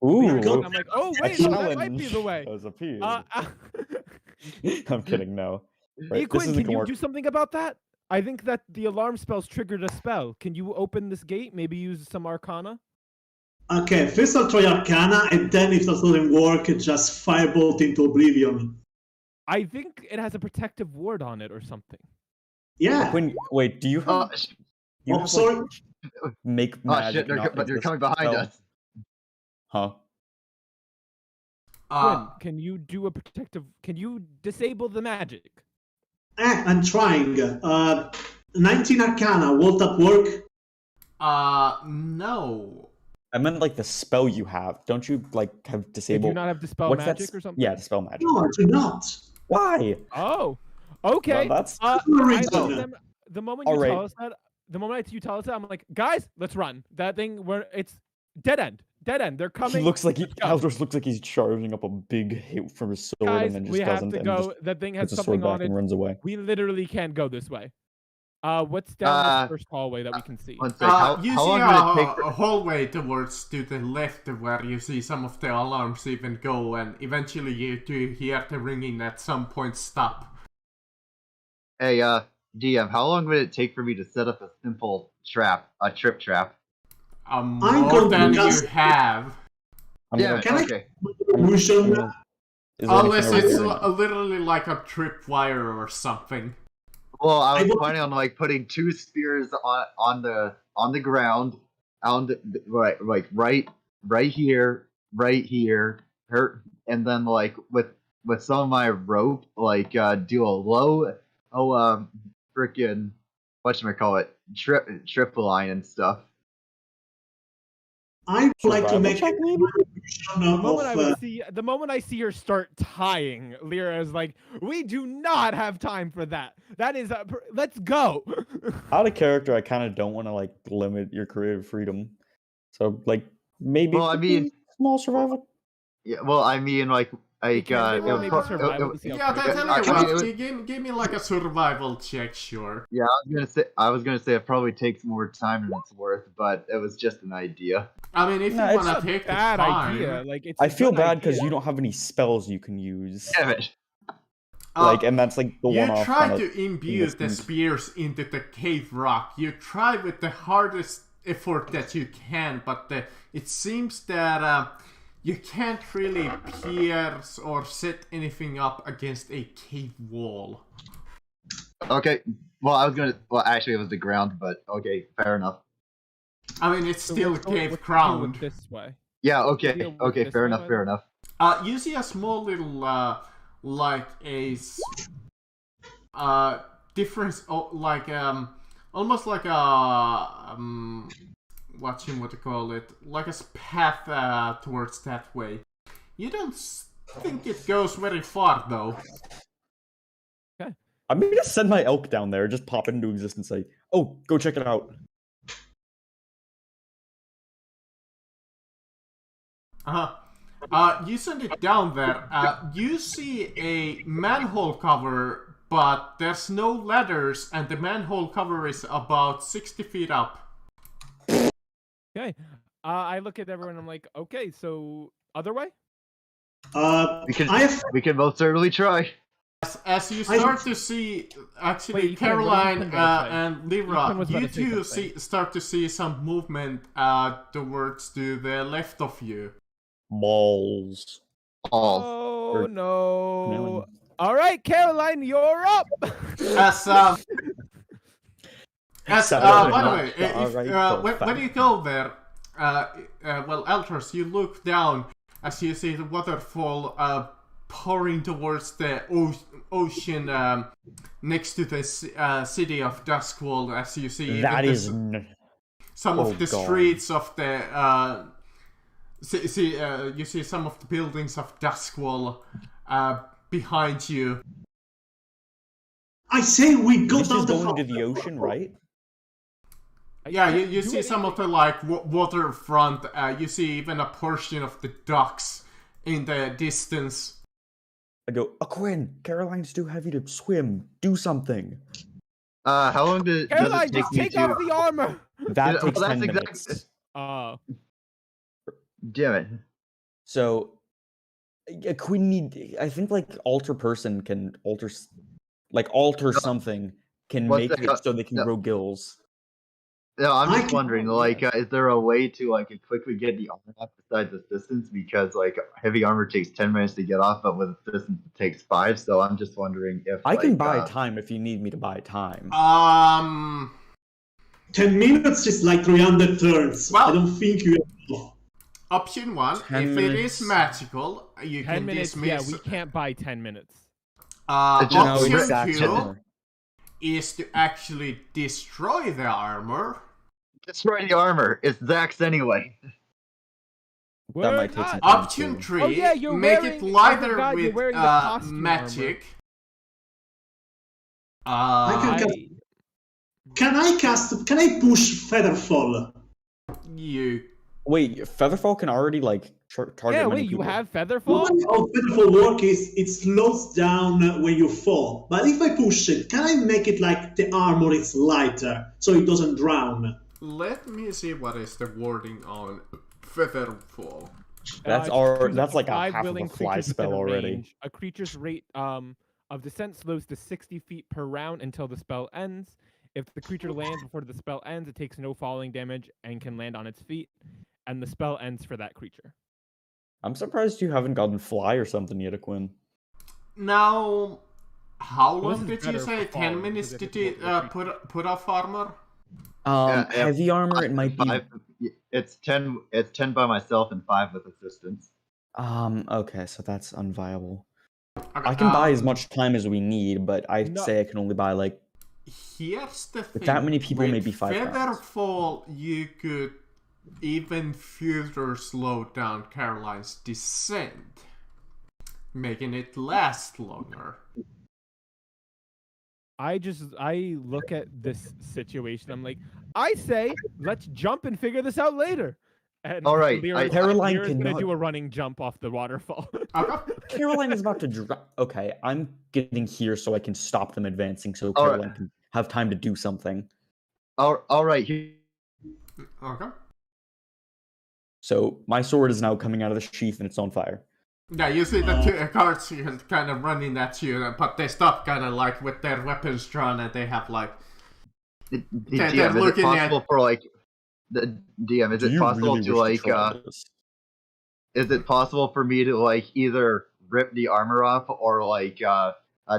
Ooh! I'm like, oh wait, no, that might be the way. I'm kidding. No. Right, Quinn, can you do something about that? I think that the alarm spells triggered a spell. Can you open this gate? Maybe use some Arcana? Okay, first I'll try Arcana, and then if that doesn't work, just Firebolt into Oblivion. I think it has a protective ward on it or something. Yeah. Quinn, wait, do you have... sorry. Make magic. Oh shit, they're coming behind us. Huh? Quinn, can you do a protective... Can you disable the magic? I'm trying. 19 Arcana, will that work? No. I meant like the spell you have. Don't you like have disabled? Do you not have dispel magic or something? Yeah, dispel magic. No, I do not. Why? Oh, okay. Well, that's the moment you tell us that, the moment you tell us that, I'm like, guys, let's run. That thing where it's dead end. Dead end. They're coming. He looks like Aldros looks like he's charging up a big hit from his sword, guys, and then just we doesn't. Have to go. That thing has puts something on back it. And runs away. We literally can't go this way. What's down the first hallway that we can see? You see a hallway towards to the left where you see some of the alarms even go, and eventually you do hear the ringing at some point stop. Hey, DM, how long would it take for me to set up a simple trap, a trip trap? More than you have. Okay. Unless it's literally like a tripwire or something. Well, I was planning on like putting 2 spears on the ground, right here, and then like with some of my rope, like do a low, frickin' whatchamacallit, trip line and stuff. I'd like to make the moment I see her start tying, Lyra is like, we do not have time for that. That is let's go. Out of character, I kind of don't want to like limit your creative freedom. So like maybe small survival. Yeah, well, I mean like give me like a survival check, sure. Yeah, I was gonna say it probably takes more time than it's worth, but it was just an idea. I mean, if you wanna take the time, idea. Like, it's I feel bad because you don't have any spells you can use. Damn it. Like, and that's like the one-off. You try to imbue the spears into the cave rock. You try with the hardest effort that you can, but it seems that you can't really pierce or set anything up against a cave wall. Okay, well, actually it was the ground, but okay, fair enough. I mean, it's still cave ground. This way. Yeah, okay, fair enough. You see a small little, like a difference, like, almost like a, what you call it, like a path towards that way. You don't think it goes very far though. Okay. I'm gonna send my elk down there, just pop it into existence. Like, Oh, go check it out. Uh-huh. You send it down there. You see a manhole cover, but there's no ladders, and the manhole cover is about 60 feet up. Okay. I look at everyone. I'm like, okay, so other way. We can most certainly try. As you start to see, actually, Wait, Ethan, what Caroline did Ethan gotta say? and Ethan Lyra, was you about to say two something. start to see some movement towards to the left of you. Balls. All. Oh no! All right, Caroline, you're up. As by the way, if, when you go there, well, Eltros, you look down as you see the waterfall pouring towards the ocean next to the city of Duskwall. As you see, That even is. some Oh, of the God. streets of the you see some of the buildings of Duskwall behind you. I say we go This down is the going to front. the ocean, right? Yeah, you see some of the like waterfront. You see even a portion of the docks in the distance. I go, Quinn, Caroline's too heavy to swim. Do something. How long does it Caroline, take just me take to? off the armor. That Yeah, takes well, 10 that's minutes. Damn it. So, Quinn need. I think like alter person can alter, alter something can What's make that? it so they can No. grow gills. No, I'm I just can- wondering, like, is there a way to like quickly get the armor off besides assistance? Because like heavy armor takes 10 minutes to get off, but with assistance it takes 5. So I'm just wondering if I can like, buy time if you need me to buy time. 10 minutes is like 300 turns. Well- I don't think you have. Option 1, 10 if minutes. it is magical, you 10 can minutes. dismiss. Yeah, we can't buy 10 minutes. It's just No, Option it's exact 2 armor. is to actually destroy the armor. destroy the armor. It's Zack's anyway. We're might take not- some time. Option too. 3, Oh, yeah, you're make wearing- it I lighter forgot you're with wearing the costume magic. I Can I push Featherfall? You Wait, Featherfall can already like target Yeah, many wait, you people. have The Featherfall? way how Featherfall work is it slows down when you fall. But if I push it, can I make it like the armor is lighter so it doesn't drown? let me see what is the wording on Featherfall. That's choose that's like a five half of a willing fly creatures spell within already. range. A creature's rate of descent slows to 60 feet per round until the spell ends. If the creature lands before the spell ends, it takes no falling damage and can land on its feet. And the spell ends for that creature. I'm surprised you haven't gotten fly or something yet, Quinn. Now, how Well, long this is did you better say? for 10 falling, minutes because if to it's multiple put off armor? Yeah, Heavy armor, it might be. 5, it's 10. It's 10 by myself and 5 with assistance. Okay, so that's unviable. Okay, I can buy as much time as we need, but I'd No. say I can only buy like. Here's the thing. With that many people, with maybe 5 rounds. Featherfall, you could even further slow down Caroline's descent, making it last longer. I look at this situation. I'm like, I say, let's jump and figure this out later. And All right, Caroline Lyra's gonna cannot- do a running jump off the waterfall. Okay. Caroline is about to drop. Okay, I'm getting here so I can stop them advancing, so All right. Caroline can have time to do something. All right. Here, Okay. So my sword is now coming out of the sheath and it's on fire. Yeah, you see the two guards kind of running at you, but they stop kind of like with their weapons drawn, and they have like the they're DM, is it looking at- possible for like the DM? Is Do it you possible really to wish like? try this? Is it possible for me to like either rip the armor off or like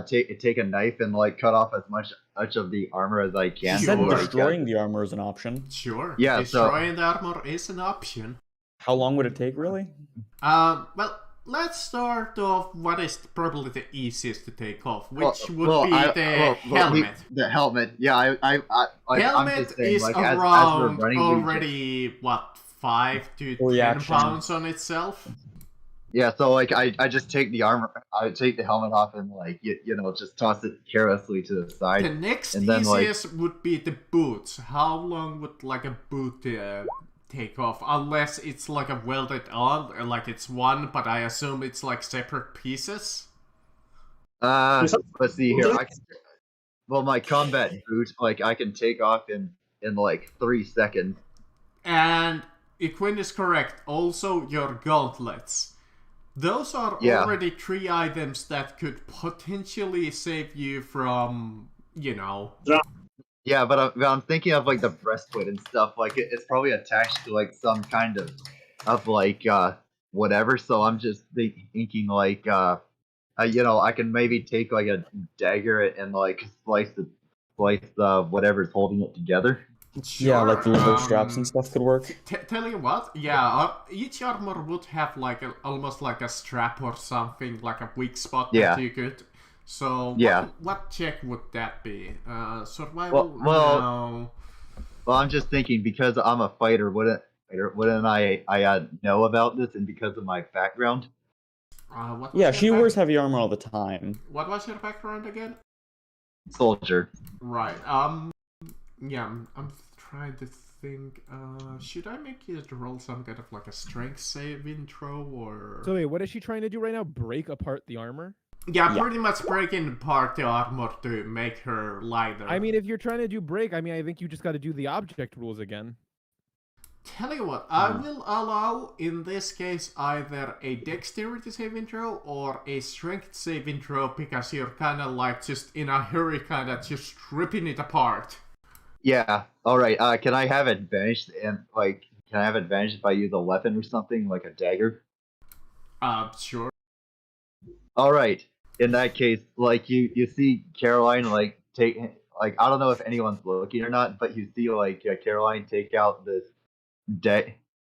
take a knife and like cut off as much of the armor as I You can? said Sure. destroying the armor is an option. sure. Yeah, so- destroying the armor is an option. How long would it take, really? Well, let's start off what is probably the easiest to take off, which would be the helmet. The helmet. Yeah, like, I'm Helmet just saying, is like, as we're around running, we just- already, what, 5 to 10 Reaction. pounds on itself? Yeah, so like I just take the armor, I take the helmet off and like you know just toss it carelessly to the The side, next and then like easiest would be the boots. How long would like a boot take off? Unless it's like a welded on, or like it's one, but I assume it's like separate pieces. let's see here. Well, my combat boot, like I can take off in like 3 seconds. And Equin is correct. Also, your gauntlets. Those are Yeah. already 3 items that could potentially save you from, you know. Yeah, but I'm thinking of like the breastplate and stuff. Like it's probably attached to like some kind of like whatever. So I'm just thinking like you know, I can maybe take like a dagger and like slice the whatever's holding it together. Yeah, like the leather Sure, straps and stuff could work. Tell you what, yeah, each armor would have like almost like a strap or something, like a weak spot Yeah. that you could. So Yeah. what check would that be? Survival? Well, No. Well, I'm just thinking because I'm a fighter, wouldn't I know about this, and because of my background? What was Yeah, your she wears heavy armor all the time. What was your background again? Soldier. Right. Yeah, I'm trying to think. Should I make you roll some kind of like a strength save intro or? So wait, what is she trying to do right now? Break apart the armor? Yeah, Yeah. pretty much breaking apart the armor to make her lighter. I mean, if you're trying to do break, I mean, I think you just got to do the object rules again. Tell you what, I will allow in this case either a dexterity save intro or a strength save intro because you're kind of like just in a hurry, kind of just ripping it apart. Yeah. All right. Can I have advantage and like can I have advantage if I use a weapon or something like a dagger? Sure. All right. In that case, like you see Caroline like take like I don't know if anyone's looking or not, but you see like Caroline take out this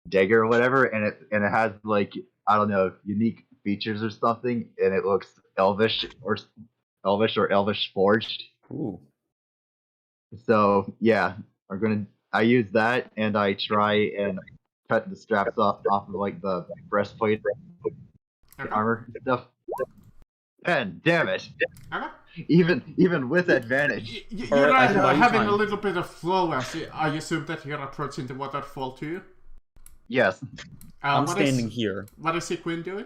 dagger or whatever, and it has like I don't know unique features or something, and it looks elvish or elvish forged. Ooh. So yeah, I use that and I try and cut the straps off of like the breastplate armor stuff. And damn it, Okay. even with advantage. You're Alright, I can buy you having time. a little bit of flow as I assume that you're approaching the waterfall too. Yes. I'm What is- standing here. What is Quinn doing?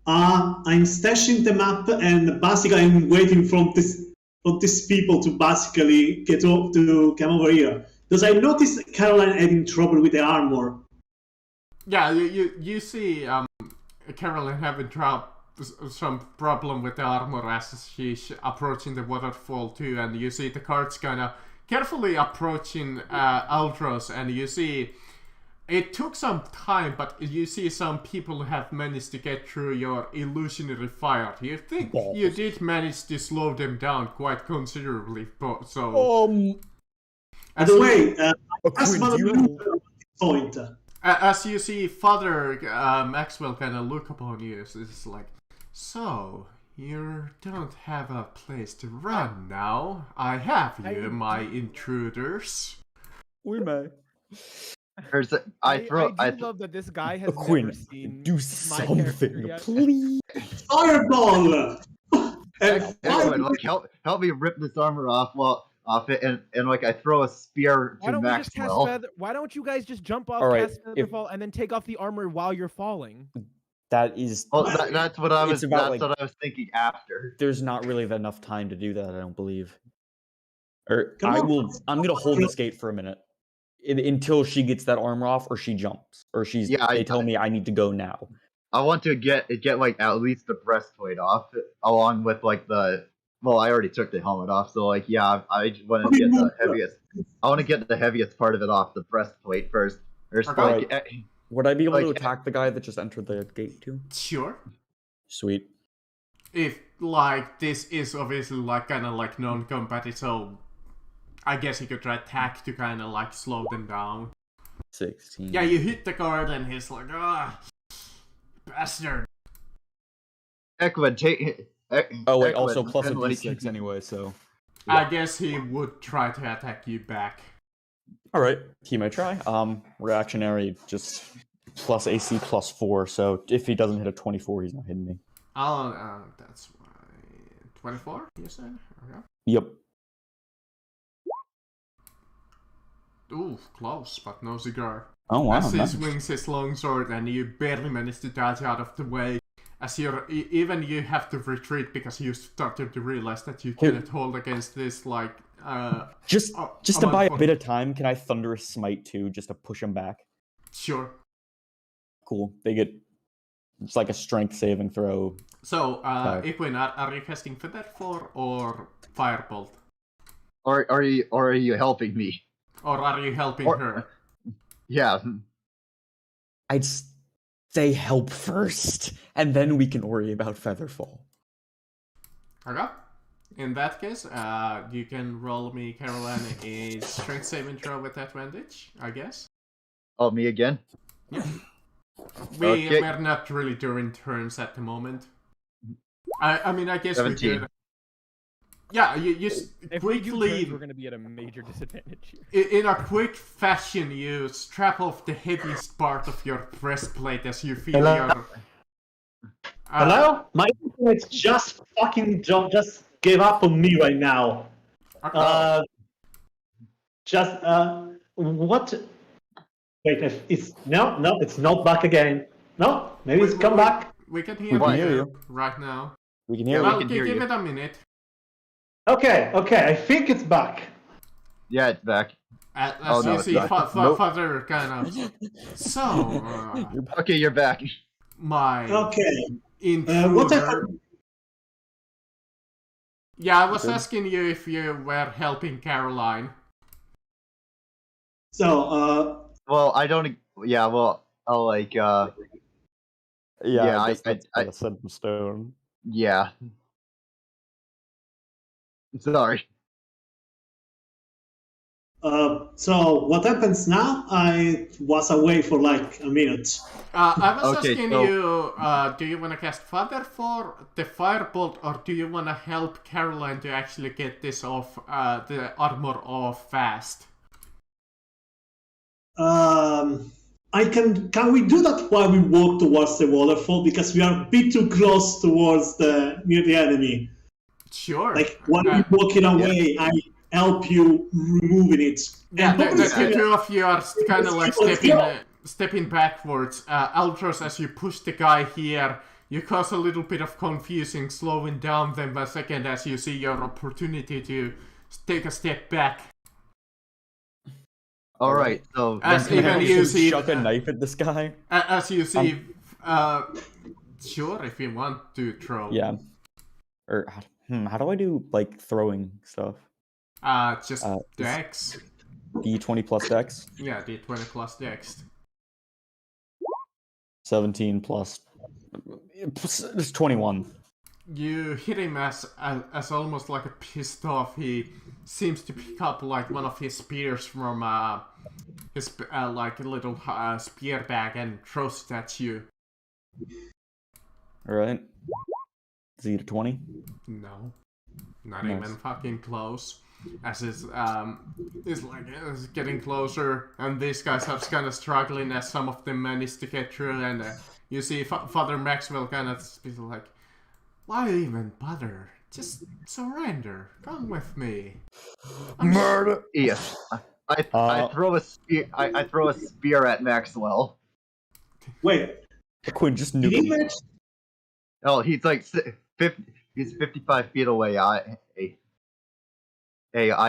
I'm stashing the map, and basically I'm waiting for these people to basically come over here. Because I noticed Caroline having trouble with the armor. Yeah, you see Carolyn having some problem with the armor as she's approaching the waterfall too, and you see the cards kind of carefully approaching Aldros, and you see it took some time, but you see some people have managed to get through your illusionary fire. You think you did manage to slow them down quite considerably, so... By the way, Quinn, do you have- point. As you see Father Maxwell kind of look upon you, it's like, so, you don't have a place to run now. I have you, my intruders. We may. I throw do love that this guy has Quinn, never seen do my character something, yet. please. Fireball! And Everyone, like help me rip this armor off it, and like I throw a spear Why to don't we just cast Maxwell. feather? Why don't you guys just jump off, All right, cast if- featherfall, and then take off the armor while you're falling? That is. Well, that's what I was. It's about, That's like- what I was thinking after. There's not really enough time to do that, I don't believe. Or Come on. I'm gonna hold this gate for a minute. Until she gets that armor off, or she jumps, or Yeah, they tell me I need to go now. I want to get like at least the breastplate off, along with like the. Well, I already took the helmet off, so like yeah, I want to get the heaviest. I want to get the heaviest part of it off, the breastplate first. There's Okay. like Would I be able to Like- attack the guy that just entered the gate too? Sure. Sweet. If, like, this is obviously, like, kind of, like, non-combative, so I guess you could try attack to kind of, like, slow them down. 16. Yeah, you hit the guard and he's like, bastard. Ekman, take. Oh wait, Ekman, also plus a and, like, d6 anyway, so. I guess he would try to attack you back. Alright, he may try. Reactionary, just plus AC plus 4, so if he doesn't hit a 24, he's not hitting me. Oh, that's why. 24, you said? Okay. Yep. Ooh, close, but no cigar. Oh, wow. As he Nice. swings his longsword and you barely manage to dodge out of the way. As you're, even you have to retreat because you started to realize that you cannot hold against this, like, Just to amount buy a of- bit of time, can I Thunderous Smite too, just to push him back? Sure. Cool. They get... It's like a strength saving throw. So, Five. Iguin, are you casting Featherfall or Firebolt? Or are you helping me? Or are you helping Or- her? Yeah. I'd say help first, and then we can worry about Featherfall. Okay. In that case, you can roll me, Caroline, a strength saving throw with advantage, I guess. Oh, me again? Okay. We're not really doing turns at the moment. I mean, I guess 17. we could. Yeah, you If we do quickly, turns, we're going to be at a major disadvantage here. in a quick fashion, you strap off the heaviest part of your breastplate as you feel Hello? your. Hello? My internet just fucking just gave up on me right now. Okay. What? Wait, it's no, it's not back again. No, maybe it's come back. We can We hear can you hear you. right now. We can Yeah, hear we Well, can hear give you. it a minute. Okay, I think it's back. Yeah, it's back. As Oh, no, you it's see, not. Nope. Father kind of. So, Okay, you're back. my Okay. intruder. What happened? Yeah, I was Good. asking you if you were helping Caroline. So, Well, I don't. Yeah, well, I'll like. Yeah, Yeah, I guess I- that's I- kinda set in stone. Yeah. Sorry. so what happens now? I was away for like a minute. I was Okay, asking so- you, do you want to cast Father for the Firebolt, or do you want to help Caroline to actually get this off, the armor off fast? Can we do that while we walk towards the waterfall? Because we are a bit too close towards near the enemy. Sure. Like while you're walking away, I help you removing it. Yeah, And the obviously- two of you are kind of like stepping backwards. Altros, as you push the guy here, you cause a little bit of confusing, slowing down them a second as you see your opportunity to take a step back. All right. So As Can I even help you see, chuck a knife at this guy? As you see, sure, if you want to throw. Yeah. Or how do I do like throwing stuff? Just Uh, dex. D20 plus Dex, Yeah, D20 plus dex. 17 plus. It's 21. You hit him as almost like a pissed off. He seems to pick up like one of his spears from his like a little spear bag and throws it at you. All right. Is he to 20? No, not Nice. even fucking close. As it's getting closer, and these guys are kind of struggling as some of them manage to get through, and you see Father Maxwell kind of be like, "Why even bother? Just surrender. Come with me." Murder! yes, I throw a spear. I throw a spear at Maxwell. Wait, Quinn, just did he nuke him. manage? Oh, he's like 50. He's 55 feet away. I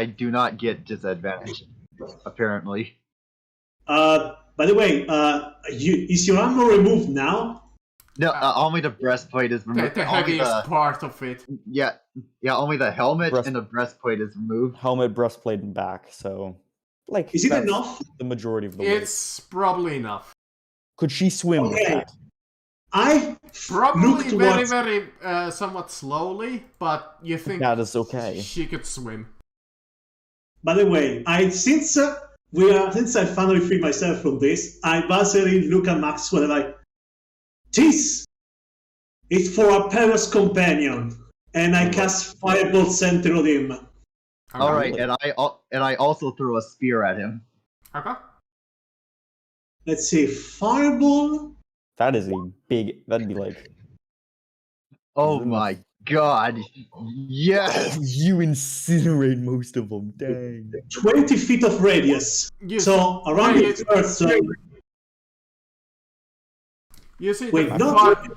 do not get disadvantage. Apparently. By the way, is your armor removed now? No, only the breastplate is removed. The Only heaviest part of it. yeah, only the helmet Breast- and the breastplate is removed. Helmet, breastplate, and back. So, like, Is it that's enough? the majority of the weight. It's probably enough. Could she swim with Okay. that? I Probably look towards. very somewhat slowly, but you think That is okay. she could swim. By the way, since I finally freed myself from this, I basically look at Maxwell and like, this is for a Paris companion, and I cast Firebolt Center on him. All right, Really? and I also throw a spear at him. Okay. let's see, fireball. That is a big. That'd be like. Oh my god. Yes. You incinerate most of them. Dang. 20 feet of radius. You So around yeah, the person. You see Wait, the not.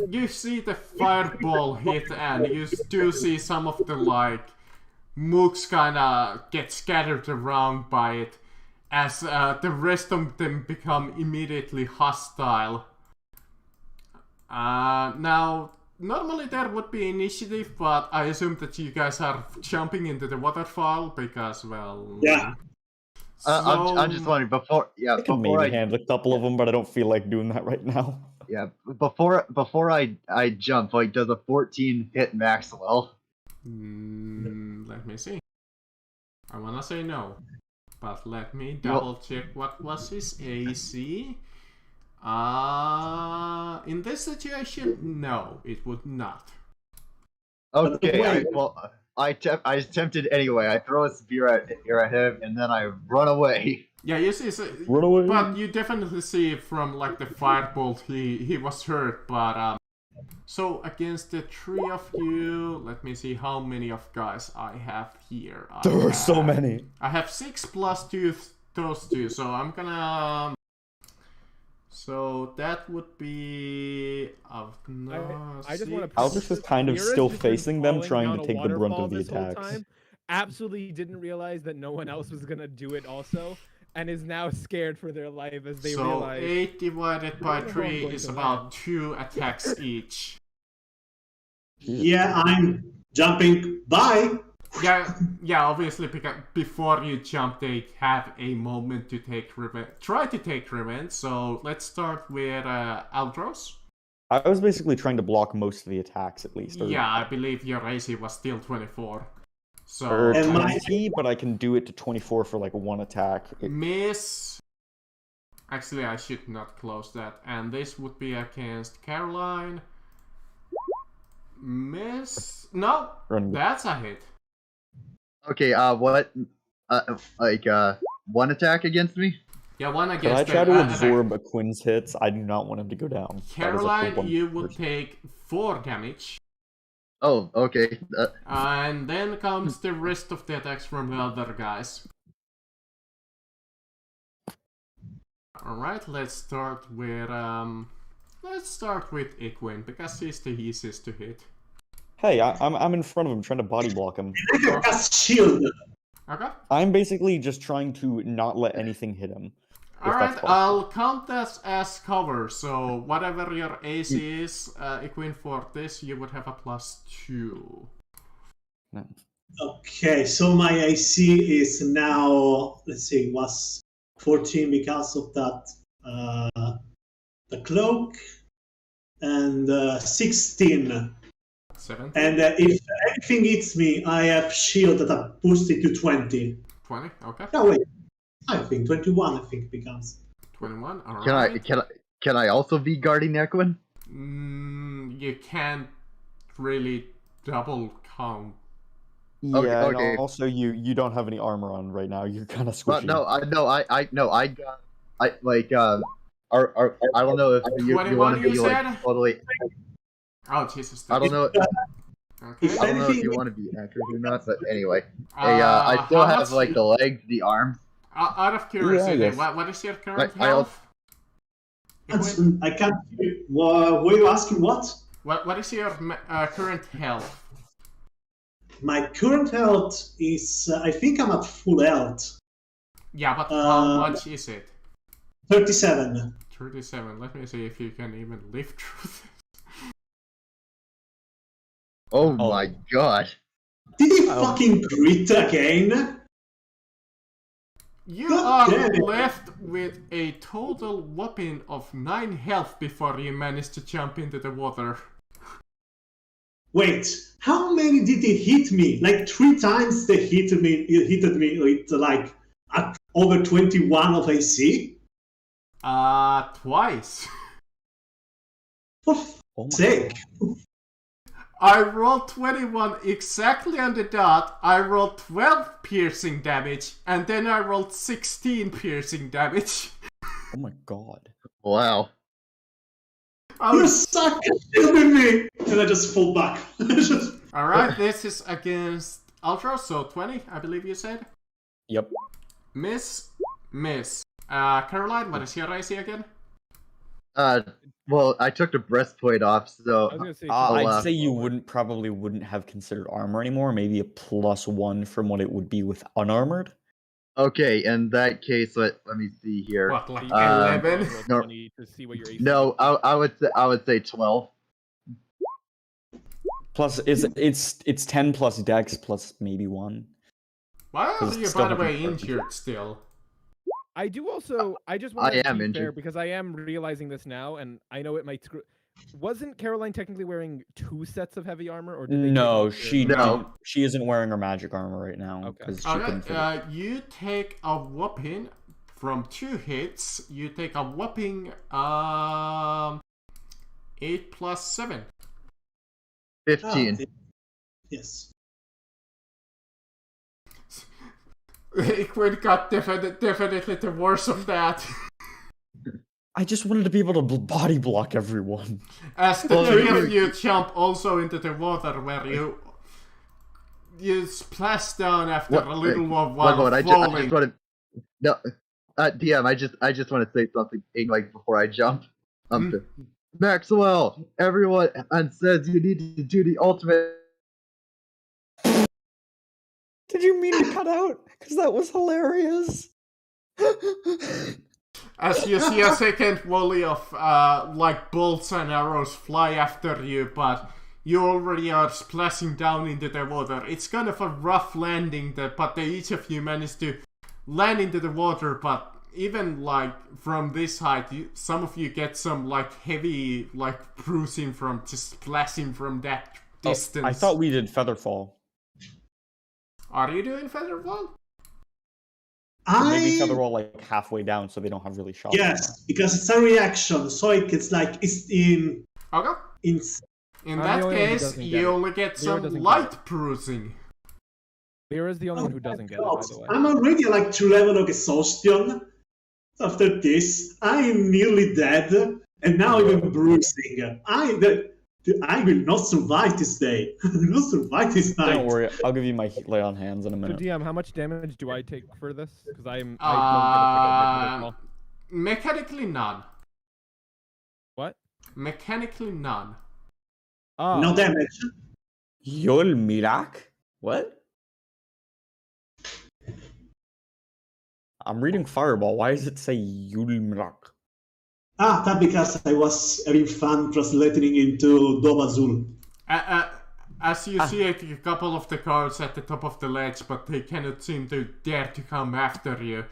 you see the fireball hit, and you do see some of the like mooks kind of get scattered around by it, as the rest of them become immediately hostile. Now, normally there would be initiative, but I assume that you guys are jumping into the waterfall because, well, Yeah. I'm just wondering before. Yeah, I can before maybe handle a couple of them, but I don't feel like doing that right now. yeah, before I jump, like, does a 14 hit Maxwell? Let me see. I wanna say no, but let me double check what was his AC. In this situation, no, it would not. Okay, wait. I attempted anyway. I throw a spear at him, and then I run away. Yeah, you see, Run away. but you definitely see from like the firebolt he was hurt, but so against the three of you, let me see how many of guys I have here. There are so many. I have 6 plus 2, those two, so I'm gonna. So that would be. I just want to. Aldous is kind of still facing them, trying to take the brunt of the attacks. Absolutely didn't realize that no one else was gonna do it also, and is now scared for their life as they realize. 8 divided by don't know how 3 I'm going is to about land. 2 attacks each. Yeah, I'm jumping. Bye. Yeah. Obviously, because before you jump, they have a moment to take revenge. Try to take revenge. So let's start with Aldros. I was basically trying to block most of the attacks, at least. Yeah, I believe your AC was still 24. So Or And my- 20, but I can do it to 24 for like one attack. miss. Actually, I should not close that. And this would be against Caroline. Miss. No, Run. that's a hit. Okay, what? One attack against me? Yeah, one Can against. I try the- to absorb a Quinn's hits? I do not want him to go down. That is a Caroline, one you would person. take 4 damage. Oh, okay. And then comes the rest of the attacks from the other guys. Alright, let's start with Equine, because he's the easiest to hit. Hey, I'm in front of him trying to body block him. I can cast shield. Okay. I'm basically just trying to not let anything hit him. Alright, possible. I'll count this as cover, so whatever your AC is, Equine, for this, you would have a +2. Okay, so my AC is now, let's see, was 14 because of that, the cloak, and 16. 17? And if anything hits me, I have shield that I boosted to 20. 20? Okay. No, wait, I think 21. I think becomes. 21? Alright. Can I also be guarding Equine? You can't really double count. Yeah, Okay. and also you don't have any armor on right now. You're kind of But squishy. I got I don't know if you 21 want to be you like said? totally. Oh, Jesus. I don't know. Okay. I don't know if you Anything- want to be accurate or not, but anyway. Hey, I still how have much- like the legs, the arms. Out of curiosity, yes. what is your current I health? I can't. Were you asking what? What is your current health? My current health is. I think I'm at full health. Yeah, but how much is it? 37. 37. Let me see if you can even live through this. Oh my god. Did he fucking crit again? You God are damn it. left with a total whopping of 9 health before you manage to jump into the water. Wait, how many did he hit me? Like 3 times they hit me. He hit me with like at over 21 of AC. Twice. For Oh my sake. I rolled 21 exactly on the dot. I rolled 12 piercing damage, and then I rolled 16 piercing damage. Oh my god. Wow. You Oh, suck at shielding me! And I just fall back. all right. This is against Ultra, so 20, I believe you said. Yep. Miss. Caroline, what is your AC again? Well, I took the breastplate off, so I was gonna say I'll, I'd say you probably wouldn't have considered armor anymore. Maybe a +1 from what it would be with unarmored. okay. In that case, let me see here. What, like you can 11? roll No. 20 to see what your AC No, is. I would say 12. Plus, it's 10 plus dex plus maybe 1. Why are 'Cause you, it's by still the way, important. injured still? I do also. I just I want to am be fair injured. because I am realizing this now, and I know it might screw. Wasn't Caroline technically wearing 2 sets of heavy armor, or did they take No, off she their- No. didn't- she isn't wearing her magic armor right now Okay. because she couldn't fit it. Alright, you take a whopping from 2 hits. You take a whopping 8 plus 7. 15. Yes. It got definitely the worst of that. I just wanted to be able to body block everyone. As the Well, three you- of you jump also into the water, where you splash down after What- a little while One moment, I falling. just want to. No, DM, I just want to say something like before I jump. Maxwell, everyone says you need to do the ultimate. Did you mean to cut out? Because that was hilarious. As you see a second volley of like bolts and arrows fly after you, but you already are splashing down into the water. It's kind of a rough landing, but each of you managed to land into the water, but even like from this height, some of you get some like heavy like bruising from just splashing from that distance. I thought we did Featherfall. Are you doing Featherfall? Maybe I Featherfall like halfway down so they don't have really sharp armor. yes, because it's a reaction, so it's like it's in Okay. in. In I'm that the only one who case, doesn't get you it. only get Leo some doesn't get light bruising. Lyra's the only Oh one who my doesn't get it, God. by the way. I'm already like 2 level of exhaustion. After this, I'm nearly dead, and now even bruising. I will not survive this day. I will not survive this night. Don't worry, I'll give you my lay on hands in a So minute. DM, how much damage do I take for this? Because I don't get a Mechanically none. What? Mechanically none. No damage. Yol Mirak? What? I'm reading Fireball. Why does it say Yul Mirak? Ah, that's because I was having fun translating into Dobazul. As you see a couple of the guards at the top of the ledge, but they cannot seem to dare to come after you.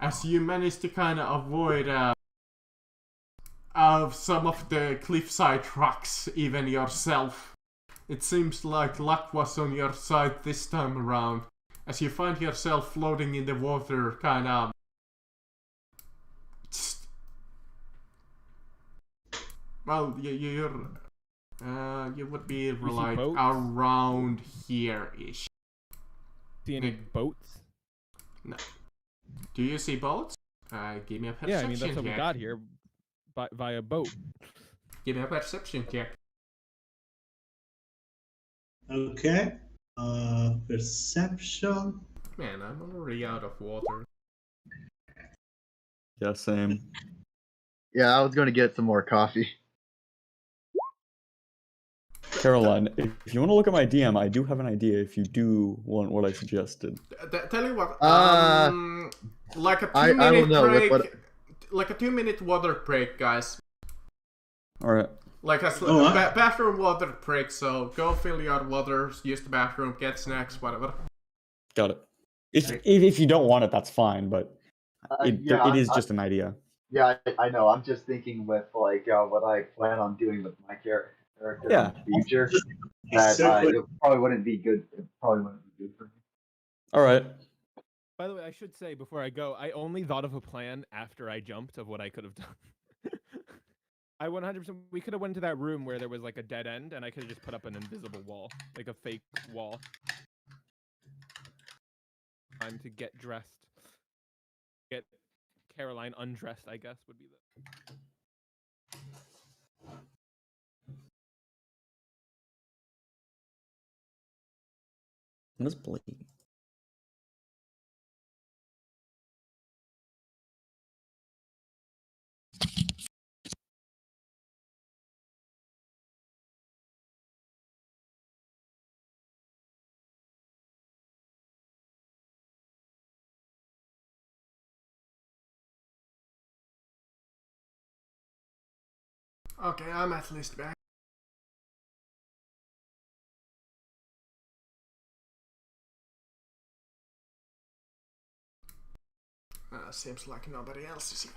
As you manage to kind of avoid some of the cliffside rocks, even yourself. It seems like luck was on your side this time around. As you find yourself floating in the water, kind of. Well, you would be like boats? around here-ish. See any boats? Do you see boats? Give me a perception Yeah, I mean that's what we check. got here, via boat. Give me a perception check. Okay. Perception. Man, I'm already out of water. Yeah, same. Yeah, I was going to get some more coffee. Caroline, if you want to look at my DM, I do have an idea if you do want what I suggested. Tell you what, like a I 2-minute don't know, break, what- like a 2-minute water break, guys. Alright. Like a Oh, what? bathroom water break. So go fill your water, use the bathroom, get snacks, whatever. Got it. If you don't want it, that's fine, but it is I- just an idea. Yeah, I know. I'm just thinking with like what I plan on doing with my character Yeah. in the future. That Exactly. it probably wouldn't be good. It probably wouldn't be good for me. Alright. By the way, I should say before I go, I only thought of a plan after I jumped of what I could have done. I 100%. We could have went to that room where there was like a dead end, and I could have just put up an invisible wall, like a fake wall. Time to get dressed. Get Caroline undressed, I guess, would be the. Miss Blade. Okay, I'm at least back. Seems like nobody else is yet.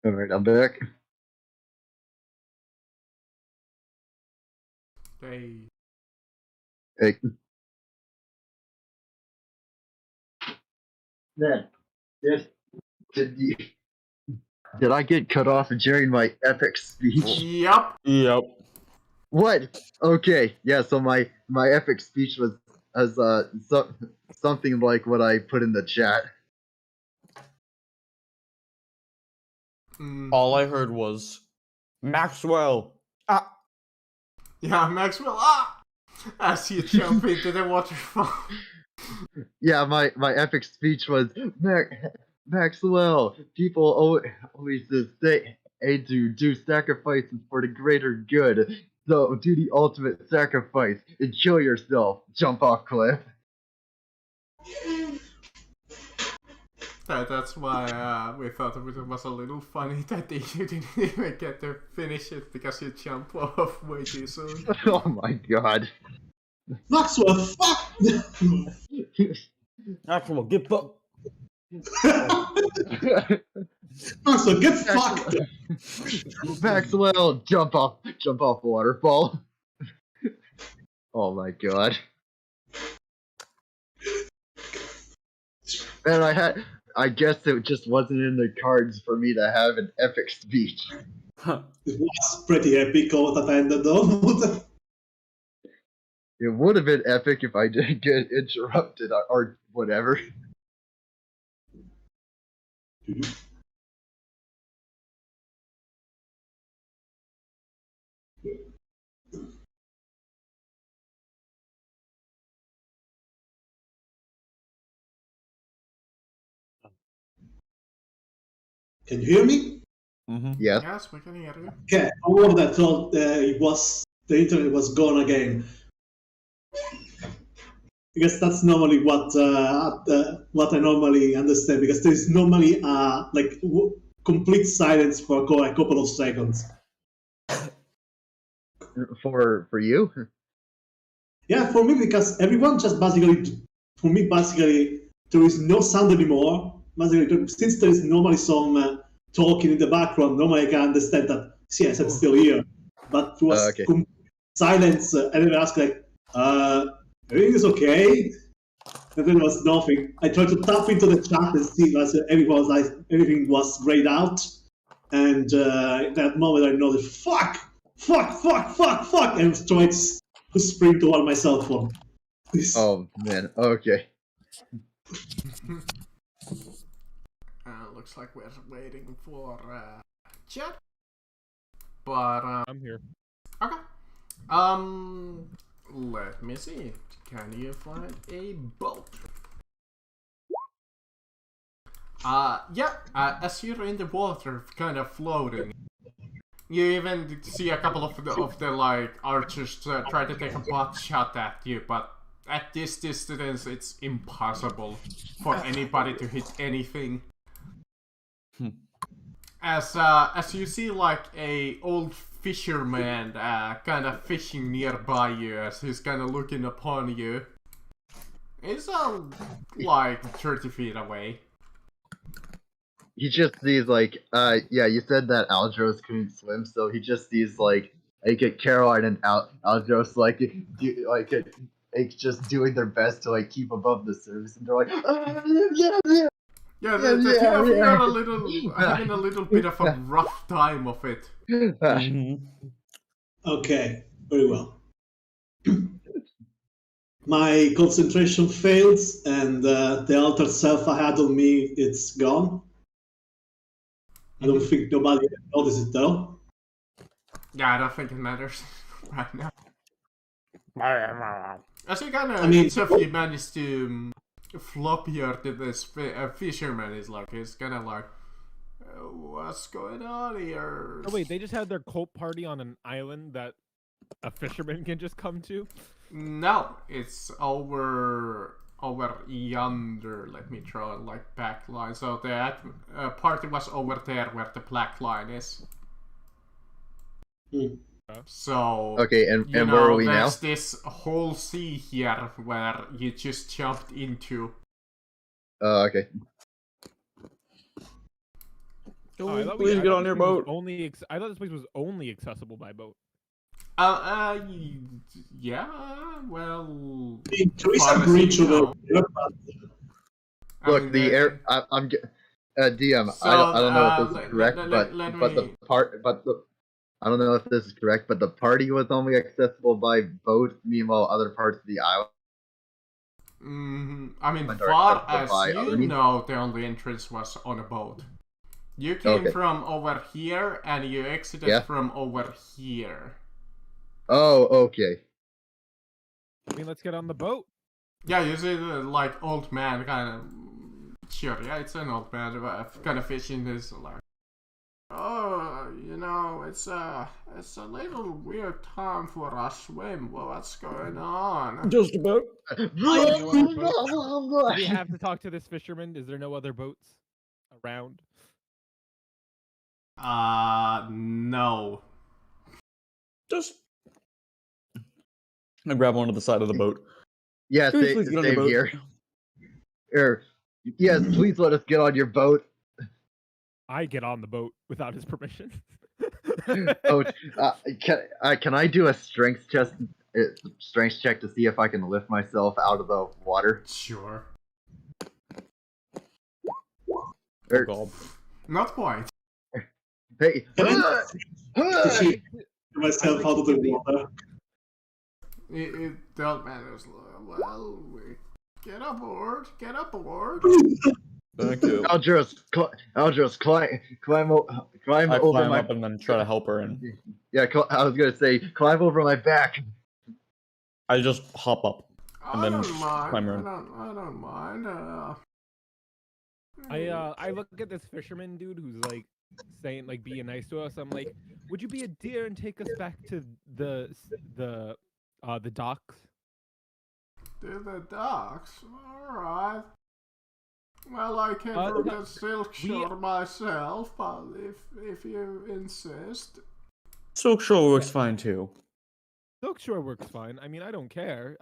All right, I'm back. They. Hey. Man, did I get cut off during my epic speech? Yup. Yep. What? Okay, yeah. So my epic speech was something like what I put in the chat. All I heard was Maxwell. Ah. Yeah, Maxwell. Ah! As you jump into the waterfall. Yeah, my epic speech was Maxwell. People always say to do sacrifices for the greater good. So do the ultimate sacrifice. Enjoy yourself. Jump off cliff. That's why we thought it was a little funny that you didn't even get to finish it because you jumped off way too soon. Oh my god. Maxwell, fuck! Maxwell, get up. Maxwell, get fucked! Maxwell, jump off waterfall. Oh my god. And I guess it just wasn't in the cards for me to have an epic speech. It was pretty epic all that ended though. It would have been epic if I didn't get interrupted or whatever. Can you hear me? Mm-hmm. Yes. Yes, we can hear you. Okay, I wanted I thought the internet was gone again. Because that's normally what I normally understand. Because there is normally complete silence for a couple of seconds. For you? Yeah, for me, because everyone just basically there is no sound anymore. Basically, since there is normally some talking in the background, normally I can understand that. Yes, I'm still here, but it was Okay. silence, and then I asked like, everything is okay. And then there was nothing. I tried to tap into the chat and see everything was grayed out. And in that moment, I know that fuck, and I was trying to sprint toward my cell phone. Oh man. Okay. Looks like we're waiting for chat. But I'm here. okay. Let me see. Can you find a boat? Yeah. As you're in the water, kind of floating, you even see a couple of the like archers try to take a pot shot at you, but at this distance, it's impossible for anybody to hit anything. As you see like a old fisherman kind of fishing nearby you as he's kind of looking upon you. He's like 30 feet away. He just sees like, yeah, you said that Aldros couldn't swim, so he just sees like Caroline and Aldros like just doing their best to like keep above the surface, and they're like, Yeah, the two of you are having a little bit of a rough time of it. Okay, very well. My concentration fails, and the altered self I had on me, it's gone. I don't think nobody noticed it though. Yeah, I don't think it matters right now. As you kind of, you managed to flop here to this fisherman is like, it's kind of like, what's going on here? Oh wait, they just had their cult party on an island that a fisherman can just come to? No, it's over yonder. Let me draw like back line. So that party was over there where the black line is. So okay, and you know, where are we now? there's this whole sea here where you just jumped into. Okay. Please get on your boat. I thought this place was only accessible by boat. Yeah, well... There is a bridge over here, but... Look, the air. I'm DM. So, I don't know if this is correct, I don't know if this is correct, but the party was only accessible by boat. Meanwhile, other parts of the island. I mean, far as you know, the only entrance was on a boat. You came from over here, and you exited from over here. Oh, okay. I mean, let's get on the boat. Yeah, you see the like old man kind of. Sure, yeah, it's an old man kind of fishing this like. Oh, you know, it's a little weird time for a swim. Well, what's going on? Just about. Do we have to talk to this fisherman? Is there no other boats around? No. Just. I'm gonna grab one to the side of the boat. Yeah, Please get on the same boat. here. Yes, please let us get on your boat. I get on the boat without his permission. Oh, can I do a strength check to see if I can lift myself out of the water? Sure. Oh, God. Not quite. Hey, Pushing myself out of the water. It don't matter. Well, get aboard. Get aboard. Thank you. Aldros, climb I over climb my. up and then try to help her, and Yeah, I was gonna say, climb over my back. I just hop up. And I then don't mind. climb her in. I don't mind. I look at this fisherman dude who's like saying like being nice to us. I'm like, would you be a dear and take us back to the docks? To the docks. All right. Well, I can look at Silk Shore myself, but if you insist. Silk Shore works fine too. Silk Shore works fine. I mean, I don't care.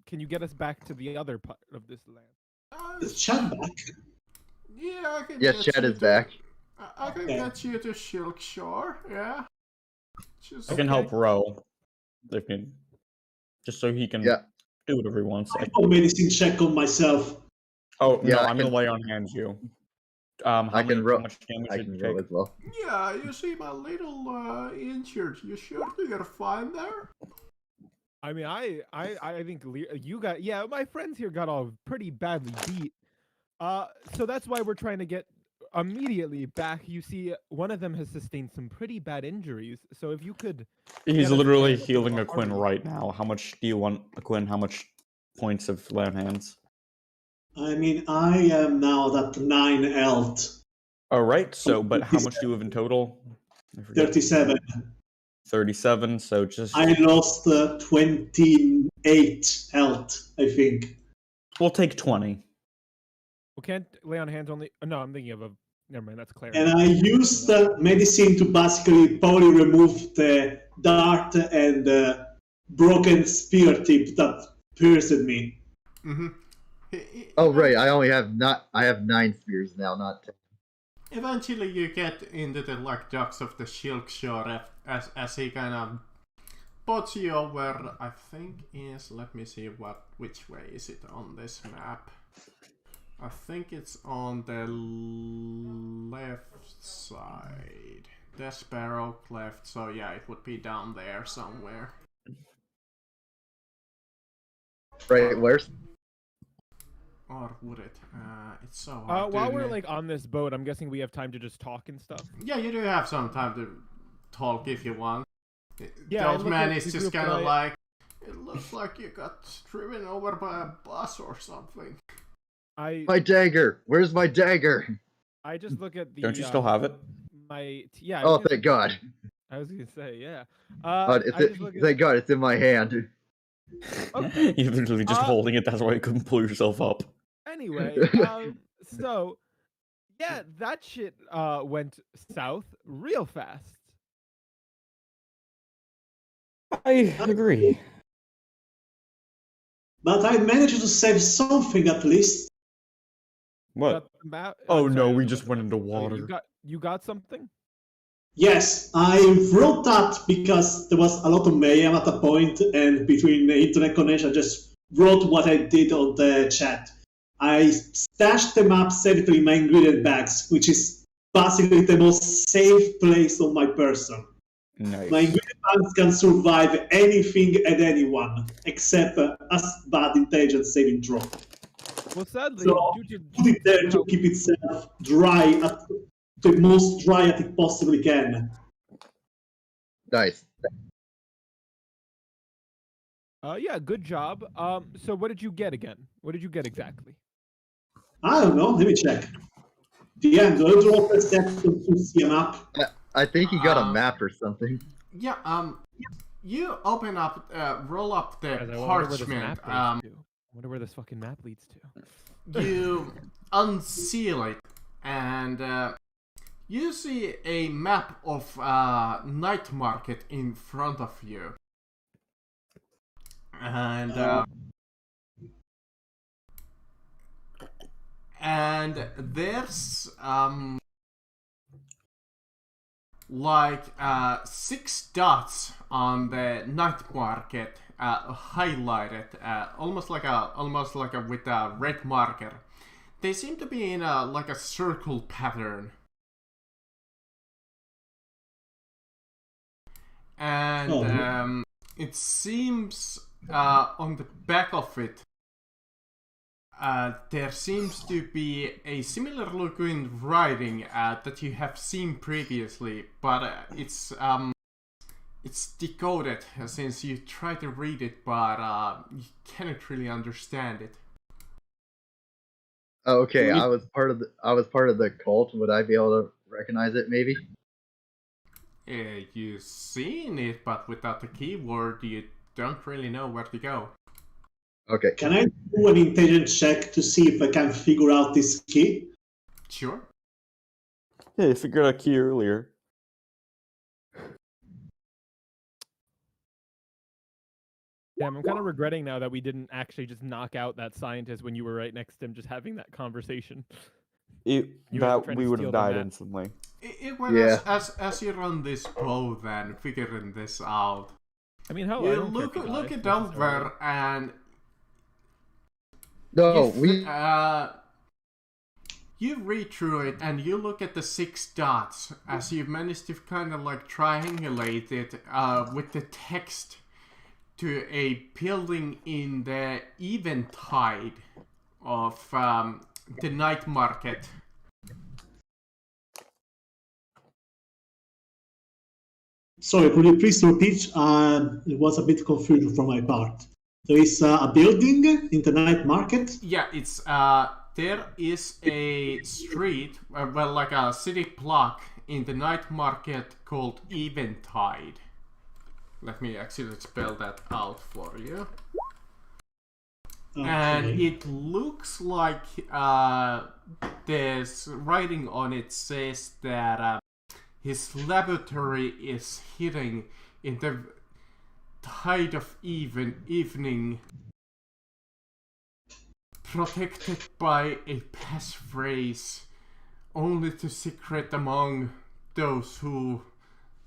Can you get us back to the other part of this land? Is Chad back? Yeah, I can. Yes, get Chad you is back. I can get you to Silk Shore. Yeah. I can help row. If you, just so he can do whatever he wants. I do a medicine check on myself. Oh Yeah, no, I I'm can- gonna lay on hands you. I can roll. How much damage I did can you roll take? as well. Yeah, you seem a little injured. You sure you're fine there? I mean, I think you got my friends here got all pretty badly beat. So that's why we're trying to get immediately back. You see, one of them has sustained some pretty bad injuries. So if you could, He's Yeah, literally that's- healing a Quinn right now. How much do you want a Quinn? How much points of lay on hands? I mean, I am now at 9 health. All right. So, but how much do you have in total? I forget. 37. 37. So just I lost 28 health, I think. we'll take 20. well, can't lay on hands only. No, I'm thinking of a Never mind, that's Claire. And I used medicine to basically probably remove the dart and broken spear tip that pierced me. Mm-hmm. Oh right, I have 9 spears now, not 10. Eventually, you get into the like docks of the Shilkshore as he kind of boats you over. I think is let me see which way is it on this map. I think it's on the left side. The Sparrow Cleft. So yeah, it would be down there somewhere. Right, where's? Or would it? It's so hard. While we're like on this boat, I'm guessing we have time to just talk and stuff. Yeah, you do have some time to talk if you want. Yeah, the old man at is the just group kind of that like, it looks like you got driven over by a bus or something. My dagger! Where's my dagger? I just look at the. Don't you still have it? Yeah. Oh, thank God. I was gonna say, yeah. Thank God, it's in my hand. Okay. You're literally just holding it. That's why you couldn't pull yourself up. Anyway, so yeah, that shit went south real fast. I agree. But I managed to save something at least. What? Oh no, we just went into water. You got something? Yes, I wrote that because there was a lot of mayhem at a point, and between the internet connection, I just wrote what I did on the chat. I stashed the map safely in my ingredient bags, which is basically the most safe place on my person. Nice. My ingredient bags can survive anything and anyone, except a bad intelligence saving throw. Well, sadly, So put it there to keep itself dry, at the most dry as it possibly can. Nice. Yeah, good job. So what did you get again? What did you get exactly? I don't know. Let me check. DM, do I draw perception to see a map? I think he got a map or something. Yeah, you open up, roll up the Guys, I parchment, wonder where this fucking map leads to. you unseal it, and you see a map of Night Market in front of you. And there's like 6 dots on the Night Market highlighted, almost like a with a red marker. They seem to be in like a circle pattern. And it seems on the back of it there seems to be a similar looking writing that you have seen previously, but it's decoded since you try to read it, but you cannot really understand it. Oh, okay, I was part of the cult. Would I be able to recognize it? Maybe. You've seen it, but without the keyword, you don't really know where to go. Okay. Can I do an intelligence check to see if I can figure out this key? Sure. Yeah, you figured out a key earlier. Damn, I'm kind of regretting now that we didn't actually just knock out that scientist when you were right next to him, just having that conversation. We would have died map. instantly. It went as you run this bow, then figuring this out. I mean, hell, I You don't look care if you die, it necessarily. over, and No, you read through it, and you look at the 6 dots as you manage to kind of like triangulate it with the text to a building in the Eventide of the Night Market. Sorry, could you please repeat? It was a bit confusing from my part. There is a building in the Night Market? Yeah, it's there is a street, well, like a city block in the Night Market called Eventide. Let me actually spell that out for you. And Okay. it looks like there's writing on it says that his laboratory is hidden in the tide of evening, protected by a passphrase only to secret among those who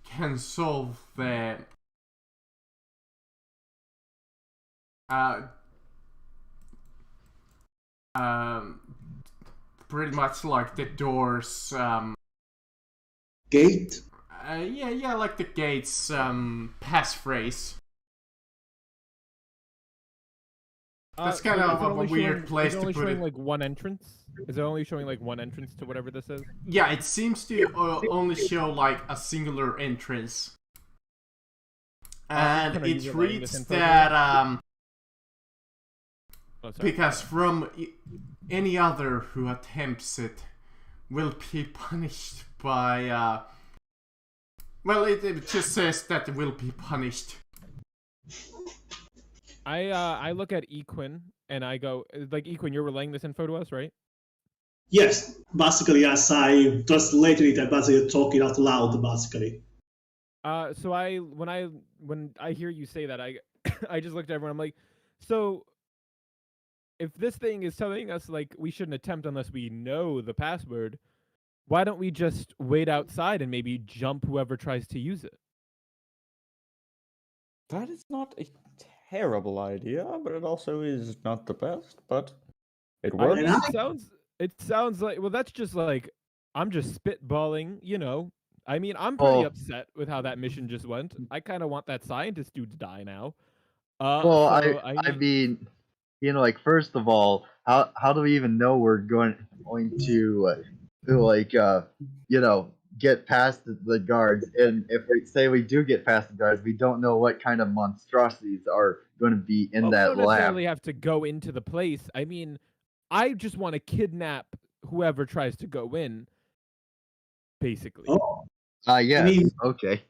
can solve the pretty much like the doors Gate? yeah, like the gates passphrase. That's kind so of is it a only weird showing- place is it to only put showing it. like one entrance? Is it only showing like one entrance to whatever this is? Yeah, it seems to only show like a singular entrance. And Ethan, are you it relaying this reads info to that Oh, sorry. because from any other who attempts it will be punished by well, it just says that it will be punished. I look at Equin and I go like Equin, you're relaying this info to us, right? Yes, basically, as I translated it, I'm basically talking out loud, basically. So when I hear you say that, I I just looked at everyone. I'm like, so if this thing is telling us like we shouldn't attempt unless we know the password, why don't we just wait outside and maybe jump whoever tries to use it? That is not a terrible idea, but it also is not the best. But it I works. mean, And it sounds like well, that's just like I'm just spitballing, you know. I mean, I'm pretty Well, upset with how that mission just went. I kind of want that scientist dude to die now. well, So I mean, you know, like first of all, how do we even know we're going to like you know get past the guards? And if we say we do get past the guards, we don't know what kind of monstrosities are going to be in well, we that don't lab. necessarily have to go into the place. I mean, I just want to kidnap whoever tries to go in, basically. oh, Yes. I mean, Okay.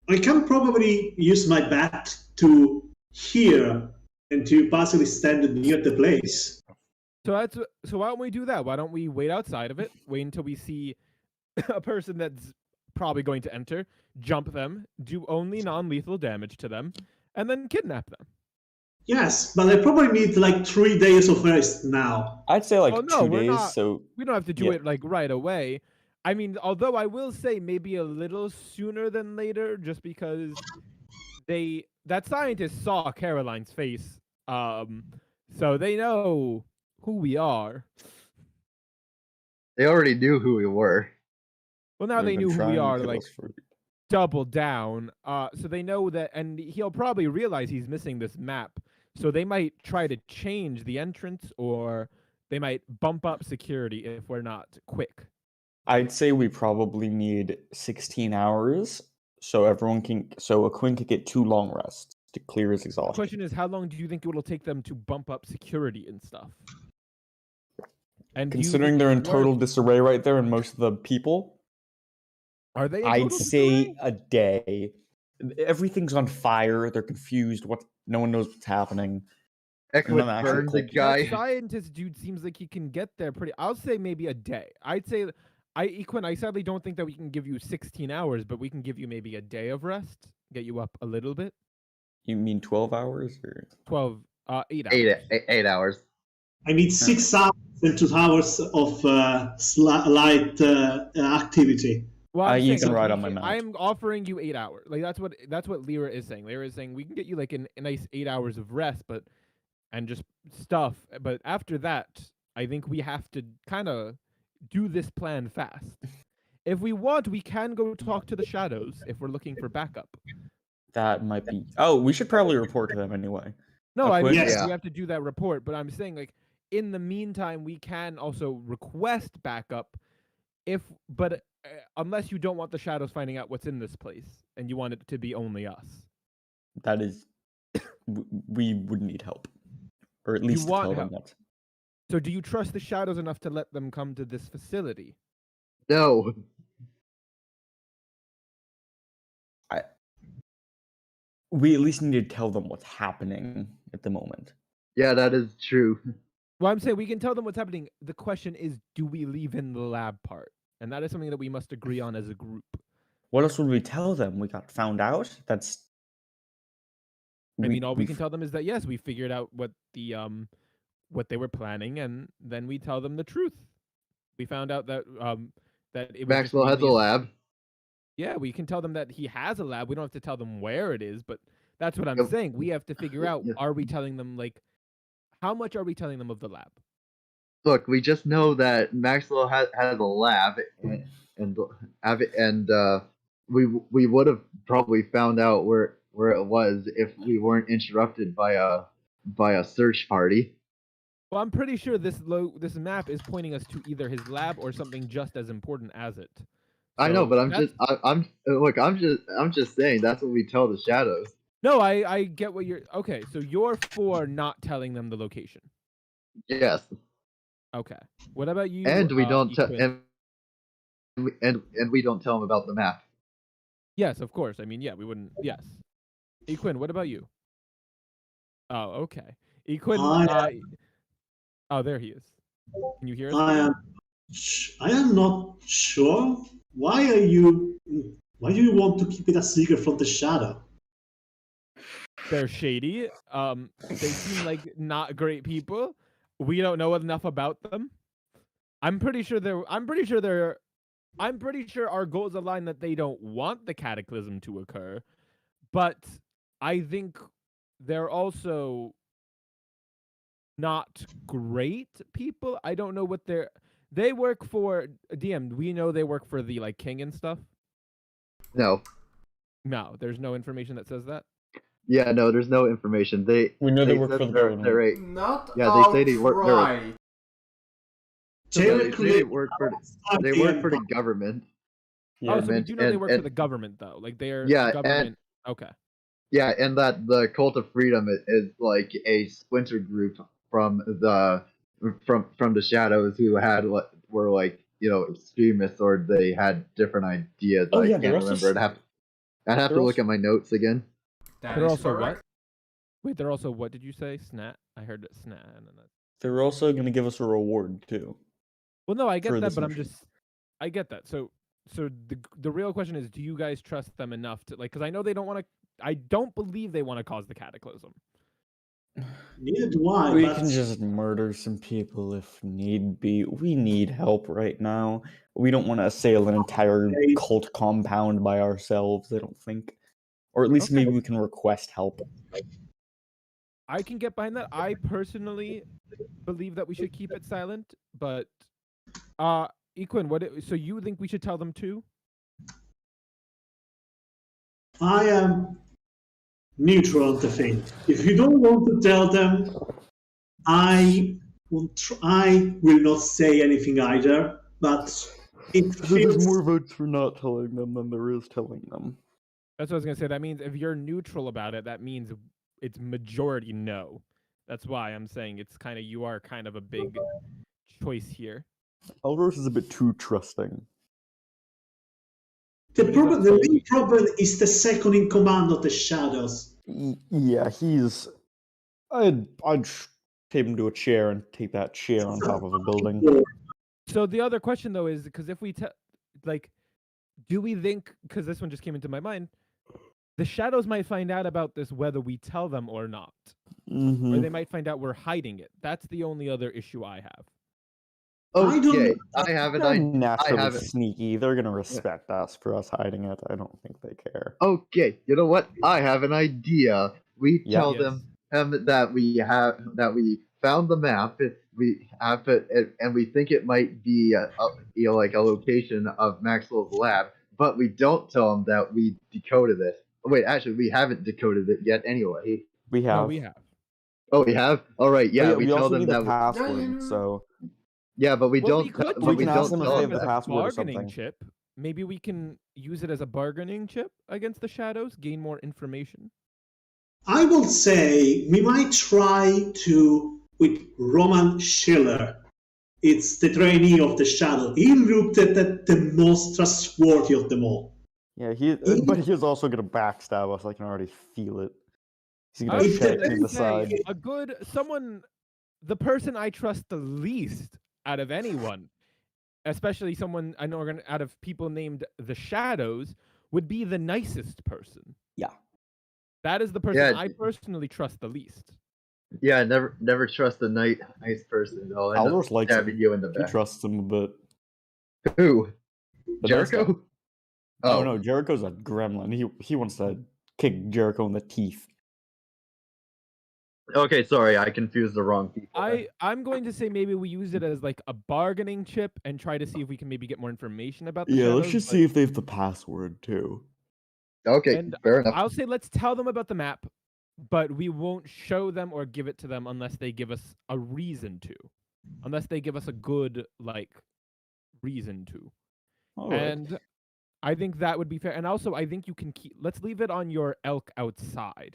I can probably use my bat to hear and to basically stand near the place. So why don't we do that? Why don't we wait outside of it? Wait until we see a person that's probably going to enter, jump them, do only non-lethal damage to them, and then kidnap them. Yes, but I probably need like 3 days of rest now. I'd say like Oh, no, 2 we're days. not- So We don't have to do Yeah. it like right away. I mean, although I will say maybe a little sooner than later, just because that scientist saw Caroline's face, so they know who we are. They already knew who we were. Well, now they've they been knew who we trying to are, kill like us for- double down. So they know that, and he'll probably realize he's missing this map. So they might try to change the entrance, or they might bump up security if we're not quick. I'd say we probably need 16 hours so Aquin can get 2 long rests to clear his The exhaustion. question is, how long do you think it will take them to bump up security and stuff? And do you Considering think they're in it's total worth- disarray right there, and most of the people, are they? In I'd total say disarray? a day. Everything's on fire. They're confused. No one knows what's happening. Heck And with then actual Burn, the culprits. guy. That scientist dude seems like he can get there pretty. I'll say maybe a day. I'd say, Equin, I sadly don't think that we can give you 16 hours, but we can give you maybe a day of rest, get you up a little bit. You mean 12 hours or 12, 8 hours. 8 hours. I need 6 hours and 2 hours of light activity. Well, I'm you saying, can like, ride we on my can- mount. I'm offering you 8 hours. Like that's what Lyra is saying. Lyra is saying we can get you like a nice 8 hours of rest, and just stuff. But after that, I think we have to kind of do this plan fast. If we want, we can go talk to the shadows if we're looking for backup. that might be. Oh, we should probably report to them anyway. No, I mean, Aquin? Yes. we have to do that report, but I'm saying like in the meantime, we can also request backup but unless you don't want the shadows finding out what's in this place and you want it to be only us. That is, we would need help, or at least to want tell them help. that. So do you trust the shadows enough to let them come to this facility? No. We at least need to tell them what's happening at the moment. Yeah, that is true. Well, I'm saying we can tell them what's happening. The question is, do we leave in the lab part? And that is something that we must agree on as a group. What else would we tell them? We got found out? That's. I mean, all we we can tell them is that yes, we figured out what they were planning, and then we tell them the truth. We found out that that it was just Maxwell has a mainly- lab. Yeah, we can tell them that he has a lab. We don't have to tell them where it is, but that's what I'm Yep. saying. We have to figure out: Yeah. are we telling them how much are we telling them of the lab? Look, we just know that Maxwell has a lab, and we would have probably found out where it was if we weren't interrupted by a search party. Well, I'm pretty sure this map is pointing us to either his lab or something just as important as it. I know, So but I'm just saying that's what we tell the shadows. No, I get what you're. Okay, so you're for not telling them the location. Yes, Okay. What about you? and we don't tell Equin? and we don't tell them about the map. Yes, of course. I mean, yeah, we wouldn't. Yes. Equin, what about you? Oh, okay. Equin. Oh, there he is. Can you hear us? I am not sure. Why do you want to keep it a secret from the shadow? They're shady. They seem like not great people. We don't know enough about them. I'm pretty sure our goals align that they don't want the cataclysm to occur, but I think they're also not great people. I don't know what they work for. DM, we know they work for the king and stuff. No, There's no information that says that. yeah, no, there's no information. We know they work said for the they're- government. they're a- Not Yeah, they say they work- they're a- outright. they Technically, say work for the government. Yeah, Oh, so we and- do know they and- work for and- the government though. Like they're Yeah, the government. Okay. Yeah, and that the Cult of Freedom is like a splinter group from the shadows who were like extremists, or they had different ideas. Oh, I yeah, can't they're also remember. I'd have to they're look at my notes again. That They're is also correct. what? Wait, they're also what did you say? Snat? I heard it snat. And then They're also going to give us a reward, too. well, no, I get For that, this but mission. I get that. So the real question is, do you guys trust them enough to because I know they don't want to. I don't believe they want to cause the cataclysm. neither do I. We but can just murder some people if need be. We need help right now. We don't want to assail an entire Okay. cult compound by ourselves, I don't think. Or at least Okay. maybe we can request help. I can get behind that. I personally believe that we should keep it silent, but Equin, so you think we should tell them too? I am neutral on the thing. If you don't want to tell them, I will not say anything either. But it feels votes for not telling them than there is telling them. That's what I was gonna say. That means if you're neutral about it, that means it's majority no. That's why I'm saying you are kind of a big choice here. Elros is a bit too trusting. the main problem is the second in command of the shadows. Yeah, he's. I'd tape him to a chair and take that chair on top of a building. So the other question though is because if we do we think? Because this one just came into my mind. The shadows might find out about this whether we tell them or not, Mm-hmm. or they might find out we're hiding it. That's the only other issue I have. I don't Okay, know. I have an They're idea. naturally have it. sneaky. They're gonna respect us for us hiding it. I don't think they care. Okay, you know what? I have an idea. We Yeah. tell them that we found the map. We have it, and we think it might be like a location of Maxwell's lab, but we don't tell them that we decoded it. Wait, actually, we haven't decoded it yet. Anyway. We have. No, we have. Oh, we have. All right, yeah. we tell also them need that. the password. Yeah. So Yeah, but we Well, don't. could but we can don't ask them if tell they them have the that. password or bargaining something. chip. Maybe we can use it as a bargaining chip against the shadows, gain more information. I will say we might try to with Roman Schiller. It's the trainee of the shadow. He looked at the most trustworthy of them all. yeah, but he is also gonna backstab us. I can already feel it. He's I gonna was check gonna me in the say, side. a good someone, the person I trust the least out of anyone, especially someone I know are gonna out of people named the Shadows, would be the nicest person. Yeah. That is the person Yeah. I personally trust the least. Yeah, never trust a nice person. They'll end up Aldous likes stabbing him. you in the He back. trusts him a bit. Who? The nice guy. Jericho? Oh no, Jericho's a gremlin. He wants to kick Jericho in the teeth. Okay, sorry, I confused the wrong people. then. I'm going to say maybe we use it as like a bargaining chip and try to see if we can maybe get more information about the Yeah, Shadows. let's just but- see if they have the password too. Okay, And fair enough. I'll say let's tell them about the map, but we won't show them or give it to them unless they give us a reason to. Unless they give us a good like reason to. All right. And I think that would be fair. And also I think you can let's leave it on your elk outside.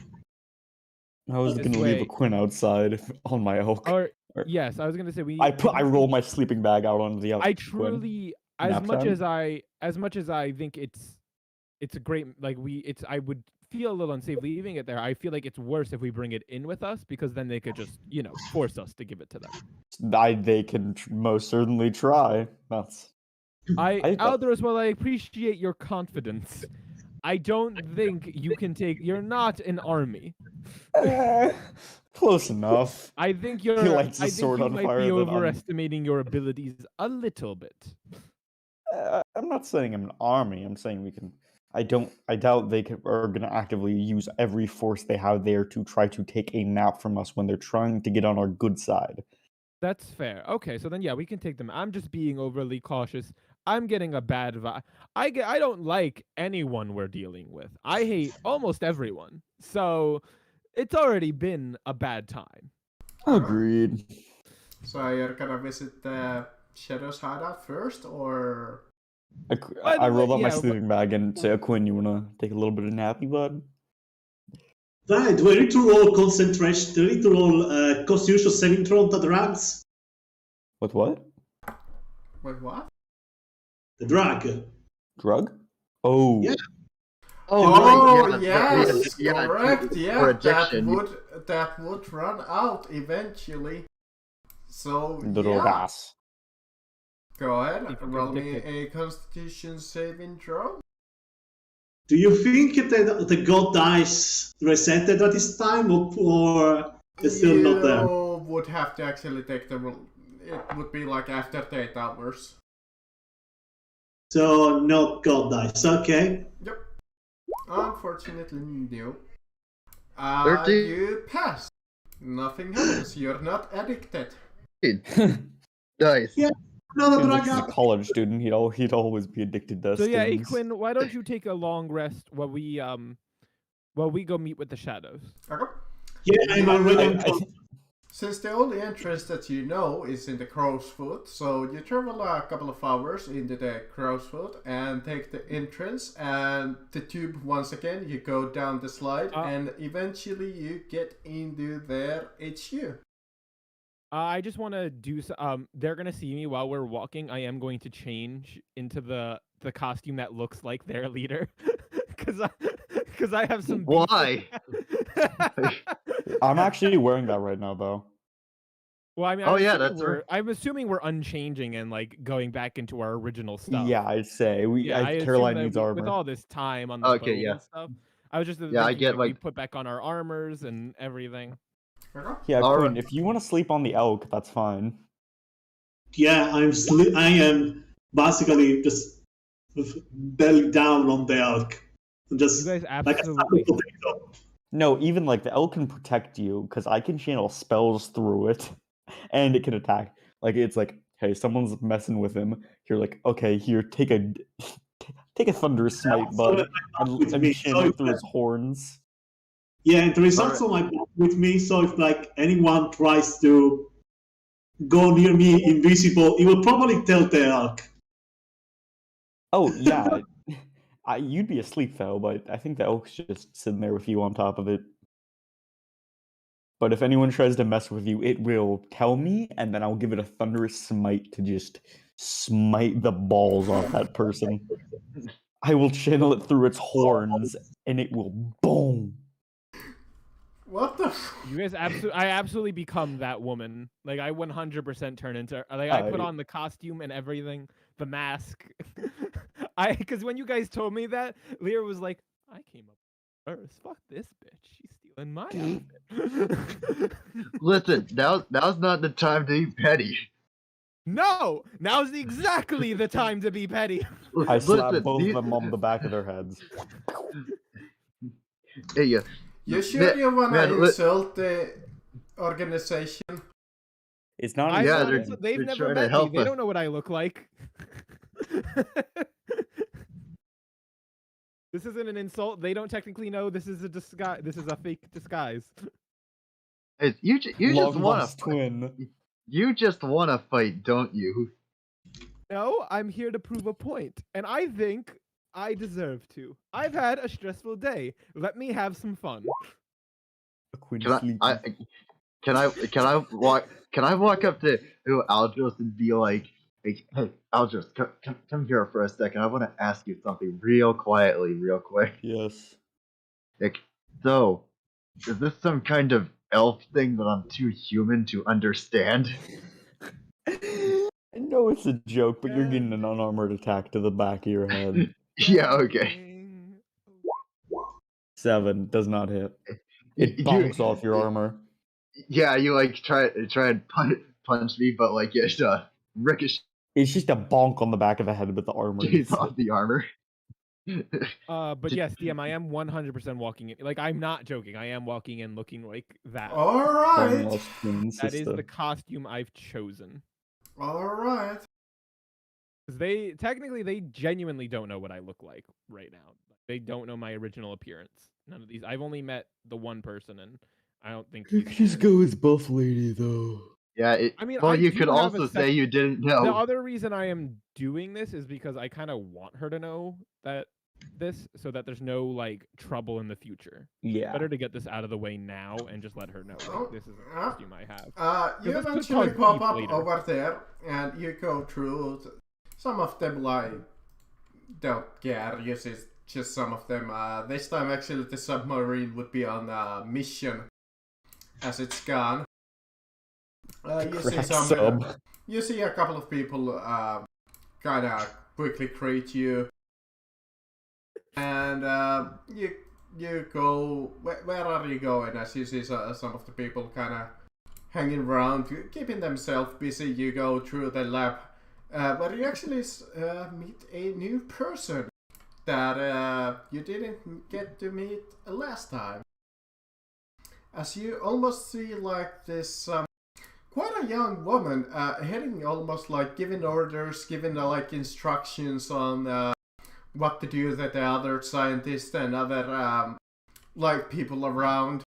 I was this gonna leave a way- Quinn outside on my elk. Or Or- yes, I was gonna say I roll my sleeping bag out onto the elk. I Quinn. truly Nap as much time? as I think it's a great like I would feel a little unsafe leaving it there. I feel like it's worse if we bring it in with us because then they could just, force us to give it to them. They can most certainly try. That's Aldous, while I appreciate your confidence, I don't think you can take you're not an army. close enough. I think He you're lights I his think sword you on might fire, be then overestimating your abilities a little bit. I'm not saying I'm an army. I'm saying we can. I doubt they are going to actively use every force they have there to try to take a nap from us when they're trying to get on our good side. That's fair. Okay, so then yeah, we can take them. I'm just being overly cautious. I'm getting a bad vibe. I don't like anyone we're dealing with. I hate almost everyone. So it's already been a bad time. Agreed. So you're gonna visit the Shadows hideout first, or I rolled up my yeah, sleeping bag and say, Quinn, you want to take a little bit of nappy, bud? Right, do I need to roll concentration? Do I need to roll constitution saving throw on the drugs? With what? wait, what? The drug. Drug? Oh. Yeah. Oh, right, yes, yeah, correct. for Yeah, addiction. that would run out eventually. So yeah, Drogas. go ahead. If you Roll get me addicted. a Constitution saving throw. Do you think that the god dice resetted at this time, or it's still not there? You would have to actually take the roll. It would be like after 8 hours. So no god dice. Okay. Yep. Unfortunately, no. 13. You pass. Nothing happens. You're not addicted. Nice. Yeah. Another Seems like drug he's a out. college student. He'd always be addicted to So yeah, things. Quinn, why don't you take a long rest while we go meet with the Shadows? Okay. Yeah, I'm already I- on I top. thi- Since the only entrance that you know is in the Crow's Foot, so you travel a couple of hours into the Crow's Foot and take the entrance and the tube once again. You go down the slide and eventually you get into their HQ. I just want to do they're going to see me while we're walking. I am going to change into the costume that looks like their leader cuz I have some beef with Why? that. I'm actually wearing that right now, though. Well, I mean, Oh, I'm yeah, assuming that's we're, right. I'm assuming we're unchanging and like going back into our original stuff. Yeah, I'd say Yeah, I assume Caroline that needs with armor. all this time on the Okay, boat yeah. and stuff. I was just Yeah, I thinking, get, we like- put back on our armors and everything. Okay. Yeah, All Quinn, right. if you want to sleep on the elk, that's fine. Yeah, I am basically just belly down on the elk. You Just guys like a sack absolutely. of potato. No, even like the elk can protect you because I can channel spells through it, and it can attack. Like it's like, hey, someone's messing with him. You're like, okay, here, take a thunderous smite, bud, with and me, channel so it through his horns. Yeah, and there is Alright. also my back with me, so if like anyone tries to go near me invisible, it will probably tell the elk. Oh yeah, you'd be asleep though, but I think the elk's just sitting there with you on top of it. But if anyone tries to mess with you, it will tell me, and then I'll give it a thunderous smite to just smite the balls off that person. I will channel it through its horns, and it will boom. What the? You guys I absolutely become that woman. Like I 100% turn into like I put on the costume and everything, the mask. Because when you guys told me that, Lear was like, I came up first. Fuck this bitch. She's stealing my outfit. Listen, now's not the time to be petty. No, now's exactly the time to be petty. I slap Listen, both of them on the back of their heads. Hey, yeah. You sure you wanna man, insult the organization? It's not. Yeah, insulting. They've they're never trying to met me. help They us. don't know what I look like. This isn't an insult. They don't technically know this is a disguise. This is a fake disguise. You just Long want lost to twin. You just want to fight, don't you? No, I'm here to prove a point, and I think I deserve to. I've had a stressful day. Let me have some fun. A queen Can sleeping. can I walk up to Aldros and be like, hey, Aldros, come here for a second. I want to ask you something real quietly, real quick. Yes. Like, so, is this some kind of elf thing that I'm too human to understand? I know it's a joke, but you're getting an unarmored attack to the back of your head. Yeah, okay. 7 does not hit. It You- bonks off your armor. Yeah, you like try and punch me, but like it ricochet It's just a bonk on the back of the head with the armor. off the armor. But yes, DM, I am 100% walking in. Like, I'm not joking. I am walking in looking like that. All Long right, lost twin That is sister. the costume I've chosen. all right. Because they genuinely don't know what I look like right now. They don't know my original appearance. None of these. I've only met the one person, and I don't think You he's could just go with Buff Lady though. Yeah, I mean, well, I you do could have a also say you didn't know. The other reason I am doing this is because I kind of want her to know that so that there's no like trouble in the future. Yeah. Better to get this out of the way now and just let her know like, this is a costume I have. You this could eventually cause pop beef up later. over there, and you go through. Some of them like don't care. You see, just some of them. This time, actually, the submarine would be on a mission, as it's gone. You see Crack some. sub. You see a couple of people kind of quickly greet you, and you go. Where are you going? As you see some of the people kind of hanging around, keeping themselves busy. You go through the lab, where you actually meet a new person that you didn't get to meet last time. As you almost see like this. Quite a young woman, heading almost like giving orders, giving like instructions on what to do with the other scientists and other like people around.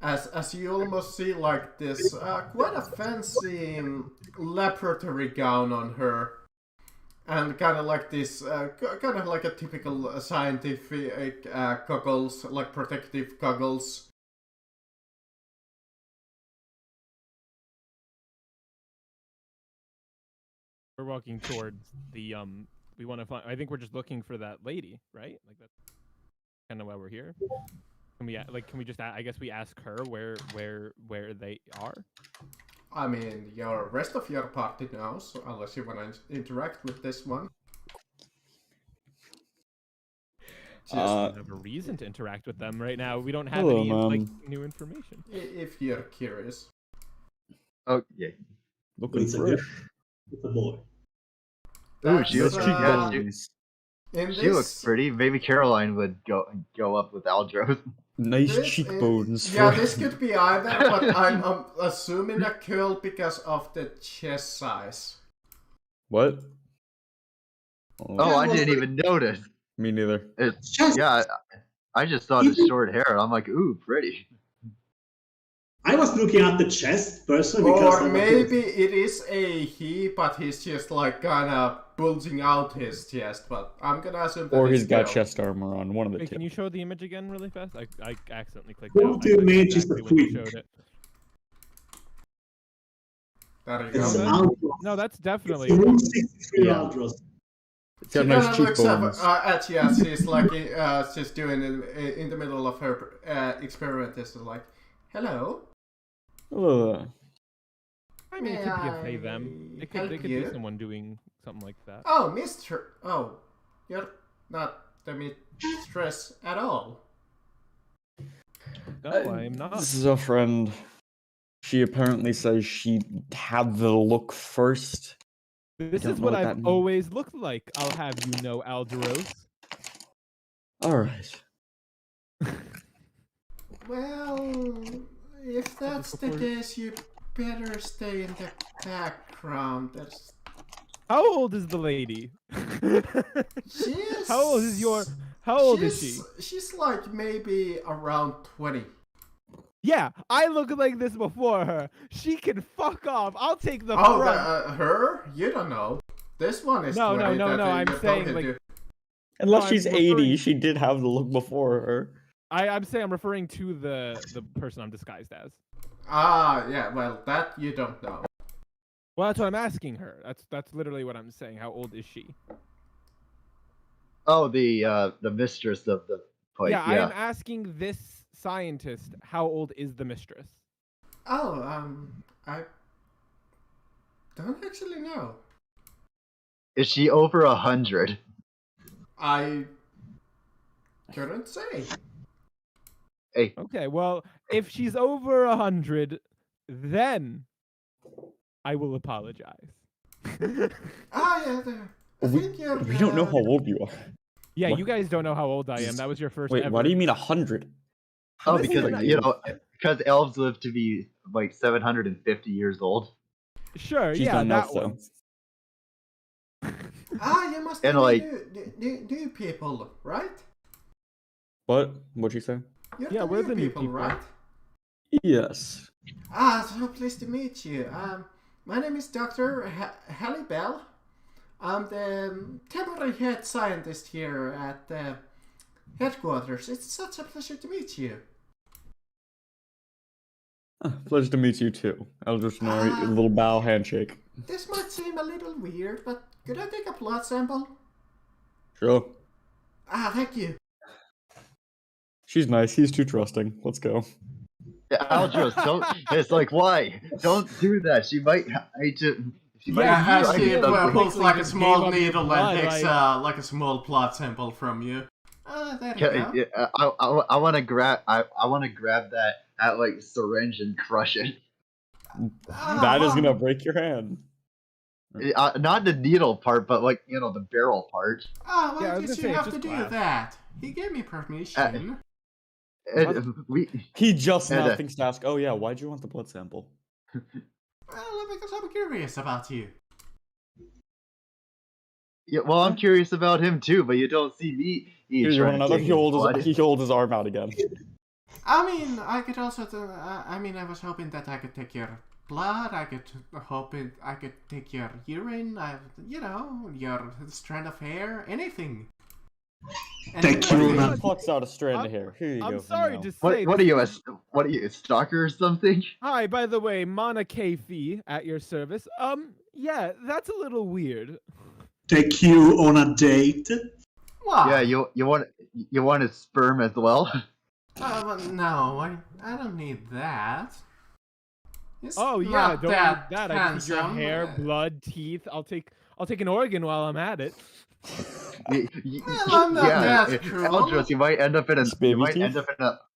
As you almost see like this quite a fancy laboratory gown on her, and kind of like this kind of like a typical scientific goggles, like protective goggles. We're walking towards the we want to find. I think we're just looking for that lady, right? Like that's kind of why we're here. Can we just I guess we ask her where they are? I mean, your rest of your party knows, unless you want to interact with this one. We don't have a reason to interact with them right now. We don't have Hello, any like Mom. new information. If you're curious. Oh yeah. Looking It's a fresh. It's a boy. Ooh, That's, she looks uh, good. In She looks this, pretty. Maybe Caroline would go up with Aldros. Nice this cheekbones. is, yeah, for- this could be either, but I'm assuming a girl because of the chest size. What? Oh, I didn't even notice. Me neither. It's Just, yeah. I just saw the short hair, and I'm like, ooh, pretty. I was looking at the chest personally because Or maybe it is a he, but he's just like kind of bulging out his chest. But I'm gonna assume that Or it's he's got girl. chest armor on. One of the Wait, two. can you show the image again really fast? I accidentally clicked Don't out. do I clicked image, it's a exactly when you freak. showed it. There you it's go. No, Aldros. No, that's It's definitely. Room 63 Yeah. Aldros. It's She got nice kind of looks up cheekbones. at you as she's like she's doing in the middle of her experiment. This is like, hello. Ugh. I mean, it could be a they May them. I It could help they could you? be someone doing something like that. Oh, Mister. Oh, you're not the mistress at all. No, I am not. This is a friend. She apparently says she had the look first. This don't is know what what that I've means. always looked like. I'll have you know, Alderos. Alright. Well, if that's the before- case, you better stay in the background. That's How old is the lady? she's. How old is your? How old is she? She's like maybe around 20. Yeah, I look like this before her. She can fuck off. I'll take the Oh, front. her? You don't know. This one is No, 20. no, that no, you I'm talking saying, like- to. Unless I'm she's referring- 80, she did have the look before her. I'm saying I'm referring to the person I'm disguised as. Ah, yeah. Well, that you don't know. Well, that's what I'm asking her. That's literally what I'm saying. How old is she? Oh, the mistress of the fight. yeah, Yeah. I am asking this scientist. How old is the mistress? Oh, I don't actually know. Is she over 100? I couldn't say. Hey, Okay, well, if she's over 100, then I will apologize. Ah, yeah. I We, think you're. we don't know how old you are. Yeah, What? you guys don't know how old I am. That was your first. Wait, ever. why do you mean 100? oh, Listen, because I- you know, because elves live to be like 750 years old. Sure, She's yeah, not an that elf, though. one. Ah, you must be And, like- new people, right? What? What'd you say? You're Yeah, the we're new the new people, people. right? Yes. Ah, so pleased to meet you. My name is Dr. Halle Bell. I'm the temporary head scientist here at the headquarters. It's such a pleasure to meet you. Pleasure to meet you too. Eldritch Nori, Ah. a little bow handshake. This might seem a little weird, but could I take a blood sample? Sure. Ah, thank you. She's nice, he's too trusting. Let's go. Yeah, Aldros, don't. It's like, why? Don't do that. She might hate to. She might Yeah, try as to she get something. pulls like a just small gave up your needle blood, and takes like- like a small blood sample from you. There you Yeah, go. yeah, I want to grab. I want to grab that at like syringe and crush it. That is gonna break your hand. Not the needle part, but like the barrel part. Ah, well, Yeah, I I was guess gonna you say, have it's to just do glass. that. He gave me permission. And we. He just And, now thinks to ask, oh yeah, why'd you want the blood sample? Well, because I'm curious about you. Yeah, well, I'm curious about him too, but you don't see me. Here, you want another? He holds his arm out again. I mean, I could also. I mean, I was hoping that I could take your blood. I could take your urine. Your strand of hair, anything. Thank you, He man. just plucks out a strand of hair. Here you go. I'm for sorry now. to say. What this are you? is- What are you? A stalker or something? Hi, by the way, Mana Kfi at your service. Yeah, that's a little weird. Take you on a date. Wow. Yeah, you want his sperm as well? Well, no, I don't need that. It's Oh yeah, not don't that need that. I just need your handsome. hair, blood, teeth. I'll take an organ while I'm at it. Well, I'm not that cruel. Aldros, you might end up in It's baby teeth.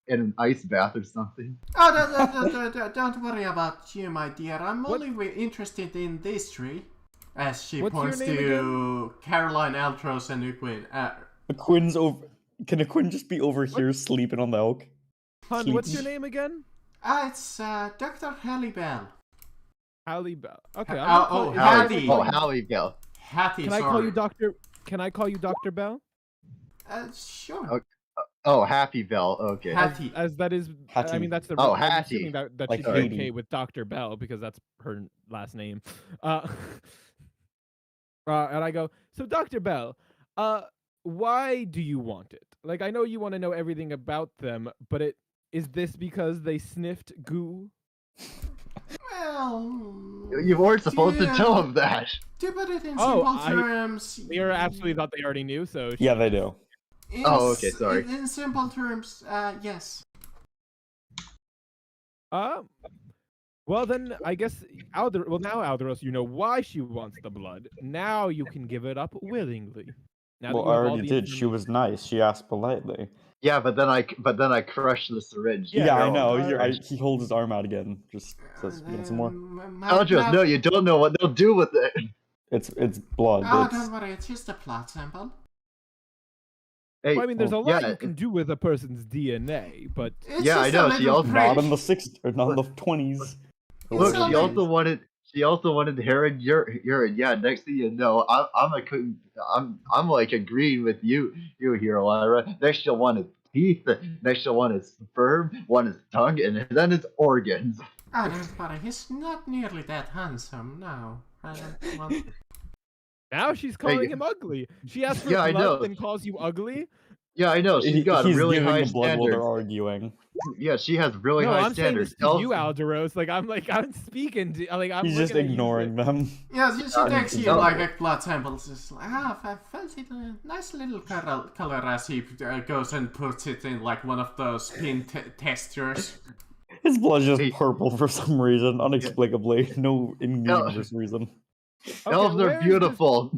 in an ice bath or something. Oh, don't worry about you, my dear. I'm What- only interested in this tree. As she What's your points name to Caroline Altros and Uquin. A Quinn's over. Can a Quinn just be over here sleeping on the oak? Hun, what's your Teeth. name again? It's Dr. Halle Bell. Hallie Bell. Okay. Oh, I'm gonna call- Hattie. Oh, Hallie Bell. Hattie, Can I sorry. call you Doctor? Can I call you Doctor Bell? Sure. Okay. Oh, Happy Bell. Okay. Hattie. As that is, I Hattie. mean that's the. Oh, I'm Hattie. assuming that Like she's Haiti. okay with Doctor Bell because that's her last name. And I go, so Doctor Bell, why do you want it? Like I know you want to know everything about them, but is this because they sniffed goo? Well, You weren't supposed to yeah. tell him that. To put it in Oh, simple terms, Leora absolutely thought they already knew, so Yeah, they do. Oh, okay, sorry. In simple terms, yes. Well then, I guess now Alderos, you know why she wants the blood. Now you can give it up willingly. Now Well, that I you have all already the did. She was nice. She asked politely. Yeah, but then I crushed the syringe. Yeah, Yeah, I no, know. alright. He holds his arm out again. Just says, "You want some more?" Aldros, no, you don't know what they'll do with it. It's blood. Oh, It's don't worry, it's just a plot sample. Hey, Well, I mean, there's a oh, lot yeah, you can do with a person's DNA, but It's Yeah, I just a know, she little also- not prick. in the 60s or not in the 20s. Look, It's she also wanted Herod urine. Yeah, next thing you know, I'm like agreeing with you here, Lyra. Next she'll want his teeth, next she'll want his sperm, want his tongue, and then his organs. Oh, don't worry, he's not nearly that handsome now. I don't want... now she's calling him ugly. She asks for Yeah, I blood, know. then calls you ugly. Yeah, I know. She's got He's really giving high the blood while they're standards. arguing. Yeah, she has really No, high I'm saying this standards. to you, Alderos. I'm speaking to I'm He's just looking at you, ignoring them. Yeah, she takes you no. like a blood sample. Just like, I fancy a nice little color as he goes and puts it in like one of those pin testers. His blood's just Hey. purple for some reason, inexplicably. No in-universe reason. Okay, Elves where are is this- beautiful.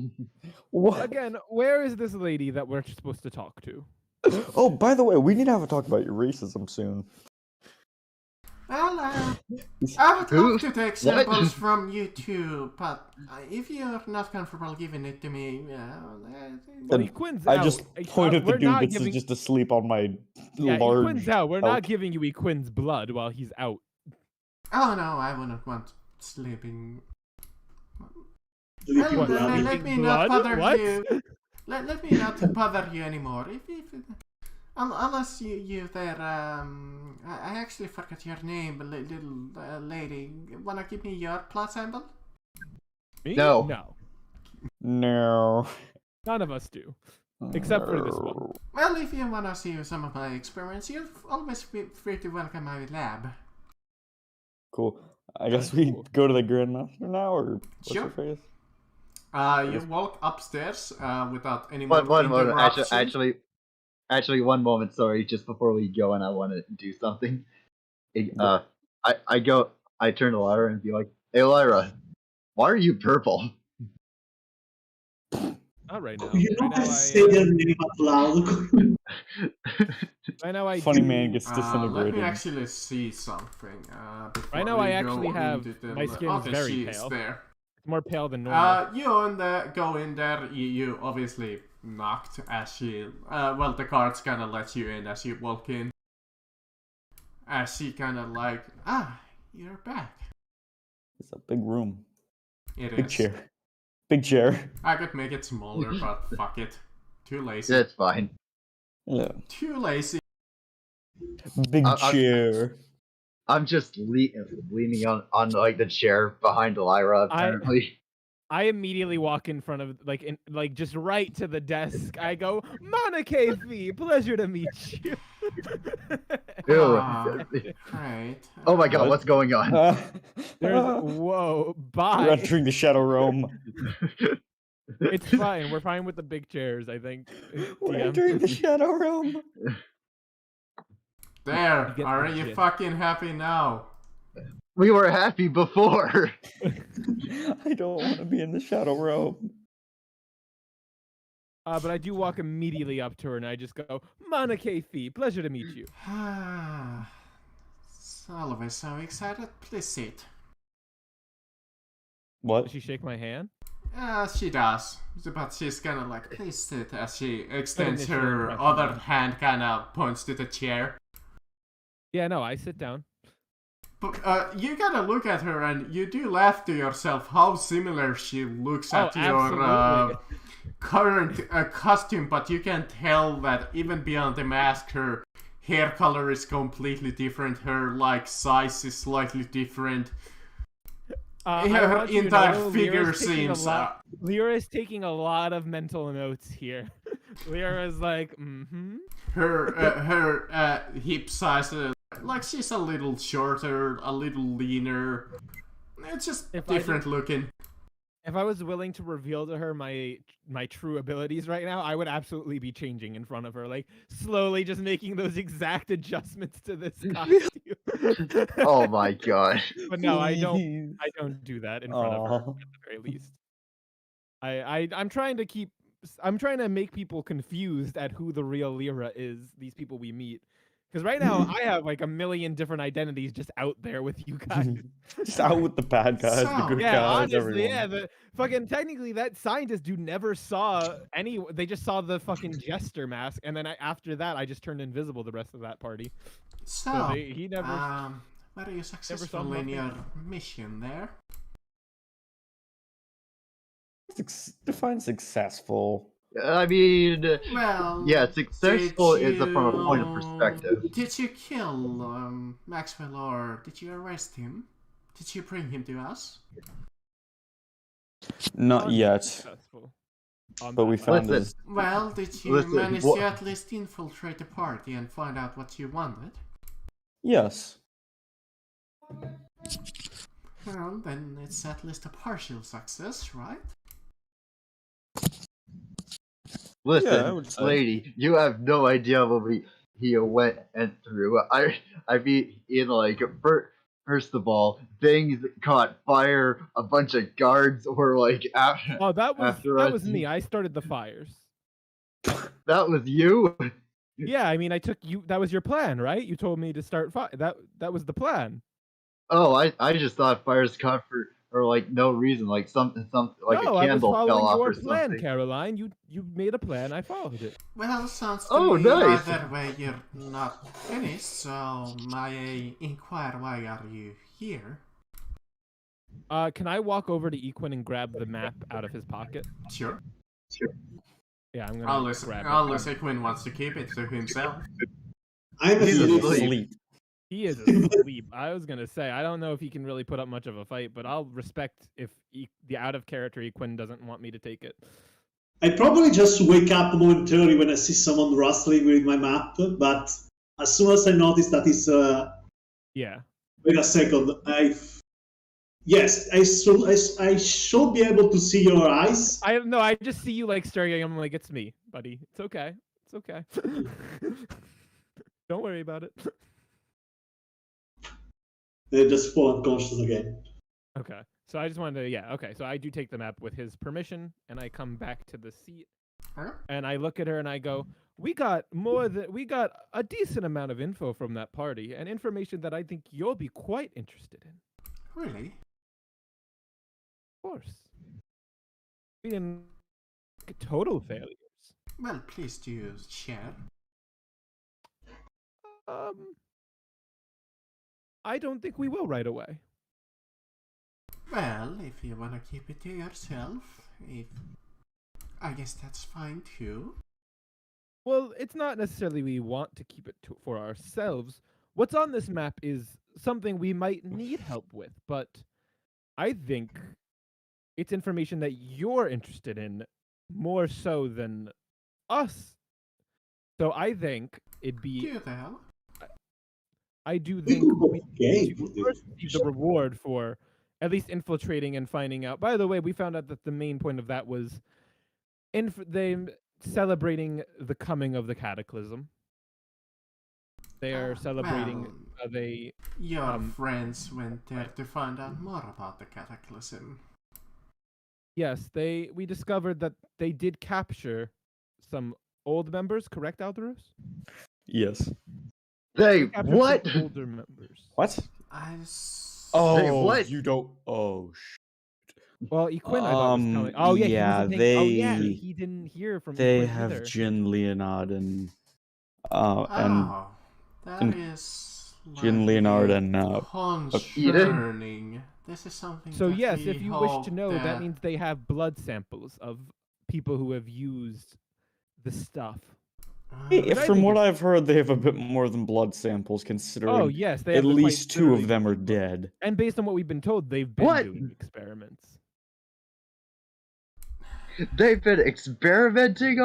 What? Again, where is this lady that we're supposed to talk to? Oh, by the way, we need to have a talk about your racism soon. Well, I would Who? love to take What? samples from you too, but if you're not comfortable giving it to me, And Equin's I out. just pointed We're the dude not that's giving- just asleep on my Yeah, large. Equin's out. We're elk. not giving you Equin's blood while he's out. oh no, I wouldn't want sleeping. Do you Well, people What, have sleeping let me not blood? bother What? you. Let me not bother you anymore. Unless you there, I actually forgot your name, little lady. Wanna give me your plot sample? Me? No. No. No. None of us do. Except for this one. Well, if you wanna see some of my experiments, you're always free to welcome my lab. Cool. I guess we go to the Grandmaster now, or what's Sure. her face? You walk upstairs without any more One moment. interruption. Actually, one moment. Sorry, just before we go, and I want to do something. I turn to Lyra and be like, "Hey, Lyra, why are you purple?" Not right now. You Right not now, say their name out loud. right now I Funny do- man gets Let disintegrated. me actually see something. Before Right now we I go actually have- into the- my skin is okay, very she is pale. there. more pale than normal. You go in there. You obviously knocked as she. Well, the guards kind of let you in as you walk in. As she kind of like, you're back. It's a big room. It Big is. chair. Big chair. I could make it smaller, but fuck it. Too lazy. That's fine. Yeah. Too lazy. Big I- chair. I'm just leaning on like the chair behind Lyra. Apparently, I immediately walk in front of like just right to the desk. I go, Monica Fee, pleasure to meet you. Ew. Right. Oh my god, what's going on? There's whoa, We're bye. entering the Shadow Realm. It's fine. We're fine with the big chairs, I think. We're DM. entering the Shadow Realm. There. You get Are the you gist. fucking happy now? We were happy before. I don't want to be in the Shadow Realm. But I do walk immediately up to her and I just go, Monica Fee, pleasure to meet you. Always so excited. Please sit. What? Does she shake my hand? She does, but she's kind of like, please sit, as she extends Initial her impression. other hand, kind of points to the chair. Yeah, no, I sit down. But you gotta look at her, and you do laugh to yourself how similar she looks at your absolutely. current costume, but you can tell that even beyond the mask, her hair color is completely different, her size is slightly different. I Her want you to entire know figure Lyra's taking a seems lot- Lyra's taking a lot of mental notes here. Lyra's like, her hip size, she's a little shorter, a little leaner, It's just If I different looking. If I was willing to reveal to her my true abilities right now, I would absolutely be changing in front of her, like slowly just making those exact adjustments to this costume. Oh my god. But no, I don't Please. do that in front of her Aw. at the very least. I'm trying to make people confused at who the real Lyra is, these people we meet. Because right now I have like a million different identities just out there with you guys. Just out with the bad guys, the So- good Yeah, guys, honestly, everyone. yeah. The fucking technically that scientist dude never saw any. They just saw the fucking jester mask, and then after that, I just turned invisible the rest of that party. So, He never. were you successful in nothing. your mission there? Define successful. I mean, Well, yeah, successful did is from a point of you- perspective. Did you kill Maxwell, or did you arrest him? Did you bring him to us? Not yet, Successful. On but we that. found Listen. his. Well, did you Listen, manage what- to at least infiltrate the party and find out what you wanted? Yes. Well, then it's at least a partial success, right? Listen, Yeah, I would say. lady, you have no idea what he went and through. I mean, in like first of all, things caught fire. A bunch of guards were like after. Oh, that after that us. was me. I started the fires. That was you. Yeah, I mean, I took you. That was your plan, right? You told me to start fire. That was the plan. Oh, I just thought fires caught for like no reason, like something like No, a I was candle fell following off your or plan, something. Caroline. You made a plan. I followed it. Well, sounds to Oh, me nice. either way you're not finished, so may I inquire why are you here? Can I walk over to Equin and grab the map out of his pocket? Sure. Yeah, I'm gonna grab it. Unless Equin wants to keep it to himself. I'm He's asleep. asleep. He is asleep. I was gonna say I don't know if he can really put up much of a fight, but I'll respect if the out of character Equin doesn't want me to take it. I probably just wake up momentarily when I see someone rustling with my map, but as soon as I notice that it's Yeah. wait a second, yes, I should be able to see your eyes. I just see you like staring at him. I'm like, it's me, buddy. It's okay. It's okay. Don't worry about it. They just fall unconscious again. Okay. So I just wanted to, yeah, okay. So I do take the map with his permission, and I come back to the seat, Huh? and I look at her and I go, we got a decent amount of info from that party, and information that I think you'll be quite interested in. Really? Of course. We didn't get total failures. Well, please do share. I don't think we will right away. Well, if you wanna keep it to yourself, I guess that's fine too. Well, it's not necessarily we want to keep it for ourselves. What's on this map is something we might need help with, but I think it's information that you're interested in more so than us. So I think it'd be. Do the hell? I do think we Okay. should first receive the reward for at least infiltrating and finding out. By the way, we found out that the main point of that was them celebrating the coming of the cataclysm. They are celebrating Well, they your friends went there to find out more about the cataclysm. yes, we discovered that they did capture some old members, correct, Alderos? Yes. They Captured some what? older members. What? Oh, what? You don't. Oh, Well, Equin, I thought was telling. Oh yeah, yeah, oh yeah, they- he didn't hear from. they Equin have either. Jin Leonard and Oh, that and is Jin Leonard and concerning. This is something. So that yes, we if you wish hope to know, that means they have blood samples of people who have used the stuff. If I from think what it's- I've heard, they have a bit more than blood samples, considering Oh yes, they at have quite least two literally- of them are dead. And based on what we've been told, they've been What? doing experiments. They've been experimenting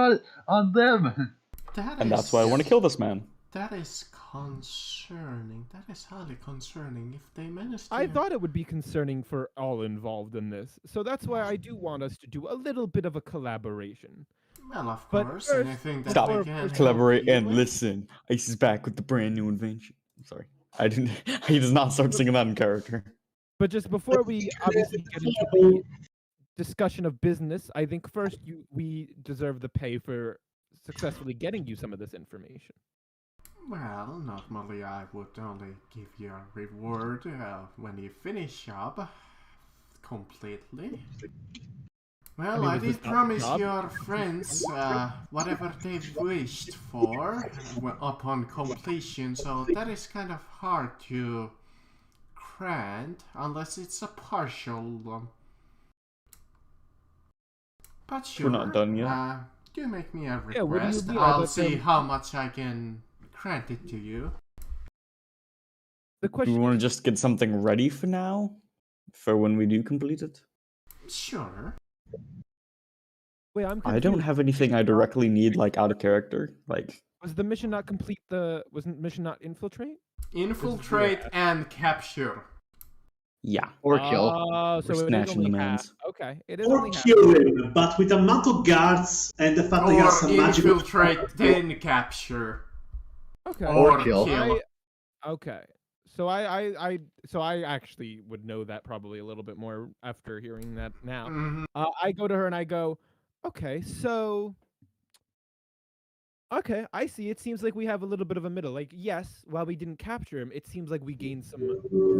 on them. And that's why I want to kill this man. that is concerning. That is highly concerning. If they manage to... I thought it would be concerning for all involved in this, so that's why I do want us to do a little bit of a collaboration. Well, of But course, first- anything that Stop. we can help Collaborate you and with. listen. Ice is back with the brand new invention. I'm sorry. I didn't. He does not start singing that in character. But just before we obviously get into the discussion of business, I think first we deserve the pay for successfully getting you some of this information. Well, normally I would only give you a reward when you finish job completely. Well, mean, I is this did not the promise job? your friends whatever they wished for upon completion, so that is kind of hard to grant unless it's a partial one. But sure, We're not done yet. do make me a Yeah, what do you request. mean? I I'll thought see there- how much I can grant it to you. The Do we question want to just get something ready for now? For when we do complete it? Sure. wait, I'm I don't confused. have anything I directly need, like, out of character. Like, Was the mission not complete? Wasn't mission not infiltrate? Infiltrate and capture. yeah. Or kill. Oh, so We're it is snatching only the half. mans. Okay, it is Or only half. kill him, but with amount of guards and the fact they have Or some magical... infiltrate, then capture. Okay. Or kill. Okay. So I actually would know that probably a little bit more after hearing that now. Mhm. I go to her and I go, okay, so, okay, I see. It seems like we have a little bit of a middle. Like, yes, while we didn't capture him, it seems like we gained some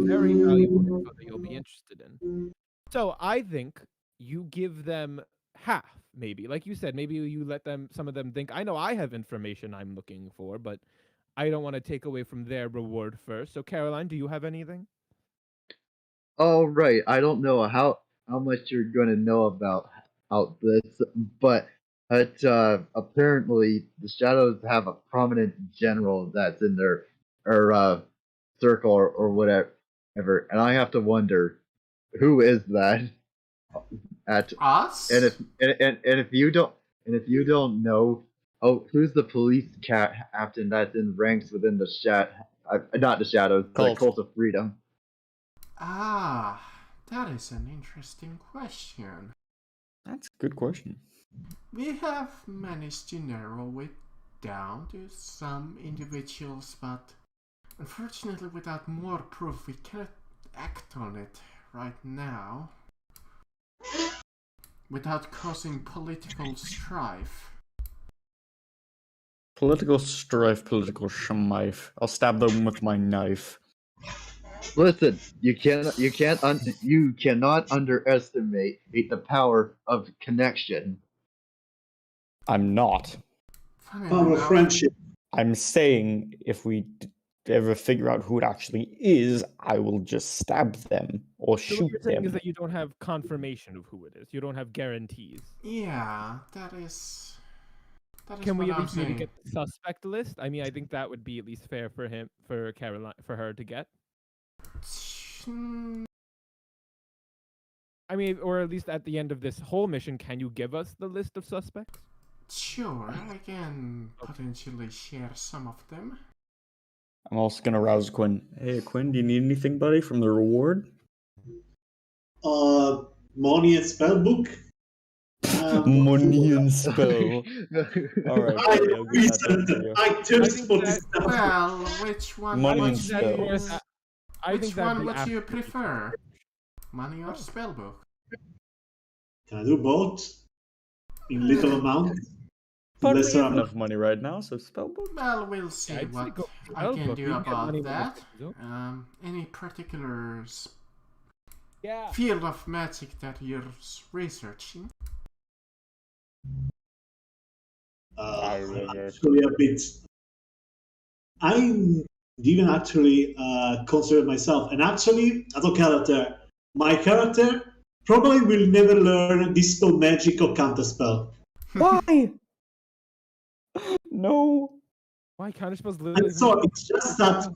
very valuable info that you'll be interested in. So I think you give them half, maybe. Like you said, maybe you let some of them think, I know I have information I'm looking for, but I don't want to take away from their reward first. So Caroline, do you have anything? Oh right, I don't know how much you're gonna know about this, but apparently the Shadows have a prominent general that's in their circle or whatever, and I have to wonder who is that at Us? and if you don't know, oh, who's the police captain that's in ranks within the not the Shadows, the Cult. Cult of Freedom. Ah, that is an interesting question. That's a good question. We have managed to narrow it down to some individuals, but unfortunately without more proof we cannot act on it right now without causing political strife. Political strife, political shmife. I'll stab them with my knife. Listen, you cannot underestimate the power of connection. I'm not. Funny Power of enough, friendship. I'm saying if we ever figure out who it actually is, I will just stab them or So what shoot you're saying them. is that you don't have confirmation of who it is. You don't have guarantees. yeah, that is Can we what at I'm least maybe saying. get the suspect list? I mean, I think that would be at least fair for Caroline, for her to get. Hmm, I mean, or at least at the end of this whole mission, can you give us the list of suspects? Sure, I can potentially share some of them. I'm also gonna rouse Quinn. Hey Quinn, do you need anything, buddy, from the reward? Money and spellbook. Money and spell. Alright, I buddy, I'll get that done for you. I thirst for this that- stuff. Well, which one Money would and you, spells. I which think that'd one be would after you the prefer? Money or spellbook? Can I do both? In little amount? But we Lesser have amount? enough money right now, so spellbook. Well, we'll see I'd say what go I can spellbook. do You can get money about with that. the- Any particular Yeah. field of magic that you're researching? Actually a bit. I didn't actually consider myself, and actually, as a character, my character probably will never learn Dispel Magic or Counterspell. Why? No. Why counterspells I'm literally? sorry, it's just that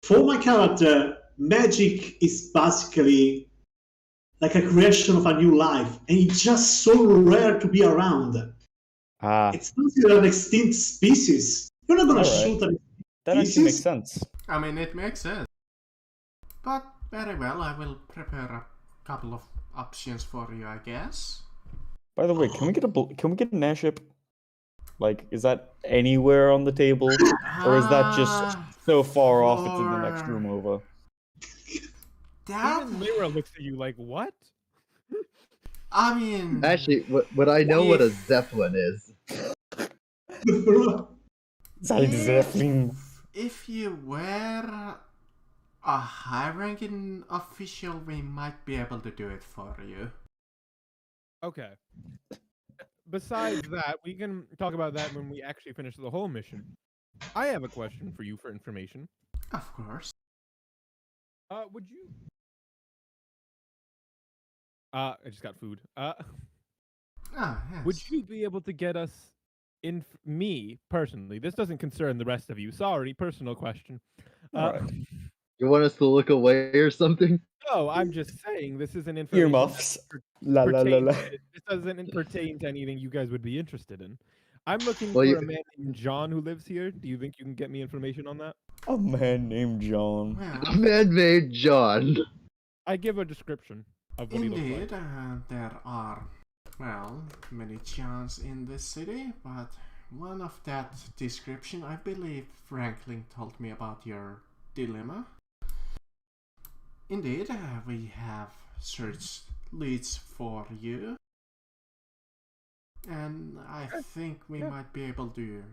for my character, magic is basically like a creation of a new life, and it's just so rare to be around. Ah, It's considered an extinct species. You're not gonna Alright. shoot at That This actually makes is- sense. I mean, it makes sense. But very well, I will prepare a couple of options for you, I guess. By the way, can we get an airship? Like, is that anywhere on the table, or is that just so far off it's in the next room over? That, Even Lyra looks at you like, what? I mean, Actually, what I know what a If- zeppelin is. Side Zeppelin. if you were a high-ranking official, we might be able to do it for you. Okay. Besides that, we can talk about that when we actually finish the whole mission. I have a question for you for information. Of course. Would you? I just got food. Ah, yes. Would you be able to get us me personally? This doesn't concern the rest of you. Sorry, personal question. Alright. You want us to look away or something? No, I'm just saying this is an information. Earmuffs. La la la la. This doesn't pertain to anything you guys would be interested in. I'm looking Well, for you- a man named John who lives here. Do you think you can get me information on that? A man named John. Well, Man-made John. I give a description of what he looks indeed, like. there are, well, many Johns in this city, but one of that description, I believe Franklin told me about your dilemma. Indeed, we have searched leads for you, and I think we yeah. might be able to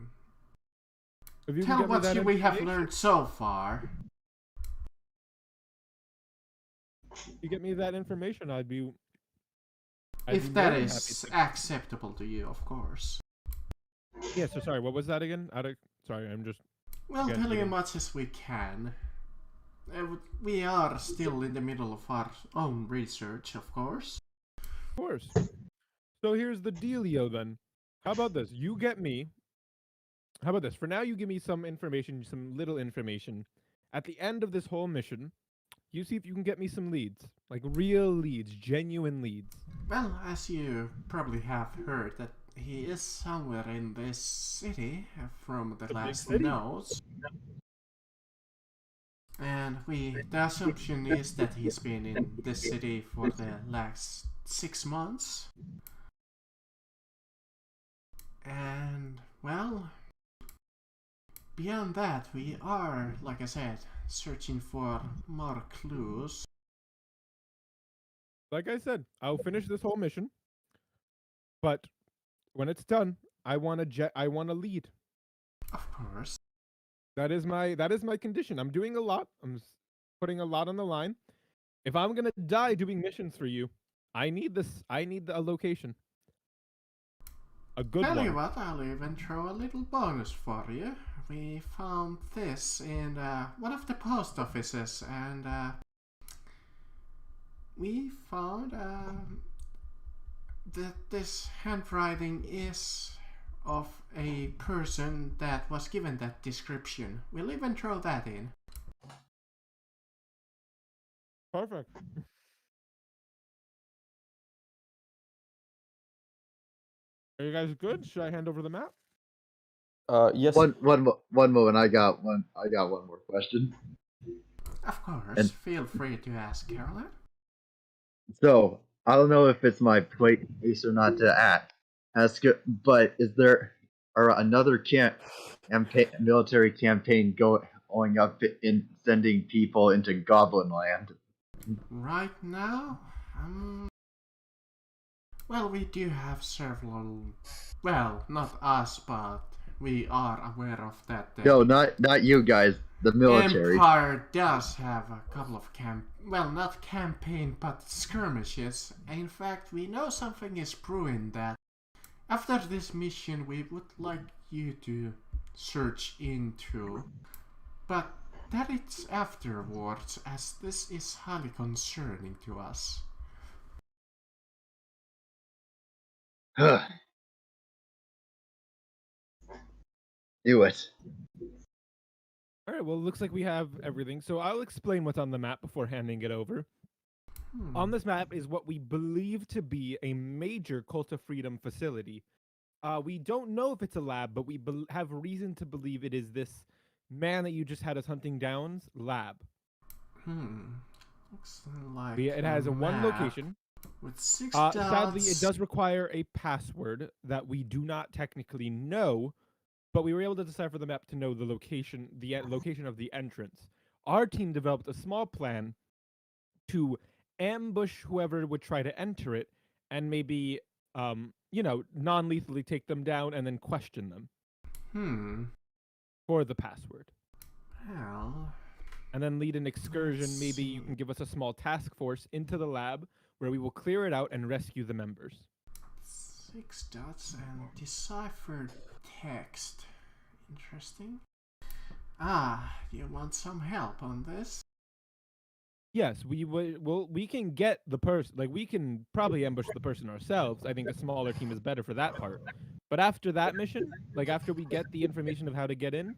If you can tell get me what that we have information- learned so far. If you get me that information, I'd be If more that than is happy acceptable to you, of course. to... Yeah, so sorry, what was that again? Sorry, I'm just... Well, Okay, tell you yeah. much as we can. We are still in the middle of our own research, of course. Of course. So here's the dealio then. How about this? You get me... How about this? For now, you give me some information, some little information. At the end of this whole mission, you see if you can get me some leads. Like real leads, genuine leads. Well, as you probably have heard, that he is somewhere in this city from the big last city? notes. And the assumption is that he's been in this city for the last 6 months. And, well, beyond that, we are, like I said, searching for more clues. Like I said, I'll finish this whole mission. But when it's done, I want a lead. Of course. That is my condition. I'm doing a lot. Putting a lot on the line. If I'm gonna die doing missions for you, I need this. I need a location. A good Tell you one. what, I'll even throw a little bonus for you. We found this in one of the post offices, and we found that this handwriting is of a person that was given that description. We'll even throw that in. Perfect. Are you guys good? Should I hand over the map? Yes. One moment. I got one more question. Of course, And- feel free to ask, Caroline. So I don't know if it's my place or not to ask it, but is there another military campaign going up in sending people into Goblin Land? Right now, well, we do have several. Well, not us, but we are aware of that. No, not you guys. The military. Empire does have a couple of not campaign, but skirmishes. In fact, we know something is brewing that after this mission we would like you to search into, but that it's afterwards, as this is highly concerning to us. Do it. All right. Well, it looks like we have everything. So I'll explain what's on the map before handing it over. On this map is what we believe to be a major Cult of Freedom facility. We don't know if it's a lab, but we have reason to believe it is this man that you just had us hunting down's lab. Looks like It has a one map location. with 6 dots. Sadly, it does require a password that we do not technically know, but we were able to decipher the map to know the location of the entrance. Our team developed a small plan to ambush whoever would try to enter it, and maybe, non-lethally take them down and then question them. For the password. Well, and then lead an excursion. Maybe you can give us a small task force into the lab where we will clear it out and rescue the members. 6 dots and deciphered text. Interesting. You want some help on this? Yes, we can get the person. Like, we can probably ambush the person ourselves. I think a smaller team is better for that part. But after that mission, like after we get the information of how to get in,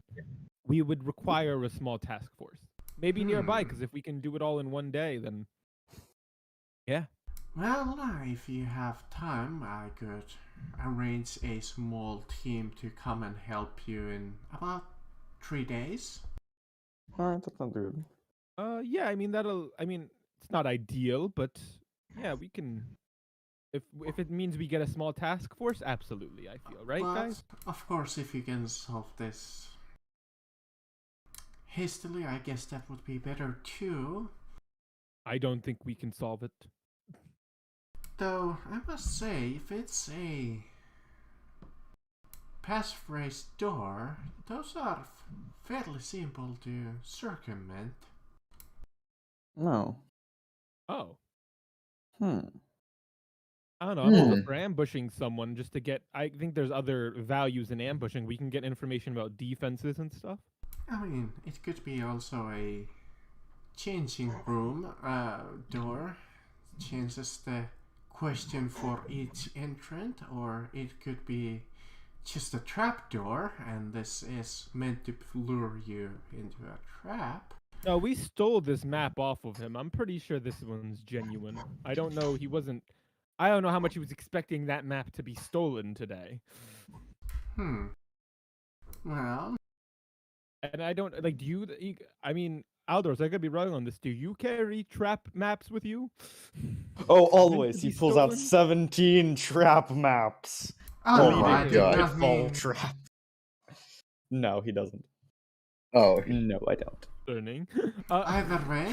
we would require a small task force. Maybe nearby, because if we can do it all in one day, then yeah. Well, if you have time, I could arrange a small team to come and help you in about 3 days. Alright, that sounds good. Yeah, I mean it's not ideal, but yeah, we can. If it means we get a small task force, absolutely, I feel, right, But, guys? of course, if you can solve this hastily, I guess that would be better too. I don't think we can solve it. Though, I must say, if it's a passphrase door, those are fairly simple to circumvent. No. Oh. Hmm. I don't know. I'm all for ambushing someone just to get. I think there's other values in ambushing. We can get information about defenses and stuff. I mean, it could be also a changing room door. Changes the question for each entrant, or it could be just a trap door, and this is meant to lure you into a trap. No, we stole this map off of him. I'm pretty sure this one's genuine. I don't know. I don't know how much he was expecting that map to be stolen today. Well, and I don't like. Do you? I mean, Aldous, I could be wrong on this. Do you carry trap maps with you? Oh, Meant always. to He be pulls out stolen? 17 trap maps. Oh my I did God. not mean... Trap. No, he doesn't. Oh, No, I don't. Learning. Either way,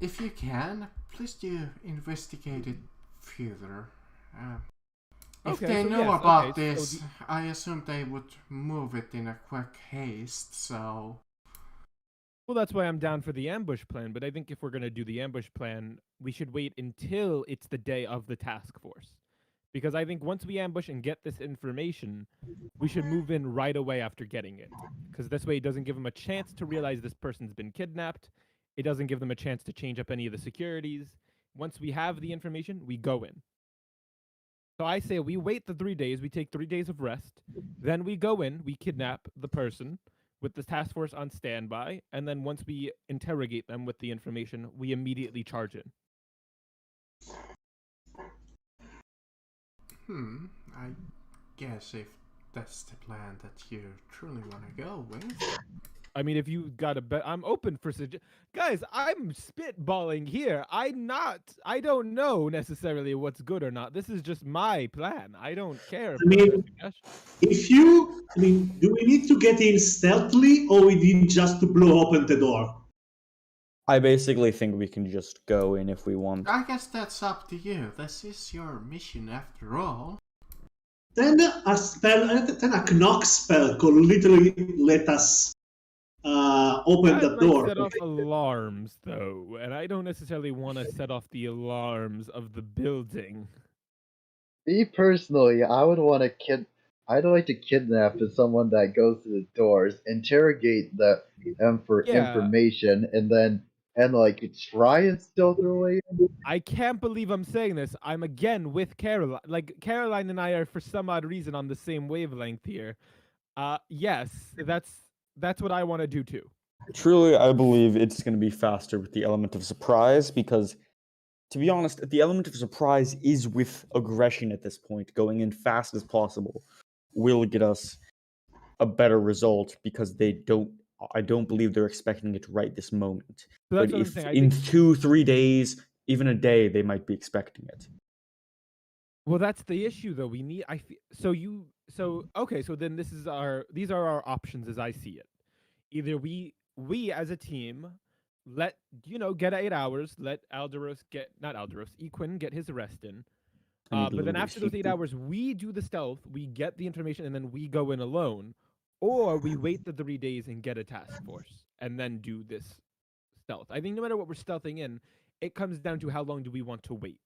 if you can, please do investigate it further. If Okay, they so know yes, about okay, so this, I assume they would move it in a quick haste, so... Well, that's why I'm down for the ambush plan, but I think if we're going to do the ambush plan, we should wait until it's the day of the task force. Because I think once we ambush and get this information, we should move in right away after getting it. Because this way it doesn't give them a chance to realize this person's been kidnapped. It doesn't give them a chance to change up any of the securities. Once we have the information, we go in. So I say we wait the 3 days, we take 3 days of rest, then we go in, we kidnap the person with the task force on standby, and then once we interrogate them with the information, we immediately charge in. I guess if that's the plan that you truly want to go with. I mean, if you got a bet, I'm open for guys, I'm spitballing here. I don't know necessarily what's good or not. This is just my plan. I don't care. I mean, do we need to get in stealthily, or we need just to blow open the door? I basically think we can just go in if we want. I guess that's up to you. This is your mission after all. Then a knock spell could literally let us open the door. Set off alarms, though, and I don't necessarily want to set off the alarms of the building. me personally, I'd like to kidnap someone that goes to the doors, interrogate them for information, and try and steal their way in. I can't believe I'm saying this. I'm again with Caroline. Like, Caroline and I are for some odd reason on the same wavelength here. Yes, that's what I want to do too. Truly, I believe it's going to be faster with the element of surprise, because To be honest, the element of surprise is with aggression at this point. Going in fast as possible will get us a better result because I don't believe they're expecting it right this moment. So that's But what I'm if saying. I in think, 2-3 days, even a day, they might be expecting it. well, that's the issue, though. We need. Okay. So then these are our options as I see it. Either we as a team get 8 hours, let Alderos get not Alderos, Equin get his rest in. I need a But little then bit of after those 8 sleep. hours, we do the stealth, we get the information, and then we go in alone, or we wait the 3 days and get a task force, and then do this stealth. I think no matter what we're stealthing in, it comes down to how long do we want to wait.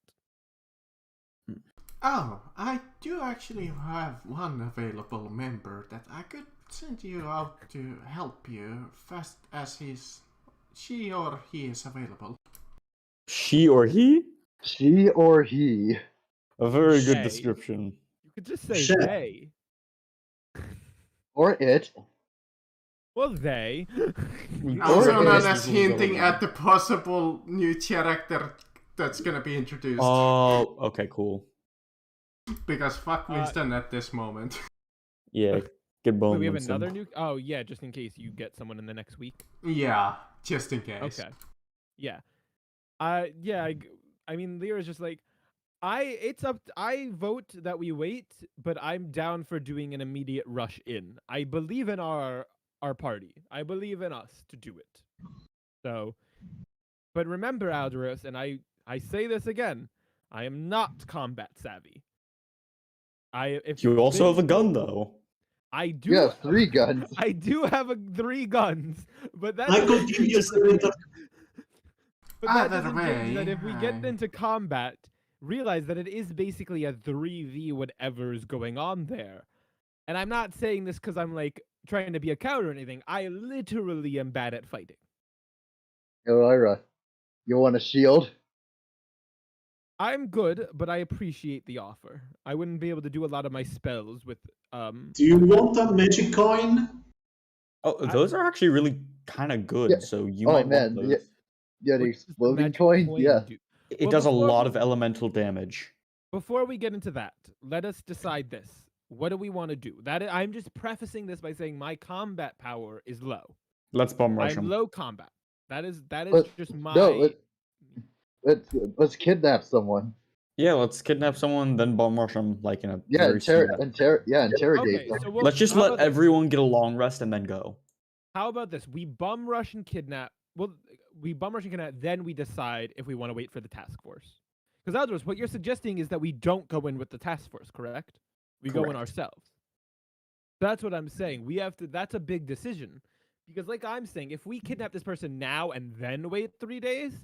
Oh, I do actually have one available member that I could send you out to help you fast as she or he is available. She or he? She or he. A very good Hey. description. You could just say Shit. they. Or it. Well, they. Also Or known is as hinting at the possible new character that's gonna be introduced. Oh, okay, cool. Because fuck Winston at this moment. Yeah, good bone. Wait, we have Winston. another new. Oh yeah, just in case you get someone in the next week. Yeah, just in case. Okay. Yeah. Yeah. I mean, Lyra's just like, I vote that we wait, but I'm down for doing an immediate rush in. I believe in our party. I believe in us to do it. So, but remember, Alderos, and I say this again, I am not combat savvy. If You also have a things gun, go- though. I do. You have 3 guns. I do have 3 guns, but that I doesn't could give you change- a little. But that Either doesn't change that way, if we get I- into combat, realize that it is basically a 3v whatever is going on there. And I'm not saying this because I'm like trying to be a coward or anything. I literally am bad at fighting. Yo, Lyra, you want a shield? I'm good, but I appreciate the offer. I wouldn't be able to do a lot of my spells with Do you want a magic coin? Oh, those are actually really kind of good. Yeah. So you Oh, might man, want yeah. those. Yeah, the what does the exploding magic coin? Yeah. do? It Well, does a before lot we- of elemental damage. Before we get into that, let us decide this. What do we want to do? I'm just prefacing this by saying my combat power is low. Let's bum rush I'm him. low combat. That is But- just my. No, let's kidnap someone. Yeah, let's kidnap someone, then bum rush them like in a Yeah, very smooth- interrogate Okay, them. so Let's just how let about this? everyone get a long rest and then go. How about this? We bum rush and kidnap. Well, we bum rush and kidnap, then we decide if we want to wait for the task force. Because Aldros, what you're suggesting is that we don't go in with the task force, correct? We go in Correct. ourselves. That's what I'm saying. We have to. That's a big decision. Because, like I'm saying, if we kidnap this person now and then wait 3 days,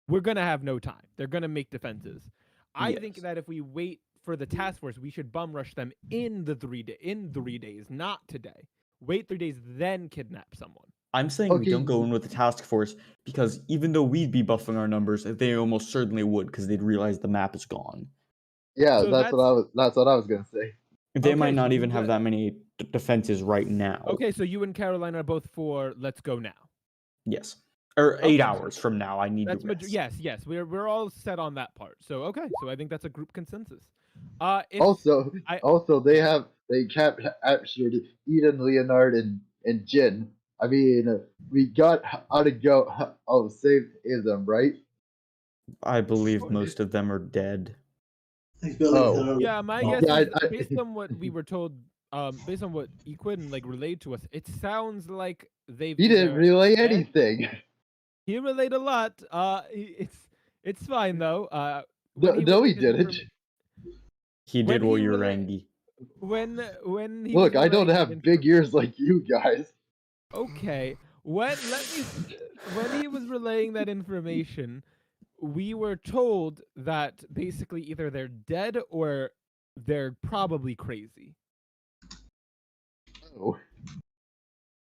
we're gonna have no time. They're gonna make defenses. I think Yes. that if we wait for the task force, we should bum rush them in 3 days, not today. Wait 3 days, then kidnap someone. I'm saying we Okay. don't go in with the task force because even though we'd be buffing our numbers, they almost certainly would because they'd realize the map is gone. Yeah, So that's what I was gonna say. They Okay, might so not you even have got- that many defenses right now. Okay, so you and Caroline are both for let's go now. Yes. Or 8 Okay. hours from now, I need That's to rest. yes. We're all set on that part. So okay, so I think that's a group consensus. If Also, I- they captured Eden, Leonard, and Jin. I mean, we got how to go. Oh, save them, right? I believe Sure. most of them are dead. I believe Oh. there are- yeah, my Oh. guess Yeah, is I- based on what we were told, based on what Equin like relayed to us, it sounds like they've. He didn't either relay dead- anything. He relayed a lot. It's fine though. No, when no, he relayed his didn't. He did When while he you're relay- Rangi. When he Look, was I don't relaying have that big ears like you guys. Okay. When he was relaying that information, we were told that basically either they're dead or they're probably crazy. Oh,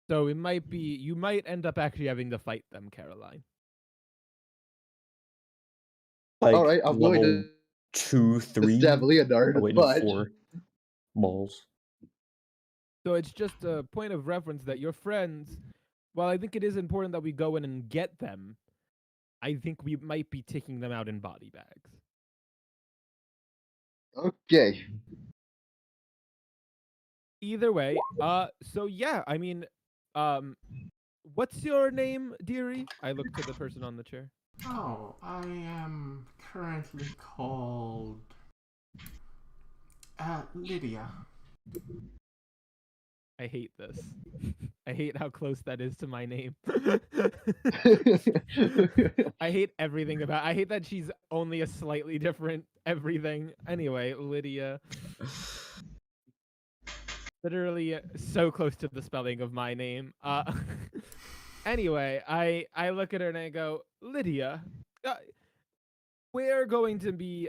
So it might be you might end up actually having to fight them, Caroline. Like, all right, I'm going level to 2, 3. stab Leonard, Oh, wait, but 4 balls. So it's just a point of reference that your friends, while I think it is important that we go in and get them, I think we might be taking them out in body bags. Okay. Either way, so yeah, I mean, what's your name, dearie? I look to the person on the chair. Oh, I am currently called Lydia. I hate this. I hate how close that is to my name. I hate everything about. I hate that she's only a slightly different everything. Anyway, Lydia. Literally so close to the spelling of my name. Anyway, I look at her and I go, Lydia, we're going to be.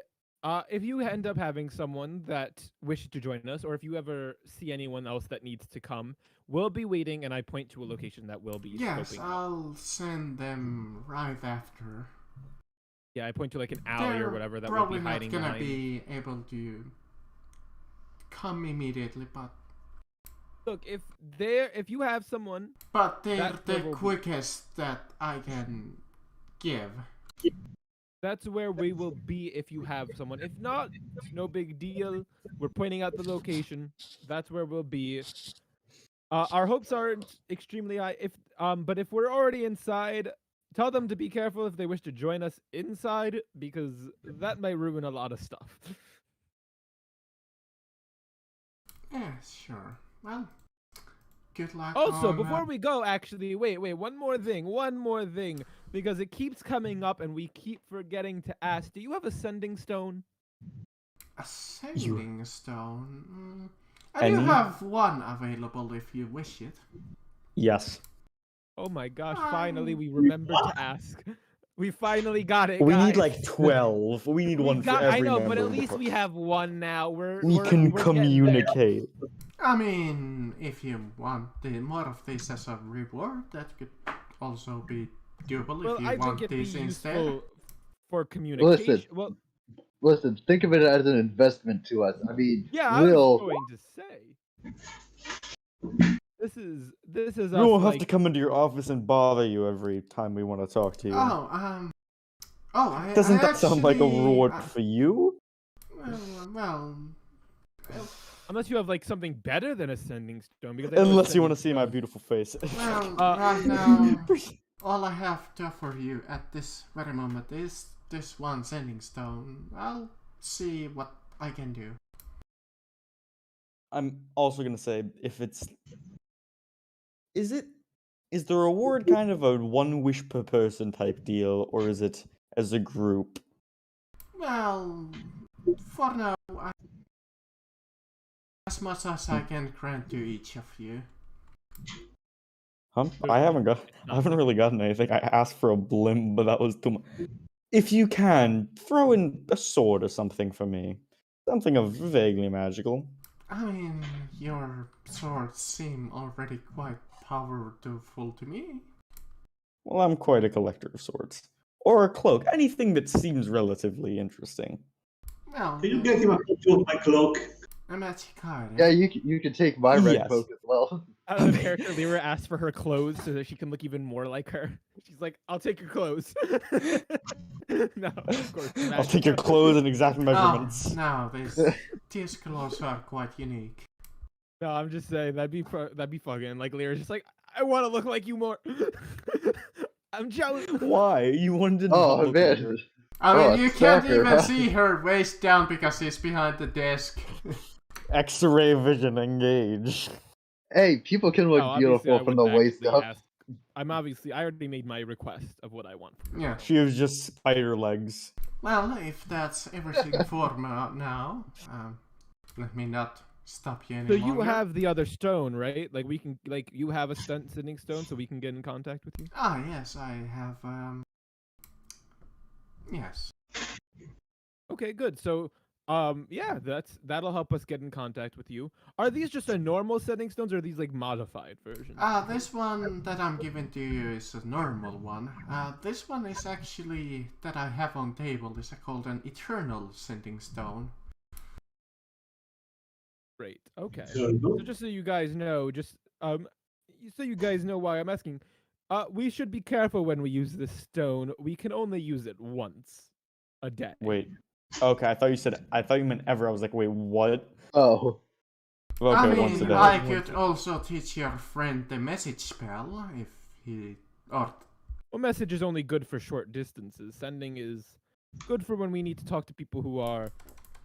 If you end up having someone that wishes to join us, or if you ever see anyone else that needs to come, we'll be waiting, and I point to a location that will be Yes, scoping. I'll send them right after. Yeah, I point to like an alley or whatever that we'll probably be hiding not gonna behind. be able to come immediately, but Look, if you have someone, they're That's the where we'll be. quickest that I can give. that's where we will be if you have someone. If not, it's no big deal. We're pointing out the location. That's where we'll be. Our hopes aren't extremely high. But if we're already inside, tell them to be careful if they wish to join us inside, because that may ruin a lot of stuff. Yeah, sure. Well, good luck. Also, on, before we go, actually, wait, one more thing, because it keeps coming up and we keep forgetting to ask. Do you have a sending stone? a sailing stone. I do Any? have one available if you wish it. Yes. Oh my gosh! Finally, we remembered to ask. We finally got it. We guys. need like 12. We need one for every I know, member but of at the least we have one now. we We're can getting there. communicate. I mean, if you want more of this as a reward, that could also be doable Well, if you I think want it'd be this instead. useful for communication. Listen. Well, Listen, think of it as an investment to us. I mean, yeah, I was Will. going to say. This is We us, won't have like, to come into your office and bother you every time we want to talk to you. Doesn't that sound like a reward for you? Well, unless you have like something better than a sending stone, because I know a Unless you want to sending see my stone- beautiful face. well, right now, all I have to offer you at this very moment is this one sending stone. I'll see what I can do. I'm also gonna say if it's is the reward kind of a one wish per person type deal, or is it as a group? Well, for now, as much as I can grant to each of you. Huh? I haven't really gotten anything. I asked for a blimp, but that was too much. If you can, throw in a sword or something for me. Something of vaguely magical. I mean, your swords seem already quite powerful to me. Well, I'm quite a collector of swords. Or a cloak. Anything that seems relatively interesting. Well, Can you get him a copy of my cloak? a magic item. Yeah, you can take my red Yes. cloak as well. Out of the character, Lyra asked for her clothes so that she can look even more like her. She's like, "I'll take your clothes." No, of course. I'll take your clothes and exact measurements. Oh, no, these clothes are quite unique. No, I'm just saying that'd be fucking like Lyra's just like, I want to look like you more. I'm jealous. Why? You wanted to Oh not look at man. her. I mean, Oh, you can't stalker, even huh? see her waist down because she's behind the desk. X-ray vision engaged. Hey, people can look No, obviously, beautiful I from the wouldn't waist actually up. ask. I already made my request of what I want. From her. Yeah. She was just spider legs. Well, if that's everything for now, let me not stop you So anymore. you have the other stone, right? Like we can, like you have a sending stone, so we can get in contact with you. Ah, yes, I have. Yes. Okay, good. So, yeah, that'll help us get in contact with you. Are these just a normal sending stones, or are these like modified versions? This one that I'm giving to you is a normal one. This one is actually that I have on table is called an eternal sending stone. Great. Okay. There you go. So just so you guys know, so you guys know why I'm asking. We should be careful when we use this stone. We can only use it once a day. Wait. Okay, I thought you meant ever. I was like, wait, what? Oh. Okay, I once a mean, day. I could also teach your friend the message spell if he or Well, message is only good for short distances. Sending is good for when we need to talk to people who are,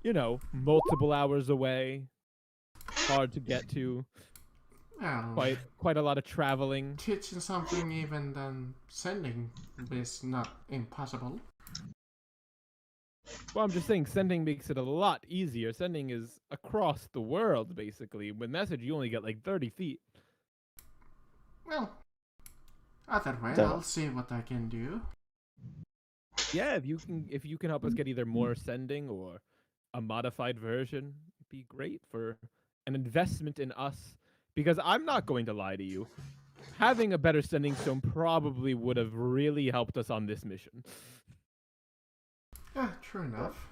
you know, multiple hours away, hard to get to, well, quite a lot of traveling. teaching something even than sending is not impossible. Well, I'm just saying sending makes it a lot easier. Sending is across the world, basically. With message, you only get like 30 feet. Well, either way, So- I'll see what I can do. Yeah, if you can help us get either more sending or a modified version, it'd be great for an investment in us. Because I'm not going to lie to you, having a better sending stone probably would have really helped us on this mission. Yeah, true enough.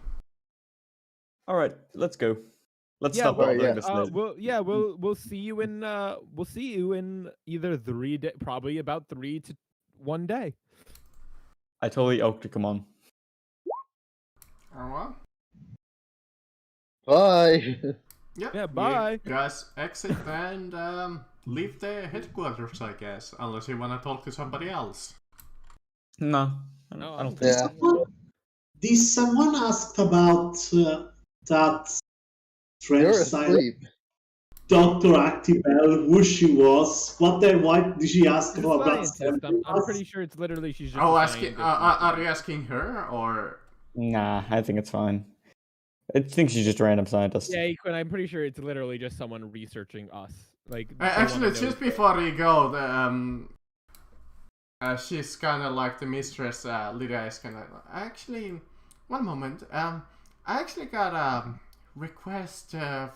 All right, let's go. Let's Yeah, stop well, bothering yeah, this list. we'll see you in either 3 days, probably about 3 to 1 day. I totally elk to come on. Oh well. Bye. Yep. Yeah, bye. You guys exit and leave the headquarters, I guess, unless you want to talk to somebody else. No, No, I don't think Yeah. so. Did someone ask about that You're strange silent asleep. Dr. Actibel, who she was? Why did she ask She's a about that? scientist. I'm pretty sure it's literally she's just. Oh, a asking? scientist. Are you asking her or? Nah, I think it's fine. I think she's just a random scientist. Yeah, Equin, I'm pretty sure it's literally just someone researching us. Like they Actually, wanna know- just before you go, she's kind of like the mistress. Lydia is kind of actually. One moment. I actually got a request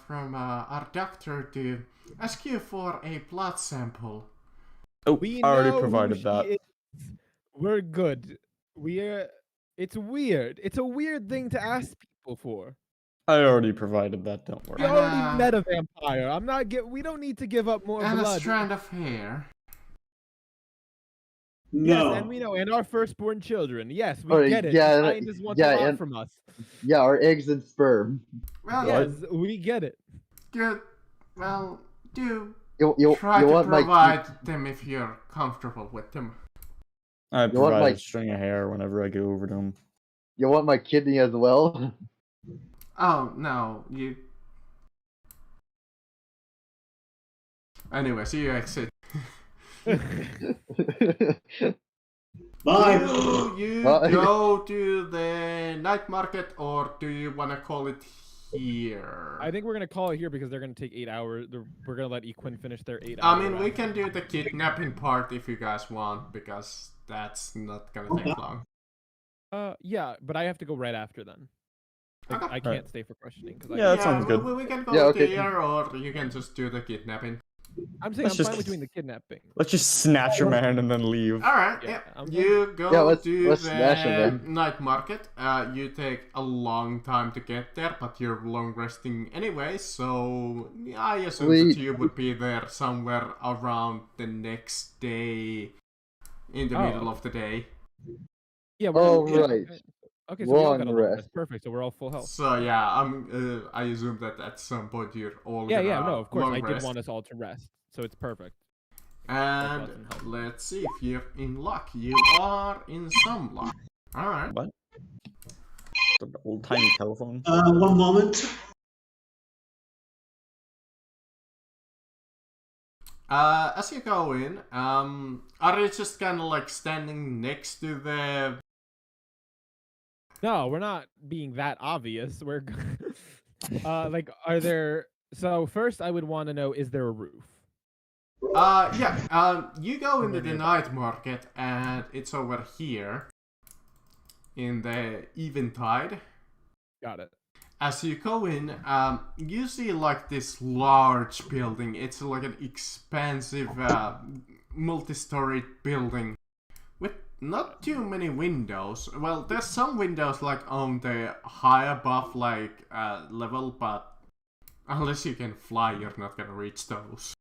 from our doctor to ask you for a blood sample. Oh, We I already know who provided she that. is. We're good. It's weird. It's a weird thing to ask people for. I already provided that. Don't We worry. And, already met a vampire. I'm not get. We don't need to give up more And a blood. strand of hair. No. Yes, and we know, and our firstborn children. Yes, we Alright, get it. yeah, the scientists want yeah, a lot and- from us. Yeah, our eggs and sperm. Well, Yes, we get it. good. Well, do You try to want my provide them if you're comfortable with them. I You want provide my- a string of hair whenever I go over to him. you want my kidney as well? Oh no, you. Anyway, see you exit. Bye. Do you Bye. go to the night market or do you want to call it here? I think we're gonna call it here because they're gonna take 8 hours. We're gonna let Equin finish their 8 I hours. mean, we can do the kidnapping part if you guys want because that's not gonna take long. Yeah, but I have to go right after then. Like, Okay. I can't stay for questioning because Yeah, that sounds good. We can go Yeah, okay. there or you can just do the kidnapping. I'm saying Let's I'm just- fine with doing the kidnapping. Let's just snatch your man and then leave. Alright, Yeah, yeah. I'm You go Yeah, let's to smash 'em the then. night market. You take a long time to get there, but you're long resting anyway, so I assume that Sweet. you would be there somewhere around the next day, in the Oh. middle of the day. Yeah. Oh, yeah, right. Okay, so we all Long got a long rest. rest. Perfect. So we're all full health. So yeah, I assume that at some point you're all Yeah, gonna yeah. No, of course. long I did rest. want us all to rest, so it's perfect. And That doesn't help. let's see if you're in luck. You are in some luck. Alright. What? The old tiny telephone. One moment. As you go in, are you just kind of like standing next to the? No, we're not being that obvious. We're like, are there? So first, I would want to know: is there a roof? Yeah. You go into the night market, and it's over here, in the Eventide. Got it. As you go in, you see like this large building. It's like an expansive, multi-storied building with not too many windows. Well, there's some windows like on the high above like level, but unless you can fly, you're not gonna reach those.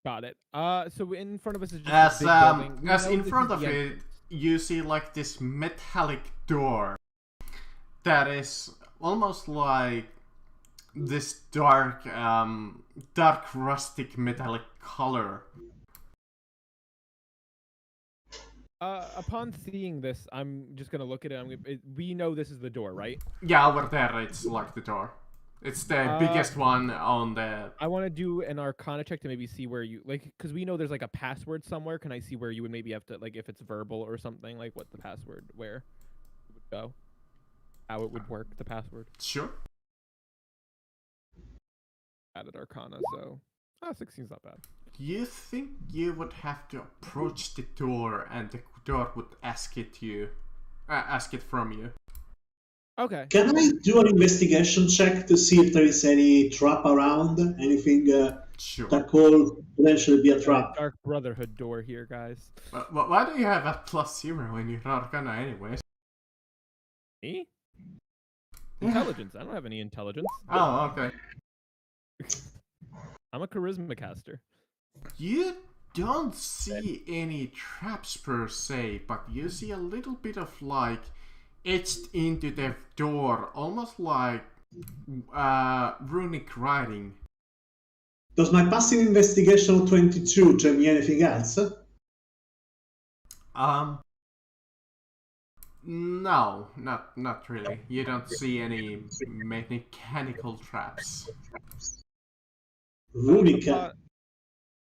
Got it. So in front of us is just As a big building. We as know in this front is of the it, entrance. you see like this metallic door that is almost like this dark, dark rustic metallic color. Upon seeing this, I'm just gonna look at it. We know this is the door, right? Yeah, over there it's like the door. It's the biggest one on the. I want to do an Arcana check to maybe see where you because we know there's like a password somewhere. Can I see where you would maybe have to if it's verbal or something, like what the password where it would go, how it would work, the password. Sure. Added Arcana, so 16's not bad. You think you would have to approach the door, and the door would ask it from you? Okay. Can I do an investigation check to see if there is any trap around? Anything Sure. that could potentially be a trap? Dark Brotherhood door here, guys. Why do you have a +0 in your Arcana anyways? Me? Intelligence. I don't have any intelligence. Oh, okay. I'm a charisma caster. You don't see any traps per se, but you see a little bit of like etched into the door, almost like runic writing. Does my passive investigation of 22 tell me anything else? No, not really. You don't see any mechanical traps. Runic.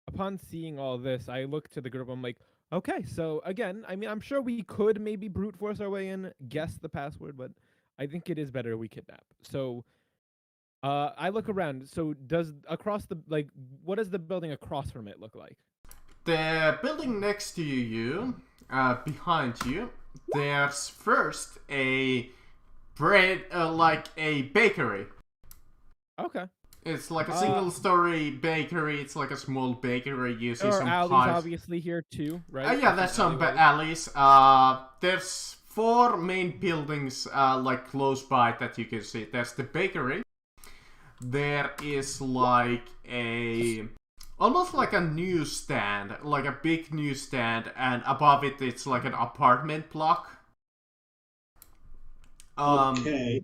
Upon seeing all this, I look to the group. I'm like, okay, so again, I mean, I'm sure we could maybe brute force our way in, guess the password, but I think it is better we kidnap. So, I look around. So, what does the building across from it look like? The building next to you, behind you, there's first a bakery. Okay. It's like a single-story bakery. It's like a small bakery. You see There are some alleys pies. obviously here too, right? Yeah, there's some alleys. There's 4 main buildings like close by that you can see. There's the bakery. There is like almost like a newsstand, like a big newsstand, and above it it's like an apartment block. Okay.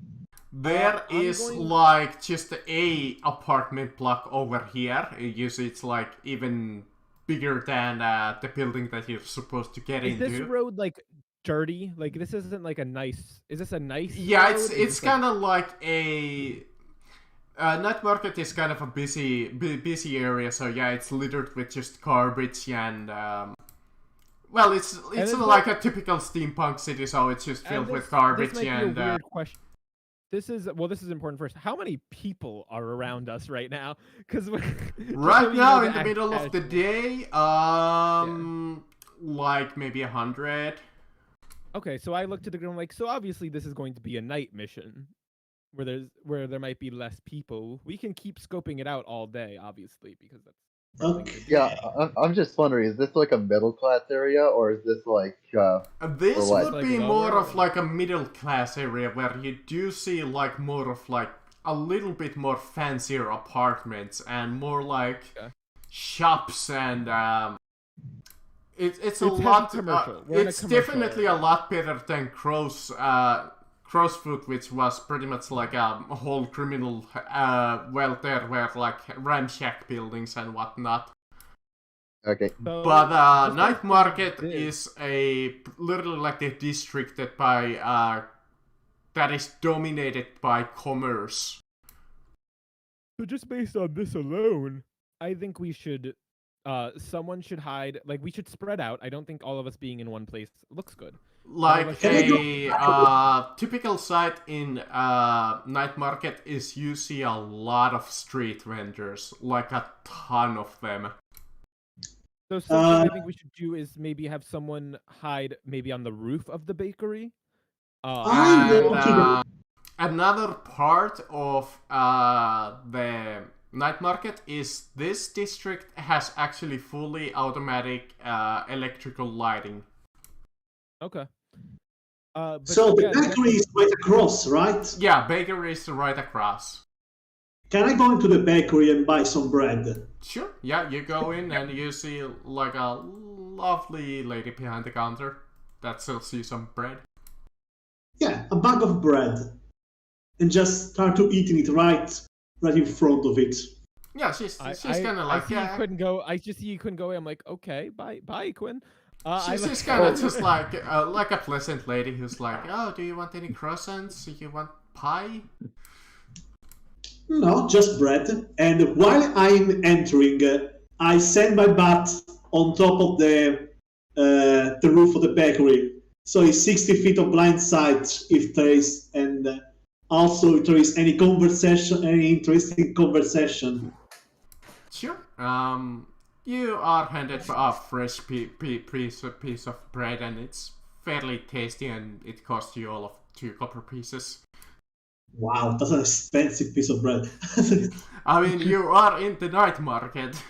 There is like just a apartment block over here. You see, it's like even bigger than the building that you're supposed to get into. Is this road like dirty? Like this isn't like a nice. Is this a nice? Yeah, road? it's kind of like a. Night market is kind of a busy area, so yeah, it's littered with just garbage and. Well, it's like a typical steampunk city, so it's just filled with garbage this might and. Be a weird question. This is important first. How many people are around us right now? Because right now in the middle of the day, like maybe 100. Okay, so I looked at the group. I'm like, so obviously this is going to be a night mission, where there might be less people. We can keep scoping it out all day, obviously, because that's. Okay. Yeah, I'm just wondering, is this like a middle class area, or is this like This what? would be more of like a middle class area where you do see like more of like a little bit more fancier apartments and more like shops and it's a lot commercial. It's definitely a lot better than Crossfoot, which was pretty much like a whole criminal well, there were like ramshack buildings and whatnot. Okay. So, But Night Market is literally like a district that is dominated by commerce. So just based on this alone, I think we should. Someone should hide. Like we should spread out. I don't think all of us being in one place looks good. Like a typical site in Night Market is you see a lot of street vendors, like a ton of them. So something I think we should do is maybe have someone hide maybe on the roof of the bakery. Another part of the Night Market is this district has actually fully automatic electrical lighting. Okay. So the bakery is right across, right? Yeah, bakery is right across. can I go into the bakery and buy some bread? Sure. Yeah, you go in and you see like a lovely lady behind the counter that sells you some bread. Yeah, a bag of bread. And just start to eating it right in front of it. Yeah, she's kind of like, I see you couldn't go. I just see you couldn't go. I'm like, okay, bye, Quinn. she's kind of just like a pleasant lady who's like, oh, do you want any croissants? Do you want pie? No, just bread. And while I'm entering, I send my bat on top of the roof of the bakery. So it's 60 feet of blind sight if there is, and also if there is any conversation, any interesting conversation. Sure. You are handed a fresh piece of bread, and it's fairly tasty, and it costs you all of 2 copper pieces. Wow, that's an expensive piece of bread. I mean, you are in the night market.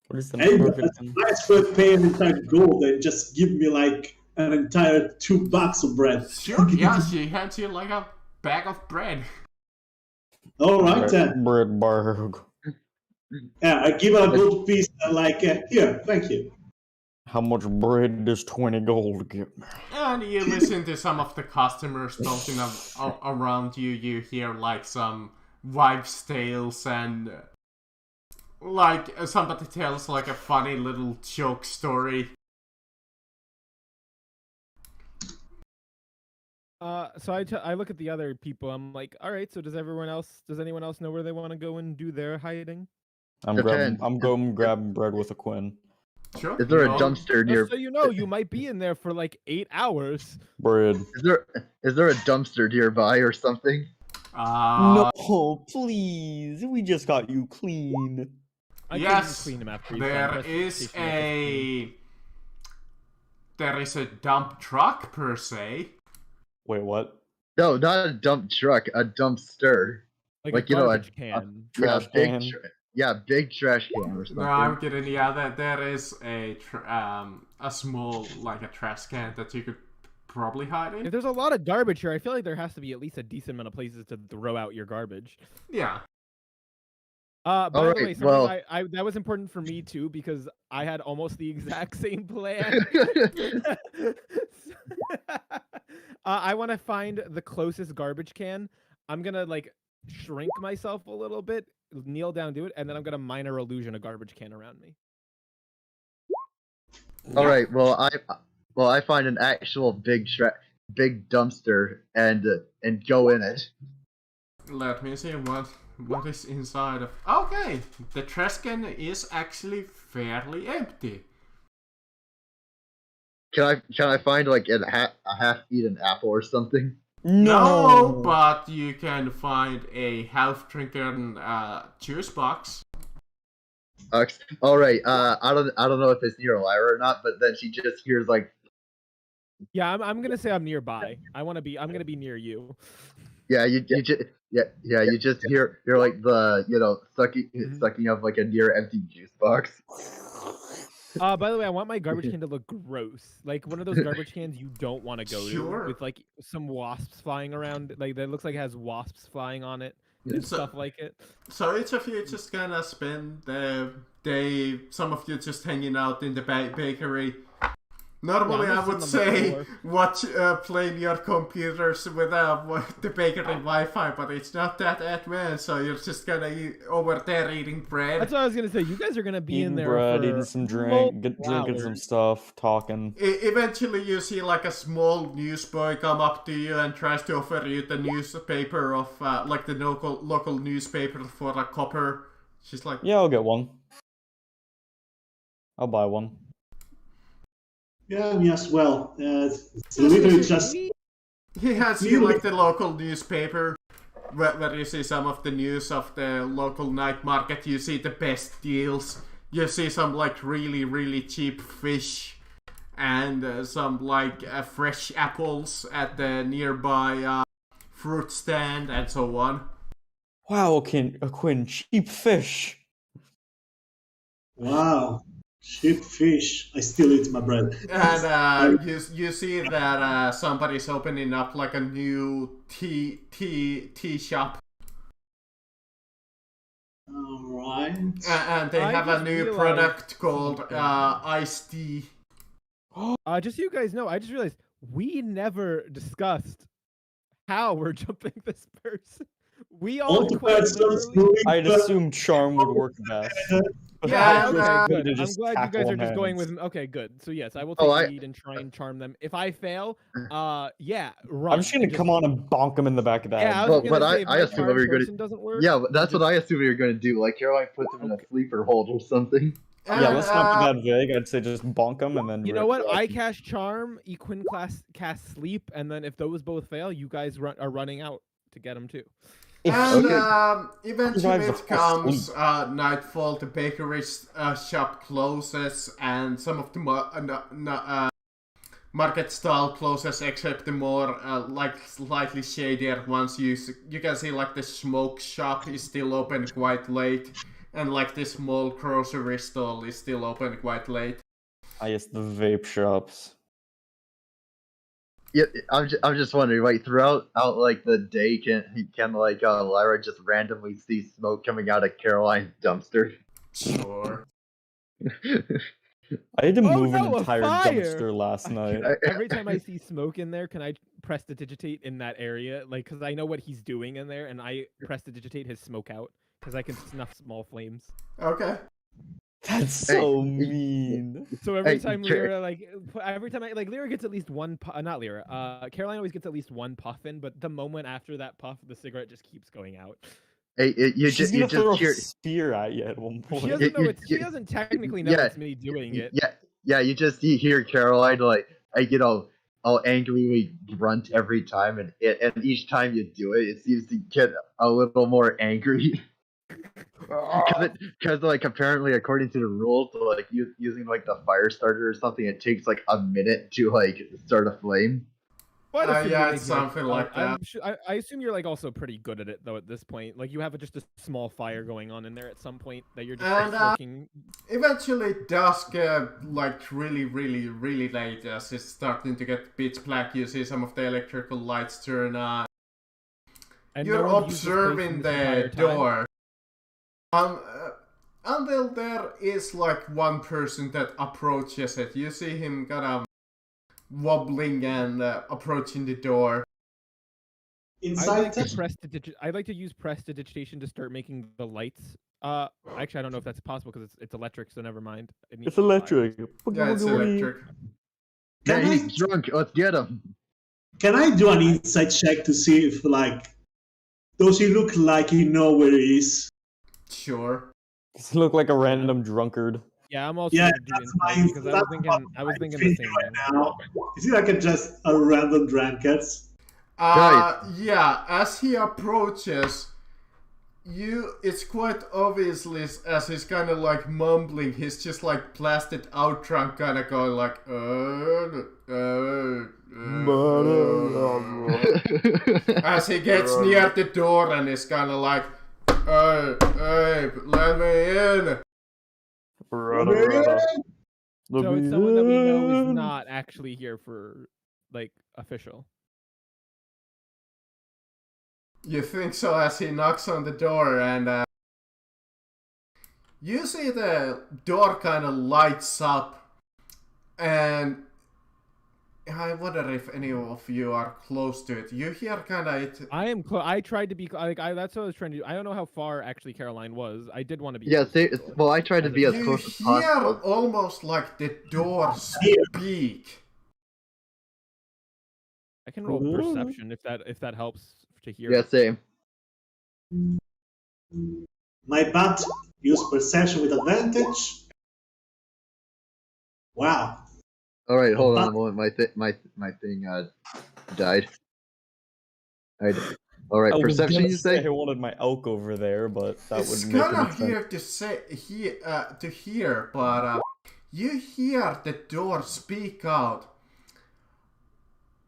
What is the Hey, market? that's nice for paying entire gold and just give me like an entire 2 bags of bread. Sure, yeah, she hands you like a bag of bread. All right then. Bread barg. Yeah, I give her a gold piece. Here, thank you. How much bread does 20 gold get me? And you listen to some of the customers talking around you. You hear like some wives' tales and like somebody tells like a funny little joke story. So I look at the other people. I'm like, all right. So does anyone else know where they want to go and do their hiding? I'm going grabbing bread with a Quinn. Sure. Is there a No. dumpster near? Just so you know, you might be in there for like 8 hours. Bread. Is there a dumpster nearby or something? No, please. We just got you clean. I can Yes, clean them after you there press is PlayStation. there is a dump truck per se. Wait, what? No, not a dump truck, a dumpster. like like, a you know, garbage can. Trash can. Big trash can or something. No, I'm kidding. Yeah, there is a small like a trash can that you could probably hide in. If there's a lot of garbage here, I feel like there has to be at least a decent amount of places to throw out your garbage. Yeah. By the Alright, way, well- I that was important for me too because I had almost the exact same plan. I want to find the closest garbage can. I'm gonna like shrink myself a little bit, kneel down, do it, and then I'm gonna minor illusion a garbage can around me. All right. Well, I find an actual big dumpster and go in it. Let me see what is inside of. Okay, the trash can is actually fairly empty. Can I find like a half-eaten apple or something? No, but you can find a half-drinking juice box. All right. I don't know if it's near Lyra or not, but then she just hears like. Yeah, I'm gonna say I'm nearby. I'm gonna be near you. Yeah, you just hear you're like the sucking up like a near empty juice box. By the way, I want my garbage can to look gross, like one of those garbage cans you don't want to go Sure. to, with like some wasps flying around, like that looks like it has wasps flying on it and So- stuff like it. So each of you just gonna spend the day. Some of you just hanging out in the bakery. Normally, Yeah, I I'm would just sitting say on the watch playing your computers with the bakery Wi-Fi, but it's not that advanced. So you're just gonna eat over there eating bread. That's what I was gonna say. You guys are gonna be in Eating there bread, for eating some drink, multiple drinking some hours. stuff, talking. Eventually, you see like a small newsboy come up to you and tries to offer you the newspaper of like the local newspaper for a copper. She's like, Yeah, I'll get one. I'll buy one. Yeah, me as well. It's literally just. he has you like the local newspaper where you see some of the news of the local night market. You see the best deals. You see some like really cheap fish and some like fresh apples at the nearby fruit stand and so on. Wow, a Quinn, cheap fish. Wow. Cheap fish. I still eat my bread. And you see that somebody's opening up like a new tea shop. Alright. And they I have a just new realized product called something. Iced Tea. Just so you guys know, I just realized we never discussed how we're jumping this person. We all All the quite persons literally. I'd assume charm would work best. But Yeah, that was okay, good good. to I'm just glad you tackle guys are just going hands. with. Okay, good. So yes, I will Oh, take I- lead and try and charm them. If I fail, yeah, run. I'm just gonna come on and bonk him in the back of the Yeah, I head. was But gonna say if I my assume charm what we were person gonna. doesn't work. Yeah, but that's then what I assumed we were gonna do. Like Caroline puts him in a sleeper hold or something. Yeah, And, let's not be that vague. I'd say just bonk him and then. You know what? rip- I cast charm, Equin cast sleep, and then if those both fail, you guys are running out to get them too. If And he eventually survives the it first comes sleep. nightfall, the bakery shop closes, and some of the market stall closes, except the more like slightly shadier ones. You can see like the smoke shop is still open quite late, and like the small grocery stall is still open quite late. I guess the vape shops. Yeah, I'm just wondering, like throughout like the day, can like Lyra just randomly see smoke coming out of Caroline's dumpster? Sure. I had to Oh, move no, an a entire fire! dumpster last night. Every time I see smoke in there, can I prestidigitate in that area? Like, because I know what he's doing in there, and I prestidigitate his smoke out because I can snuff small flames. Okay. That's so mean. So every Hey, time Car- Lyra, like, every time I, like, Lyra gets at least one, not Lyra, Caroline always gets at least one puff in, but the moment after that puff, the cigarette just keeps going out. Hey, you She's just gonna throw hear. a spear at you at one point. She doesn't know you- it's, she you- doesn't technically know yeah, it's me doing it. Yeah, you just hear Caroline like all angrily grunt every time, and each time you do it, it seems to get a little more angry. Because like apparently according to the rules, like using like the fire starter or something, it takes like a minute to like start a flame. Well, I'd assume Yeah, you're it's making, something like that. I assume you're like also pretty good at it though at this point. Like you have just a small fire going on in there at some point that you're just And, smoking. Eventually, dusk, like really, really, really late, as it's starting to get pitch black. You see some of the electrical lights turn on. And You're no one's used this place observing in this entire the time. door. Until there is like one person that approaches it. You see him kind of wobbling and approaching the door. Inside I'd like to use prestidigitation to start making the lights. Actually, I don't know if that's possible because it's electric, so never mind. It needs It's to be fire. electric. Yeah, it's electric. Yeah, Can he's drunk. Let's get him. Can I do an insight check to see if, like, does he look like he know where he is? Sure. Does he look like a random drunkard? Yeah, I'm also Yeah, gonna do that's insight my- because that's I was I'm thinking the same right thing. now. Is he like just a random drunkard? Yeah, as he approaches, it's quite obviously as he's kind of like mumbling, he's just like blasted out drunk, kind of going like, as he gets near the door and is kind of like, hey, let me in. So it's someone that we know is not actually here for like official. You think so as he knocks on the door, and you see the door kind of lights up, and I wonder if any of you are close to it. You hear kind of it. I am. I tried to be like. That's what I was trying to do. I don't know how far actually Caroline was. I did want to be. Yeah, close to the door. well, I tried to be as You close as hear possible. almost like the door speak. I can roll Ooh. perception if that helps to hear. Yeah, same. My bat use perception with advantage. Wow. All right, hold on a moment. My thing died. All right, I was perception. gonna You say? I wanted my elk over there, but that It's wouldn't make kind any of sense. here to hear, but you hear the door speak out.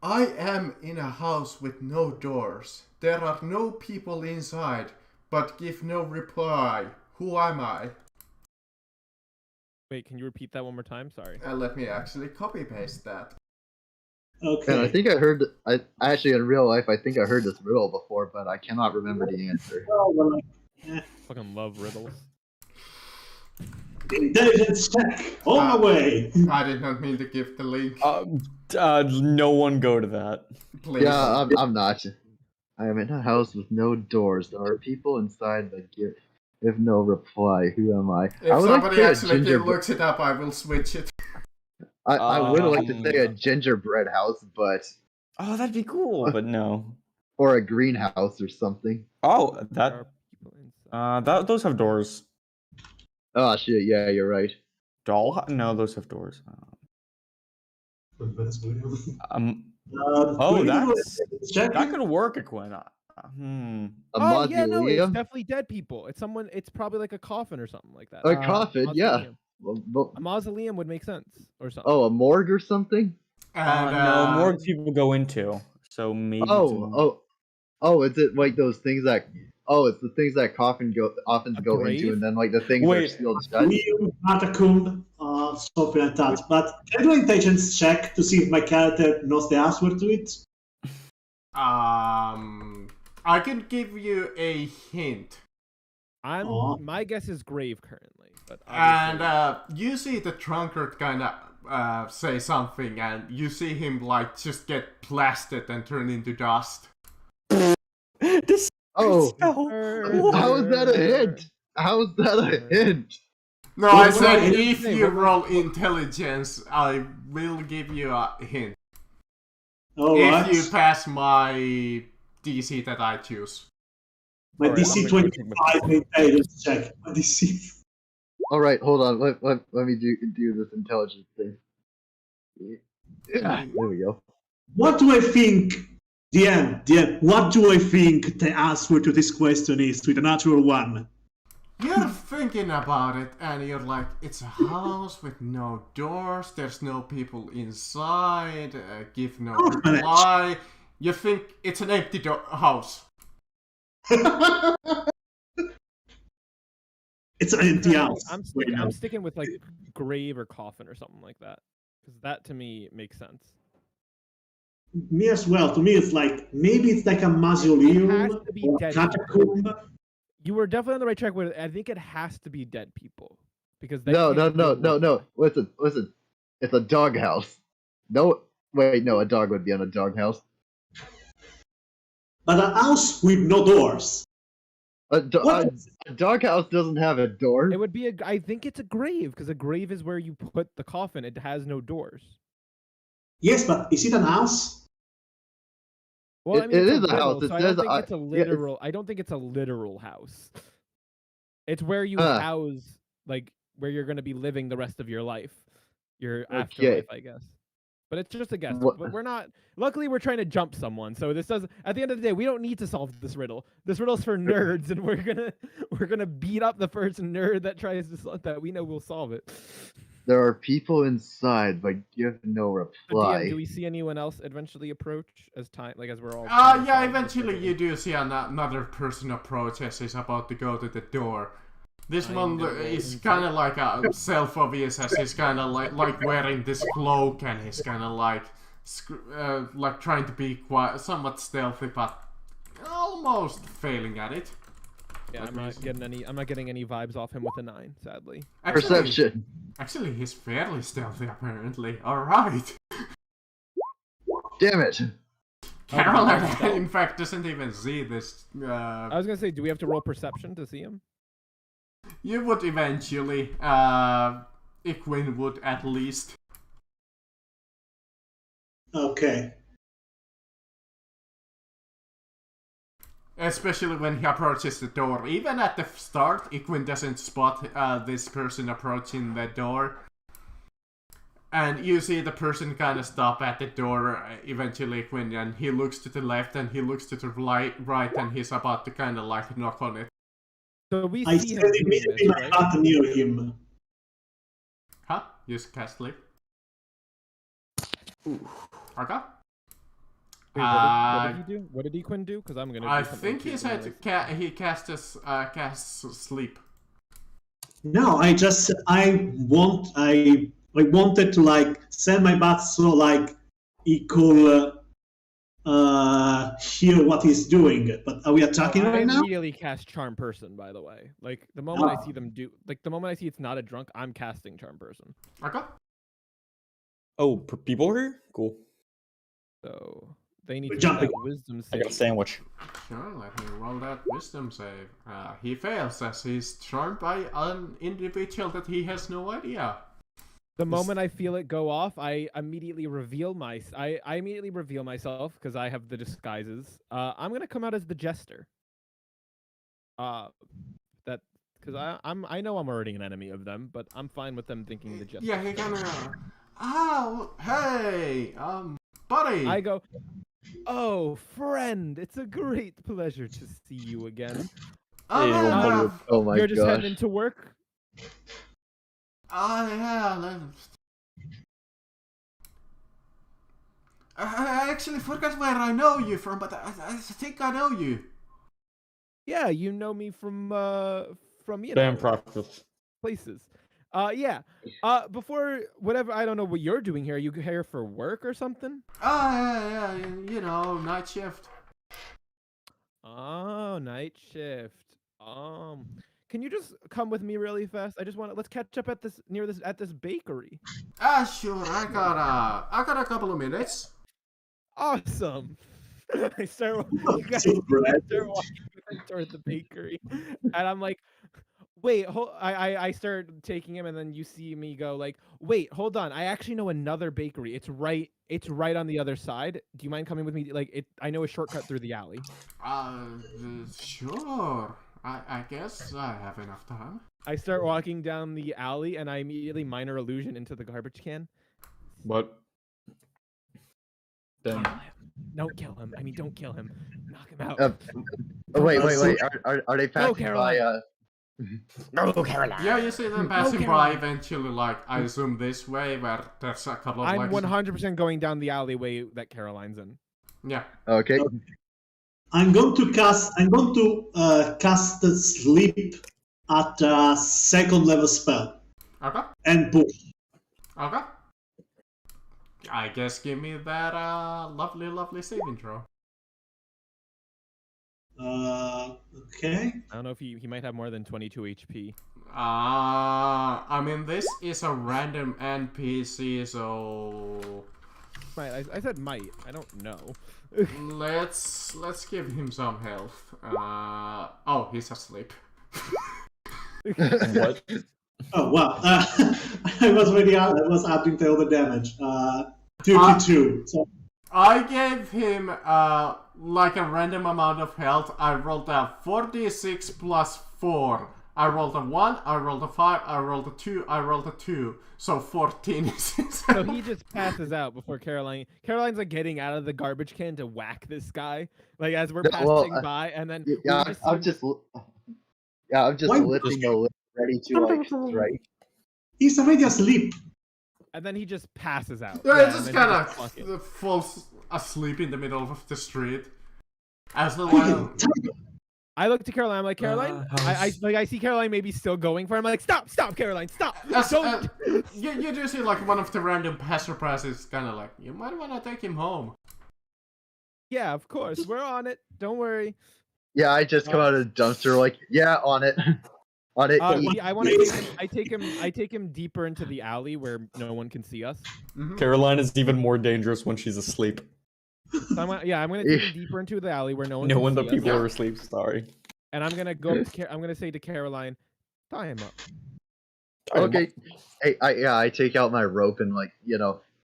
I am in a house with no doors. There are no people inside, but give no reply. Who am I? Wait, can you repeat that one more time? Sorry. Let me actually copy paste that. Okay. And I think I heard. I actually in real life, I think I heard this riddle before, but I cannot remember the answer. Oh, well, Fucking love riddles. Intelligence check on the way. I did not mean to give the link. No one go to that. Please. Yeah, I'm not. I am in a house with no doors. There are people inside that give no reply. Who am I? If I would somebody like to actually say a looks it up, I will switch it. I would like to say a gingerbread house, but Oh, that'd be cool, but no. or a greenhouse or something. Oh, There that are people inside. those have doors. Oh shit! Yeah, you're right. No, those have doors. Oh, Check. that could work, Aquin. A Oh yeah, no, it's mausoleum. definitely dead people. It's someone. It's probably like a coffin or something like that. A coffin, yeah. Mausoleum. Well, A mausoleum would make sense or something. oh, a morgue or something. And, no, more people go into. So maybe. it's a- Oh, is it like those things that? Oh, it's the things that coffins go into, grave? and then like the things Wait. are sealed shut. New catacomb, something like that. But can I do an intelligence check to see if my character knows the answer to it? I can give you a hint. Aw. My guess is grave currently, but And obviously- you see the drunkard kind of say something, and you see him like just get blasted and turn into dust. This Oh, spell. how is that a hint? How is that a hint? No, Well, I what said did you if say? you What was- roll intelligence, I will give you a hint. Alright. If you pass my DC that I choose. My Alright, DC I'm gonna 25 intelligence check. My DC. All right, hold on. Let me do this intelligence thing. There we go. What do I think, DM, what do I think the answer to this question is with a natural one? You're thinking about it, and you're like, it's a house with no doors, there's no people inside, give no Orphanage. reply. You think it's an empty house. It's an empty house. I'm sticking with like grave or coffin or something like that, because that to me makes sense. Me as well. To me, it's like maybe it's like a mausoleum It has to be or dead catacomb. You were definitely on the right track with it. I think it has to be dead people because they No. can't deal with- Listen. It's a doghouse. No, wait, no. A dog would be on a doghouse. But a house with no doors. A What? doghouse doesn't have a door. It would be I think it's a grave because a grave is where you put the coffin. It has no doors. Yes, but is it an house? Well, I It- mean, it it's is a house. riddle, It so I says, don't think it's a yeah, it's- literal. I don't think it's a literal house. It's where you Huh. house, like, where you're going to be living the rest of your life, your Okay. afterlife, I guess. But it's just a guess. What- But we're not. Luckily, we're trying to jump someone, so this does. At the end of the day, we don't need to solve this riddle. This riddle's for nerds, and we're gonna beat up the first nerd that tries to solve that we know will solve it. There are people inside, but give no But reply. DM, do we see anyone else eventually approach as time, like as we're all? Ah, trying to yeah, solve this eventually riddle? you do see another person approach as he's about to go to the door. This I'm one gonna roll is insight. kind of like self-obvious as he's kind of like wearing this cloak and he's kind of like trying to be quite somewhat stealthy, but almost failing at it. Yeah, Let I'm me not see. getting any. I'm not getting any vibes off him with a 9, sadly. Perception. Actually, he's fairly stealthy apparently. All right. Damn it. Caroline, in fact, doesn't even see this. I was gonna say, do we have to roll perception to see him? You would eventually. Iquin would at least. Okay. Especially when he approaches the door. Even at the start, Iquin doesn't spot this person approaching the door. And you see the person kind of stop at the door eventually, Iquin, and he looks to the left and he looks to the right and he's about to kind of like knock on it. So we I see him stand doing immediately this, my right? hat near him. Huh? Use cast sleep. Okay. Wait, what did he do? What did Equin do? Because I'm gonna. I do something think he too, said anyways. he casts sleep. No, I wanted to like send my bat so like he could hear what he's doing. But are we attacking I right now? immediately cast Charm Person, by the way. Like the moment I see them do, like the moment I see it's not a drunk, I'm casting Charm Person. Okay. Oh, people are here? Cool. So they need We're to jumping. do that wisdom I got a save. sandwich. Sure, let me roll that wisdom save. He fails as he's charmed by an individual that he has no idea. The moment I feel it go off, I immediately reveal I immediately reveal myself because I have the disguises. I'm gonna come out as the jester. That because I know I'm already an enemy of them, but I'm fine with them thinking the jester. Yeah, he gonna. Oh, hey, buddy. I go, oh friend, it's a great pleasure to see you again. Oh, Oh my You're just gosh. heading into work. yeah. I actually forgot where I know you from, but I think I know you. Yeah, you know me from you Damn know practice. places. Yeah. Before whatever, I don't know what you're doing here. Are you here for work or something? Yeah, you know, night shift. Oh, night shift. Can you just come with me really fast? I just want to let's catch up at this bakery. Sure, I got a couple of minutes. Awesome. I start you guys So Brad, start walking toward the bakery, and I'm like, wait, I start taking him, and then you see me go like, wait, hold on, I actually know another bakery. It's right on the other side. Do you mind coming with me? Like, I know a shortcut through the alley. Sure. I guess I have enough time. I start walking down the alley, and I immediately minor illusion into the garbage can. What? Then Don't kill him. I mean, don't kill him. Knock him out. Wait. Are they passing by? Caroline. oh, Caroline. Yeah, you see them passing by Caroline. eventually, like, I assume this way, where there's a couple of, I'm like... 100% going down the alleyway that Caroline's in. Yeah. Okay. I'm going to cast the sleep at a second level spell Okay. and push. Okay. I guess give me that, lovely saving throw. Okay. I don't know if he might have more than 22 HP. I mean, this is a random NPC, so... Might. I said might. I don't know. Let's give him some health. Oh, he's asleep. What? Oh wow! I was adding the other damage. 32. So I gave him like a random amount of health. I rolled a 4d6 plus 4. I rolled a 1, I rolled a 5, I rolled a 2, I rolled a 2. So 14 is his So he just passes out before Caroline. Caroline's like getting out of the garbage can to whack this guy, like as we're Yeah, well, passing by, and then Yeah, I'm just Why- lifting a lip, ready to like strike. he's already asleep. and then he just passes out. Yeah, Yeah, it just and then he kind fuck it. of falls asleep in the middle of the street. As the Are you while... tired? I look to Caroline. I'm like, Caroline. I see Caroline maybe still going for him. I'm like, stop, Caroline, stop. Don't. You do see like one of the random passerby kind of like, you might want to take him home. Yeah, of course, we're on it. Don't worry. Yeah, I just come out of the dumpster like, yeah, on it, on it. I want to take him. I take him deeper into the alley where no one can see us. Caroline is even more dangerous when she's asleep. So I'm gonna take him deeper into the alley where no one. No, can when the see people us. are asleep. Sorry. And I'm gonna go. I'm gonna say to Caroline, tie him up. Okay. Hey, I take out my rope and like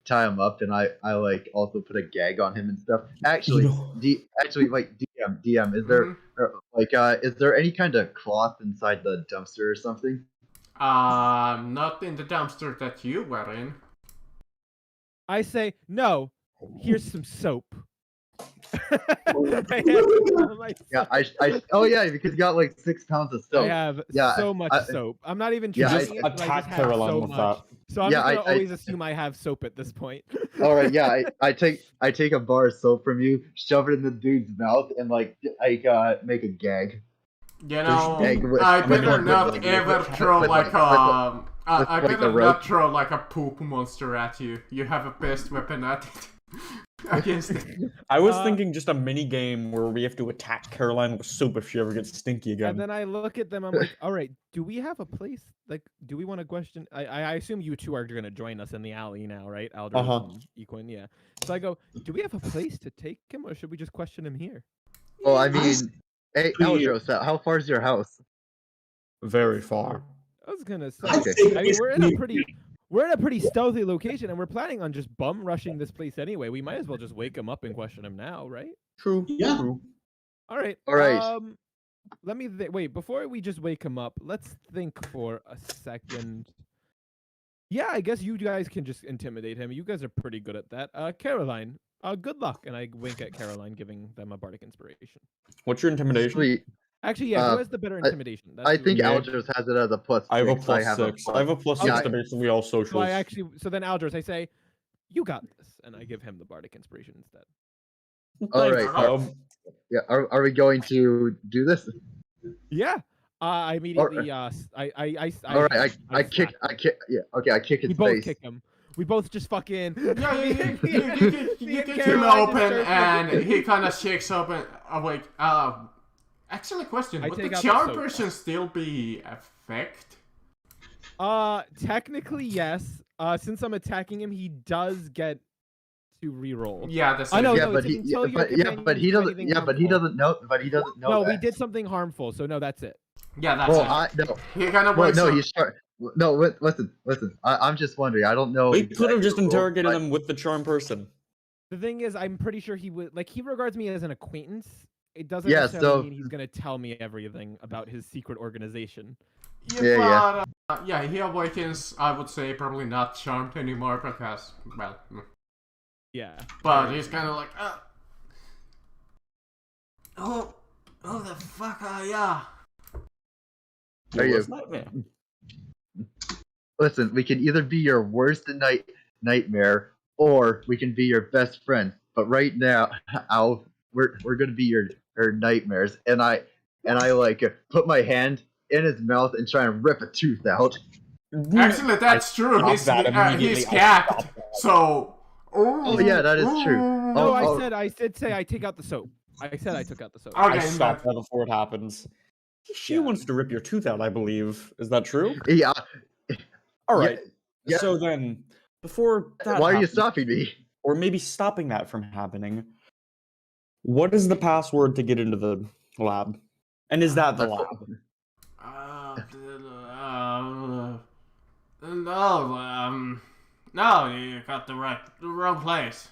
tie him up, and I like also put a gag on him and stuff. Actually, wait, DM, is there is there any kind of cloth inside the dumpster or something? Not in the dumpster that you were in. I say no. Here's some soap. Yeah, oh yeah, because you got like 6 pounds of I soap. have Yeah, so much soap. I'm not even Yeah, trying it. but I attack just have Caroline so with much. that. So I'm Yeah, just gonna always assume I have soap at this point. All right, yeah, I take a bar of soap from you, shove it in the dude's mouth, and like I make a gag. You know, egg with- I with better like- not with- ever with- throw with- like with- a... I like better the not rope. throw like a poop monster at you. You have a best weapon at it. against it. I was thinking just a mini game where we have to attack Caroline with soup if she ever gets stinky again. And then I look at them. I'm like, all right, do we have a place? Like, do we want to question? I assume you two are going to join us in the alley now, right? Aldous and Equin, yeah. So I go, do we have a place to take him, or should we just question him here? Well, I I mean, hey, Aldros, how far is your house? Very far. I was gonna say. I Okay. think I mean, it's we're in a pretty stealthy location, and we're planning on just bum rushing this place anyway. We might as well just wake him up and question him now, right? True. Yeah. True. All right. All right. Let me wait before we just wake him up. Let's think for a second. Yeah, I guess you guys can just intimidate him. You guys are pretty good at that. Caroline, good luck. And I wink at Caroline, giving them a bardic inspiration. What's your intimidation? Sweet. Actually, yeah, who has the better intimidation? I think Yeah. Aldros has it as a +6. I have a +6. I have a +6 Yeah. to basically all socials. So then Aldros, I say, you got this, and I give him the bardic inspiration instead. All Thanks, right. Bob. Yeah. Are we going to do this? Yeah. I immediately. I All right. I kick. Yeah. Okay. I kick We his both face. kick him. We both just fucking. Yeah, you Me kick and him Caroline open, just start- and he kind of shakes open, awake. Excellent question. I Would the take out the charm soap. person still be effect? Technically yes. Since I'm attacking him, he does get to reroll. Yeah, that's I know. Yeah, no, but it's he. until your But yeah, but he companion doesn't. do Yeah, but he anything doesn't know. But he doesn't know. No, we that. did something harmful, so no, that's it. Yeah, that's Well, it. no. He kind of Well, wakes no. up. He's trying. No, listen. I'm just wondering. I don't know. We could have just exactly the rules, interrogated but- them with the charm person. The thing is, I'm pretty sure he would like. He regards me as an acquaintance. It doesn't Yeah, necessarily so- mean he's gonna tell me everything about his secret organization. Yeah, but, yeah, he awakens. I would say probably not charmed anymore because, well, Yeah. but he's kind of like, oh, the fuck, yeah. Are you? Worst nightmare. Listen, we can either be your worst nightmare, or we can be your best friend. But right now, we're gonna be your nightmares. And I like put my hand in his mouth and try and rip a tooth out. Actually, that's true. Stop He's that immediately. he's I'll capped. stop that. So, Oh yeah, that is true. No, Oh, I did say I take out the soap. I said I took out the soap. Okay, I stopped that before it happens. She wants to rip your tooth out, I believe. Is that true? yeah. All right. Yeah. So then, before that Why are you happens, stopping me? or maybe stopping that from happening, what is the password to get into the lab? And is that the That's lab? No, you got the wrong place.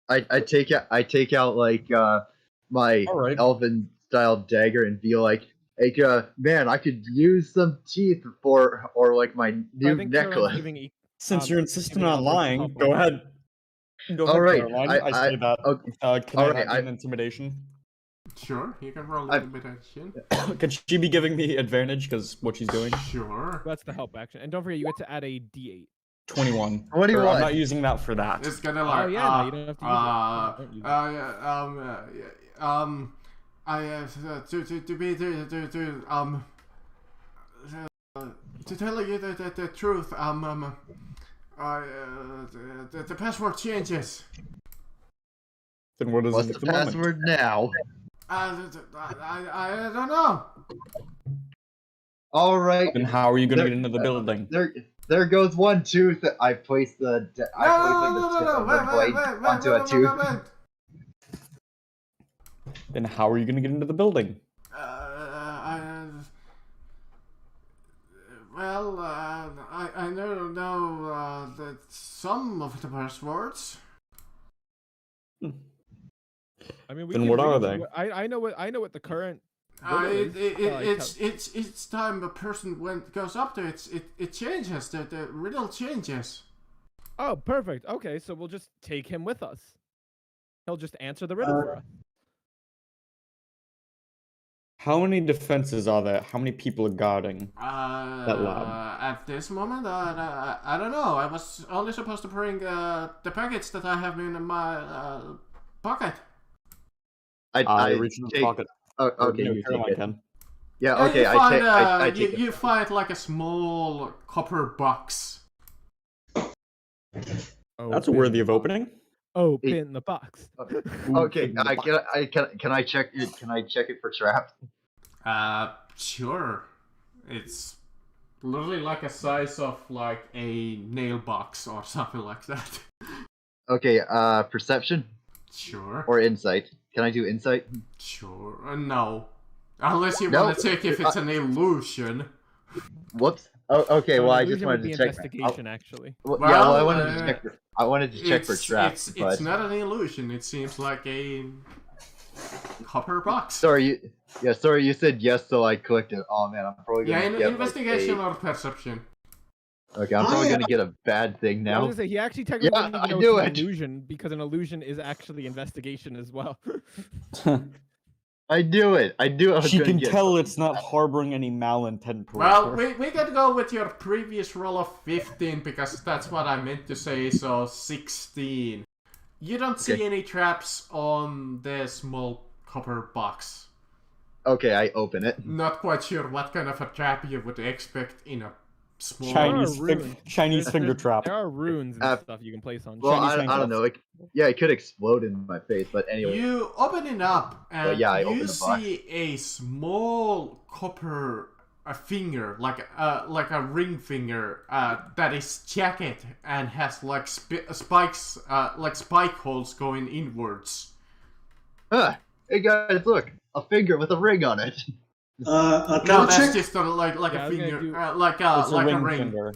I take out like my All right. elven style dagger and be like, man, I could use some teeth or like my I new think Caroline's necklace. giving Since you're insisting giving on Albert lying, help go on ahead. Go All ahead, right, Caroline. I- I say that. okay. Can All I right, have an intimidation? Sure, you can roll a little bit action. Could she be giving me advantage because what she's doing? Sure. That's the help action. And don't forget, you get to add a D8. 21. 21. Or I'm not using that for that. It's gonna like, Oh yeah, no, you don't have to use it. To tell you the truth, the password changes. Then what is What's it the at the moment? password now? I don't know. All right. Then how are you going to There- get into the building? There goes one tooth. I place the tip of the blade onto a tooth. Then how are you going to get into the building? I don't know that some of the passwords. I mean, we Then can what are read- they? I know what the current. riddle is. It's time a person goes up there. It changes. The riddle changes. Oh, perfect. Okay, so we'll just take him with us. He'll just answer the riddle for us. How many defenses are there? How many people are guarding? That lab. At this moment, I don't know. I was only supposed to bring the package that I have in my pocket. I reach in the take- pocket. Oh, okay, No, you Caroline take it. can. Yeah, And okay. you I find, take. I take it. you find like a small copper box. That's Open worthy of the box. opening. Open the box. Okay, Open the box. can I check it? Can I check it for traps? Sure. It's literally like a size of like a nail box or something like that. Okay, perception Sure. or insight? Can I do insight? Sure. No. Unless you No, want to check if it's an illusion. Whoops. Oh, okay. So Well, an I just illusion wanted would to be check. investigation, actually. Yeah, well, I Well, wanted to check. I wanted to check for traps, It's but not an illusion. It seems like a copper box. sorry, you said yes, so I clicked it. Oh man, I'm probably Yeah, gonna get investigation Like or perception. okay, I'm probably gonna get a bad thing I was now. gonna say he actually technically Yeah, doesn't I even know knew it's an it. illusion because an illusion is actually investigation as well. I knew it. I knew I was She gonna can get tell something it's not bad. harboring any malintent. Well, towards her. we can go with your previous roll of 15 because that's what I meant to say, so 16. You don't see Okay. any traps on the small copper box. Okay, I open it. Not quite sure what kind of a trap you would expect in a small... Chinese, There are runes. Chinese finger There's- trap. There are runes and Uh, stuff you can place on. Well, Chinese I handcuffs. don't know. It could explode in my face, but anyway. You open it up and yeah, I you open the box. see a small copper finger, like a ring finger, that is jagged and has like spikes, like spike holes going inwards. Hey guys, look, a finger with a ring on it. Can No, I that's check? just like Yeah, I a was gonna finger, do- like It's a a ring. ring finger.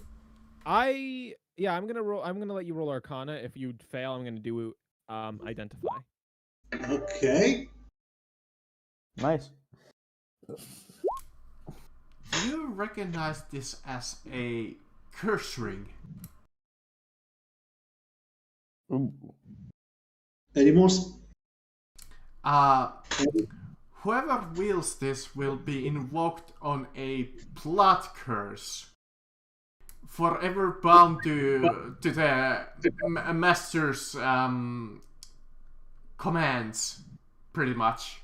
I'm gonna roll. I'm gonna let you roll Arcana. If you fail, I'm gonna do identify. Okay. Nice. You recognize this as a curse ring. Ooh. Any more? Whoever wields this will be invoked on a blood curse. Forever bound to the master's commands, pretty much.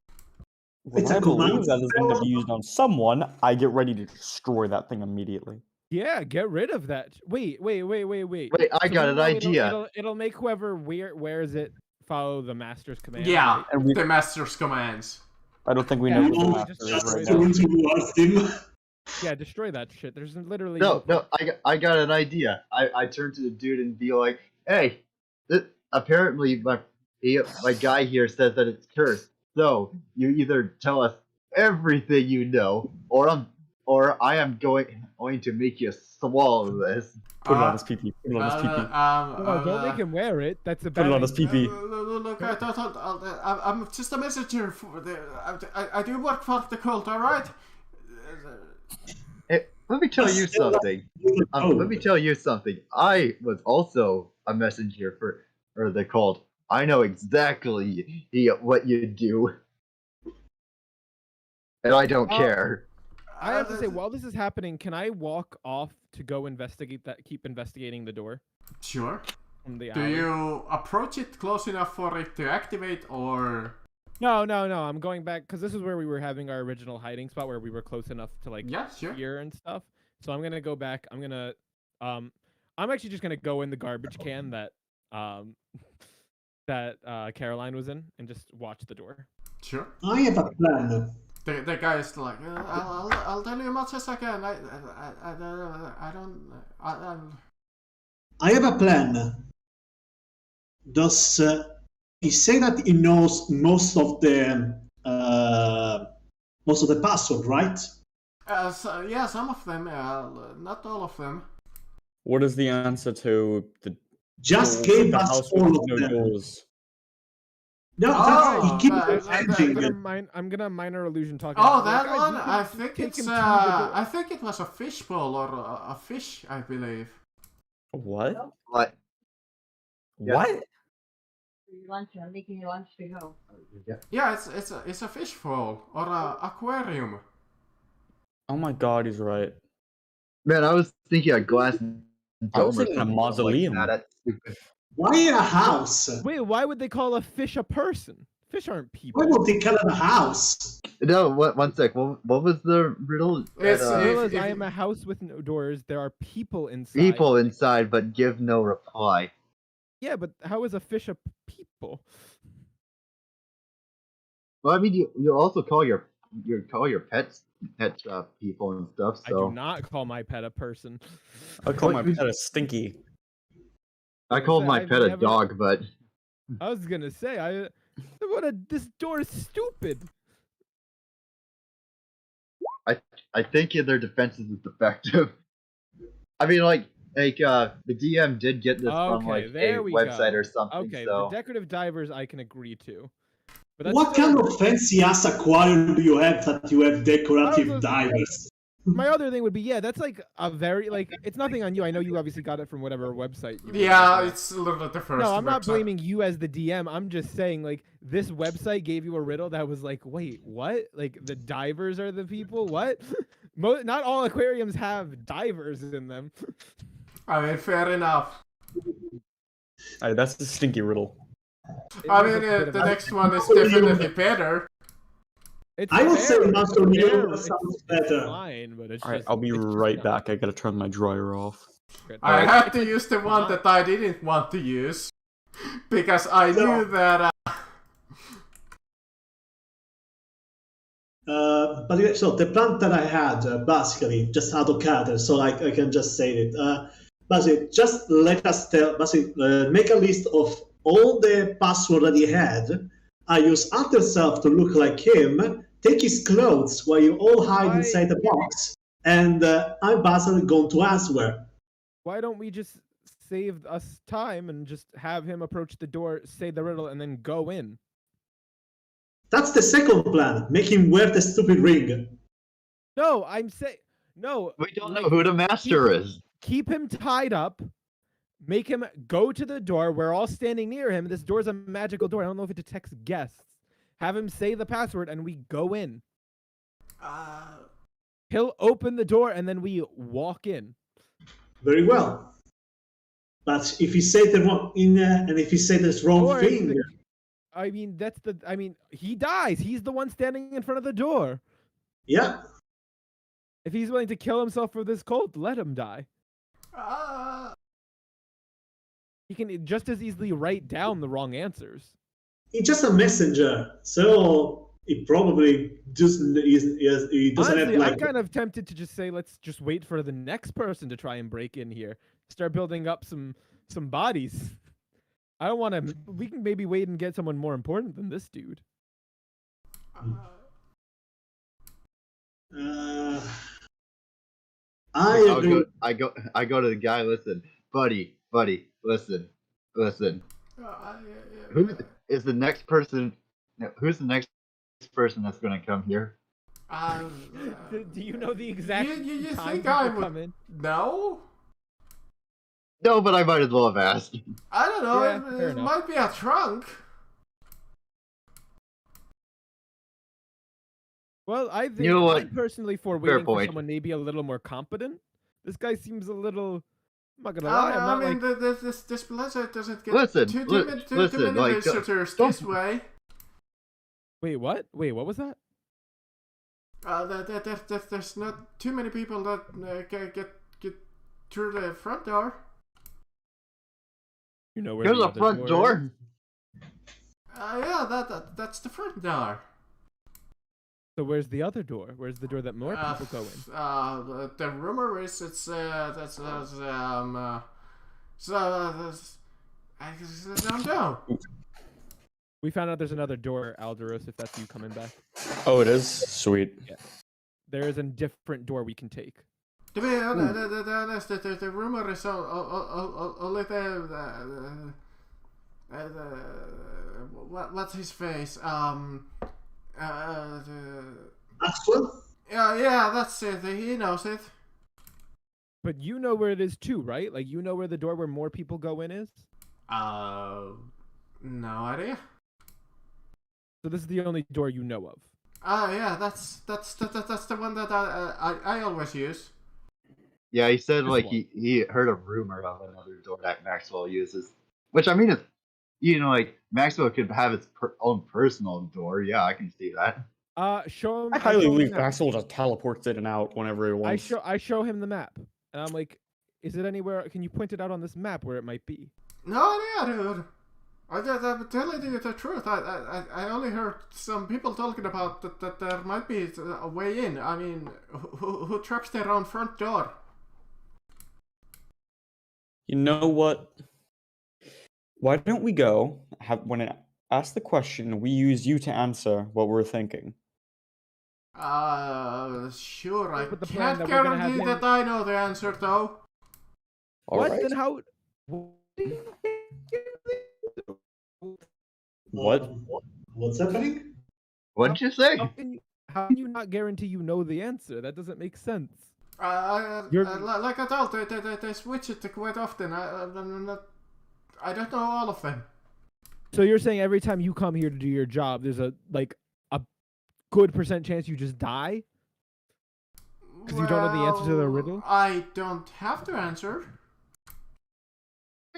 When It's a I believe command that is going to spell. be used on someone, I get ready to destroy that thing immediately. Yeah, get rid of that. Wait. Wait, I So got we an know idea. It'll make whoever wears it follow the master's command. Yeah, right? And we, the master's commands. I don't think we Yeah, know we what the know, master just is destroy right that. now. Going towards him. Yeah, destroy that shit. There's literally No, I got an idea. I turn to the dude and be like, "Hey, apparently my guy here says that it's cursed. So you either tell us everything you know, or I am going to make you swallow this." Put it on his pee-pee. Put it on his pee-pee. No, don't make him wear it. That's a bad Put it on his thing. pee-pee. Look, I'm just a messenger for the. I do work for the cult, all right? Hey, let me tell you something. Let me tell you something. I was also a messenger for the cult. I know exactly what you do, and I don't care. I have to say, while this is happening, can I walk off to go investigate that? Keep investigating the door Sure. from the Do alley? you approach it close enough for it to activate, or No. I'm going back because this is where we were having our original hiding spot, where we were close enough to like yeah, sure. hear and stuff. So I'm gonna go back. I'm actually just gonna go in the garbage can that Caroline was in and just watch the door. Sure. I have a plan. The guy is like, I'll tell you as much as I can. I don't. I have a plan. Does he say that he knows most of the password, right? Yeah, some of them. Not all of them. What is the answer to the Just door with gave the us house with all of no them. doors? No, Oh, he keeps I'm gonna minor illusion talking. Oh, about, that "Guys, one. we can I think take it's. him to the door." I think it was a fishbowl or a fish. I believe. What? What? Yeah. What? Your lunch. I'm making your lunch to go. Yeah, it's a fishbowl or a aquarium. Oh my god, he's right. Man, I was thinking a glass dome I was or thinking a something mausoleum. Like that. That's stupid. Why a house? Wait, why would they call a fish a person? Fish aren't people. Why would they call it a house? No, one sec. What was the riddle? It's, That, The riddle is, if- I am a house with no doors. There are people inside. people inside, but give no reply. Yeah, but how is a fish a people? Well, I mean, you also call your pets people and stuff. I do So not call my pet a person. I'll call my What? pet a stinky. I gonna call say, my I've pet a never- dog, but I was gonna say, this door is stupid. I think in their defense is effective. I mean, the DM did get this from Okay, like there a we website go. or something. Okay, So the decorative divers I can agree to. But that's What still kind of fancy ass aquarium do you have that you have decorative divers? my other thing would be, yeah, that's like a very it's nothing on you. I know you obviously got it from whatever website you were Yeah, looking at. it's a little bit the first. No, I'm not website. blaming you as the DM. I'm just saying, like, this website gave you a riddle that was like, wait, what? Like, the divers are the people? What? Not all aquariums have divers in them. I mean, fair enough. That's the stinky riddle. It I was mean, a bit of the a- next one is definitely better. It's I would say fair, Master it's Leo fair, sounds it's better. fine, but it's All right, just, I'll be it's just right not back. I gotta turn my dryer off. good. I Alright, had it's to like use the one not- that I didn't want to use because I knew that. But yeah, so the plan that I had, basically, just out of character, so I can just say it. Basically, just let us make a list of all the passwords that he had. I use alter self to look like him, take his clothes while you all hide Why- inside the box, and I'm basically going to answer. Why don't we just save us time and just have him approach the door, say the riddle, and then go in? That's the second plan. Make him wear the stupid ring. No, I'm saying no. we don't know like, who the master is. Keep him tied up. Make him go to the door. We're all standing near him. This door's a magical door. I don't know if it detects guests. Have him say the password, and we go in. He'll open the door, and then we walk in. Very well. But if he said the wrong and if he said this wrong Or if thing, I mean, he dies. He's the one standing in front of the door. yeah, If he's willing to kill himself for this cult, let him die. He can just as easily write down the wrong answers. he's just a messenger. So he probably doesn't. He doesn't Honestly, have like. I'm kind of tempted to just say, let's just wait for the next person to try and break in here. Start building up some bodies. I don't want to. We can maybe wait and get someone more important than this dude. I agree. I go to the guy. Listen, buddy, listen. Who is the next person? Who's the next person that's going to come here? Do you know the exact You time think people I come would in? know? No, but I might as well have asked. I don't know. Yeah, it fair enough. might be a trunk. Well, I think You know what? I'm personally for Fair waiting for point. someone maybe a little more competent. This guy seems a little. I'm not gonna lie. I'm I not mean, like. this blizzard doesn't get Listen, too listen, many like, visitors don't- this way. Wait, what? Wait, what was that? There's not too many people that get through the front door. You know where Here's the a other front door. door. Yeah, that's the front door. So where's the other door? Where's the door that more people go in? The rumor is I don't know. We found out there's another door, Alderos, if that's you coming back. Oh, it is? Sweet. There is a different door we can take. To be honest, the rumor is only what's his face? Maxwell? Yeah, that's it. He knows it. But you know where it is too, right? Like you know where the door where more people go in is? No idea. So this is the only door you know of. Yeah, that's the one that I always use. Yeah, he said This like one. he heard a rumor of another door that Maxwell uses, which I mean is, like Maxwell could have his own personal door. Yeah, I can see that. Show him. I highly show him believe the map. Maxwell just teleports in and out whenever he wants. I show him the map, and I'm like, is it anywhere? Can you point it out on this map where it might be? No idea, dude. I'm telling you the truth. I only heard some people talking about that there might be a way in. I mean, who traps their own front door? You know what? Why don't we go, when I ask the question, we use you to answer what we're thinking. Sure. I With the plan can't that we're gonna have guarantee him- that I know the answer, though. All What? right. Then how? What? What's happening? What'd you say? How can you not guarantee you know the answer? That doesn't make sense. You're- Like I told, they switch it quite often. I don't know all of them. So you're saying every time you come here to do your job, there's a good % chance you just die? 'Cause you don't know the answer to the riddle? I don't have to answer.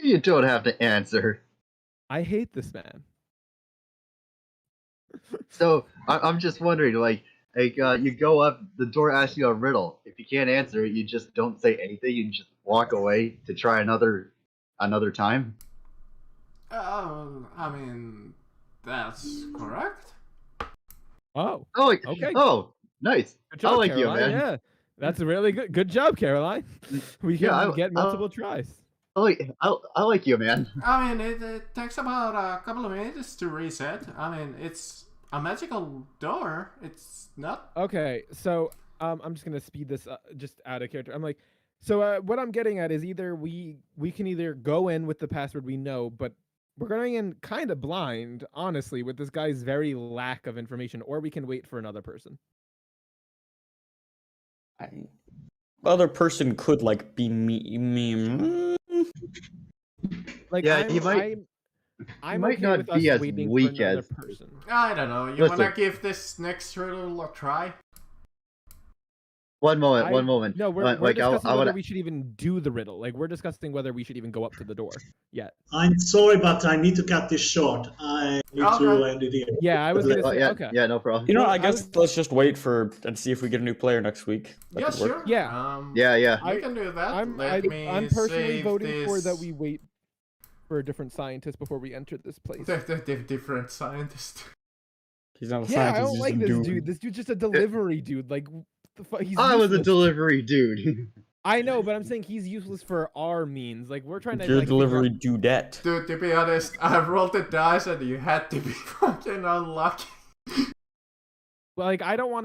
You don't have to answer. I hate this man. So I'm just wondering, you go up, the door asks you a riddle. If you can't answer it, you just don't say anything. You just walk away to try another time. I mean, that's correct. Oh, Oh, Okay. Oh, nice. good job, I like you, Caroline. man. Yeah, that's a really good job, Caroline. We can Yeah, get multiple tries. I like you, man. I mean, it takes about a couple of minutes to reset. I mean, it's a magical door. It's not. Okay, so I'm just gonna speed this just out of character. I'm like, so what I'm getting at is either we can either go in with the password we know, but we're going in kind of blind, honestly, with this guy's very lack of information, or we can wait for another person. Other person could be me. Like, Yeah, he might okay not with be us as waiting weak for another as- person. I don't know. You Listen. wanna give this next riddle a try? One moment. No, we're I discussing whether wanna. we should even do the riddle. Like, we're discussing whether we should even go up to the door yet. I'm sorry, but I need to cut this short. I need to Okay. end it here. Yeah, I was gonna Oh, say, yeah, okay. yeah, no problem. You know, Well, I I guess let's just wait and see if we get a new player next week. That Yeah, could work. sure. Yeah. Yeah. We can do that. I'm personally voting for that we wait for a different scientist before we enter this place. The different scientist. He's not a Yeah, I scientist. don't he's like a this dude. dude. This dude's just a delivery dude. Like, the he's I was a useless. delivery dude. I know, but I'm saying he's useless for our means. Like, we're trying to. You're a like, figure out- delivery dudette. Dude, to be honest, I rolled the dice and you had to be fucking unlucky. Like, I don't want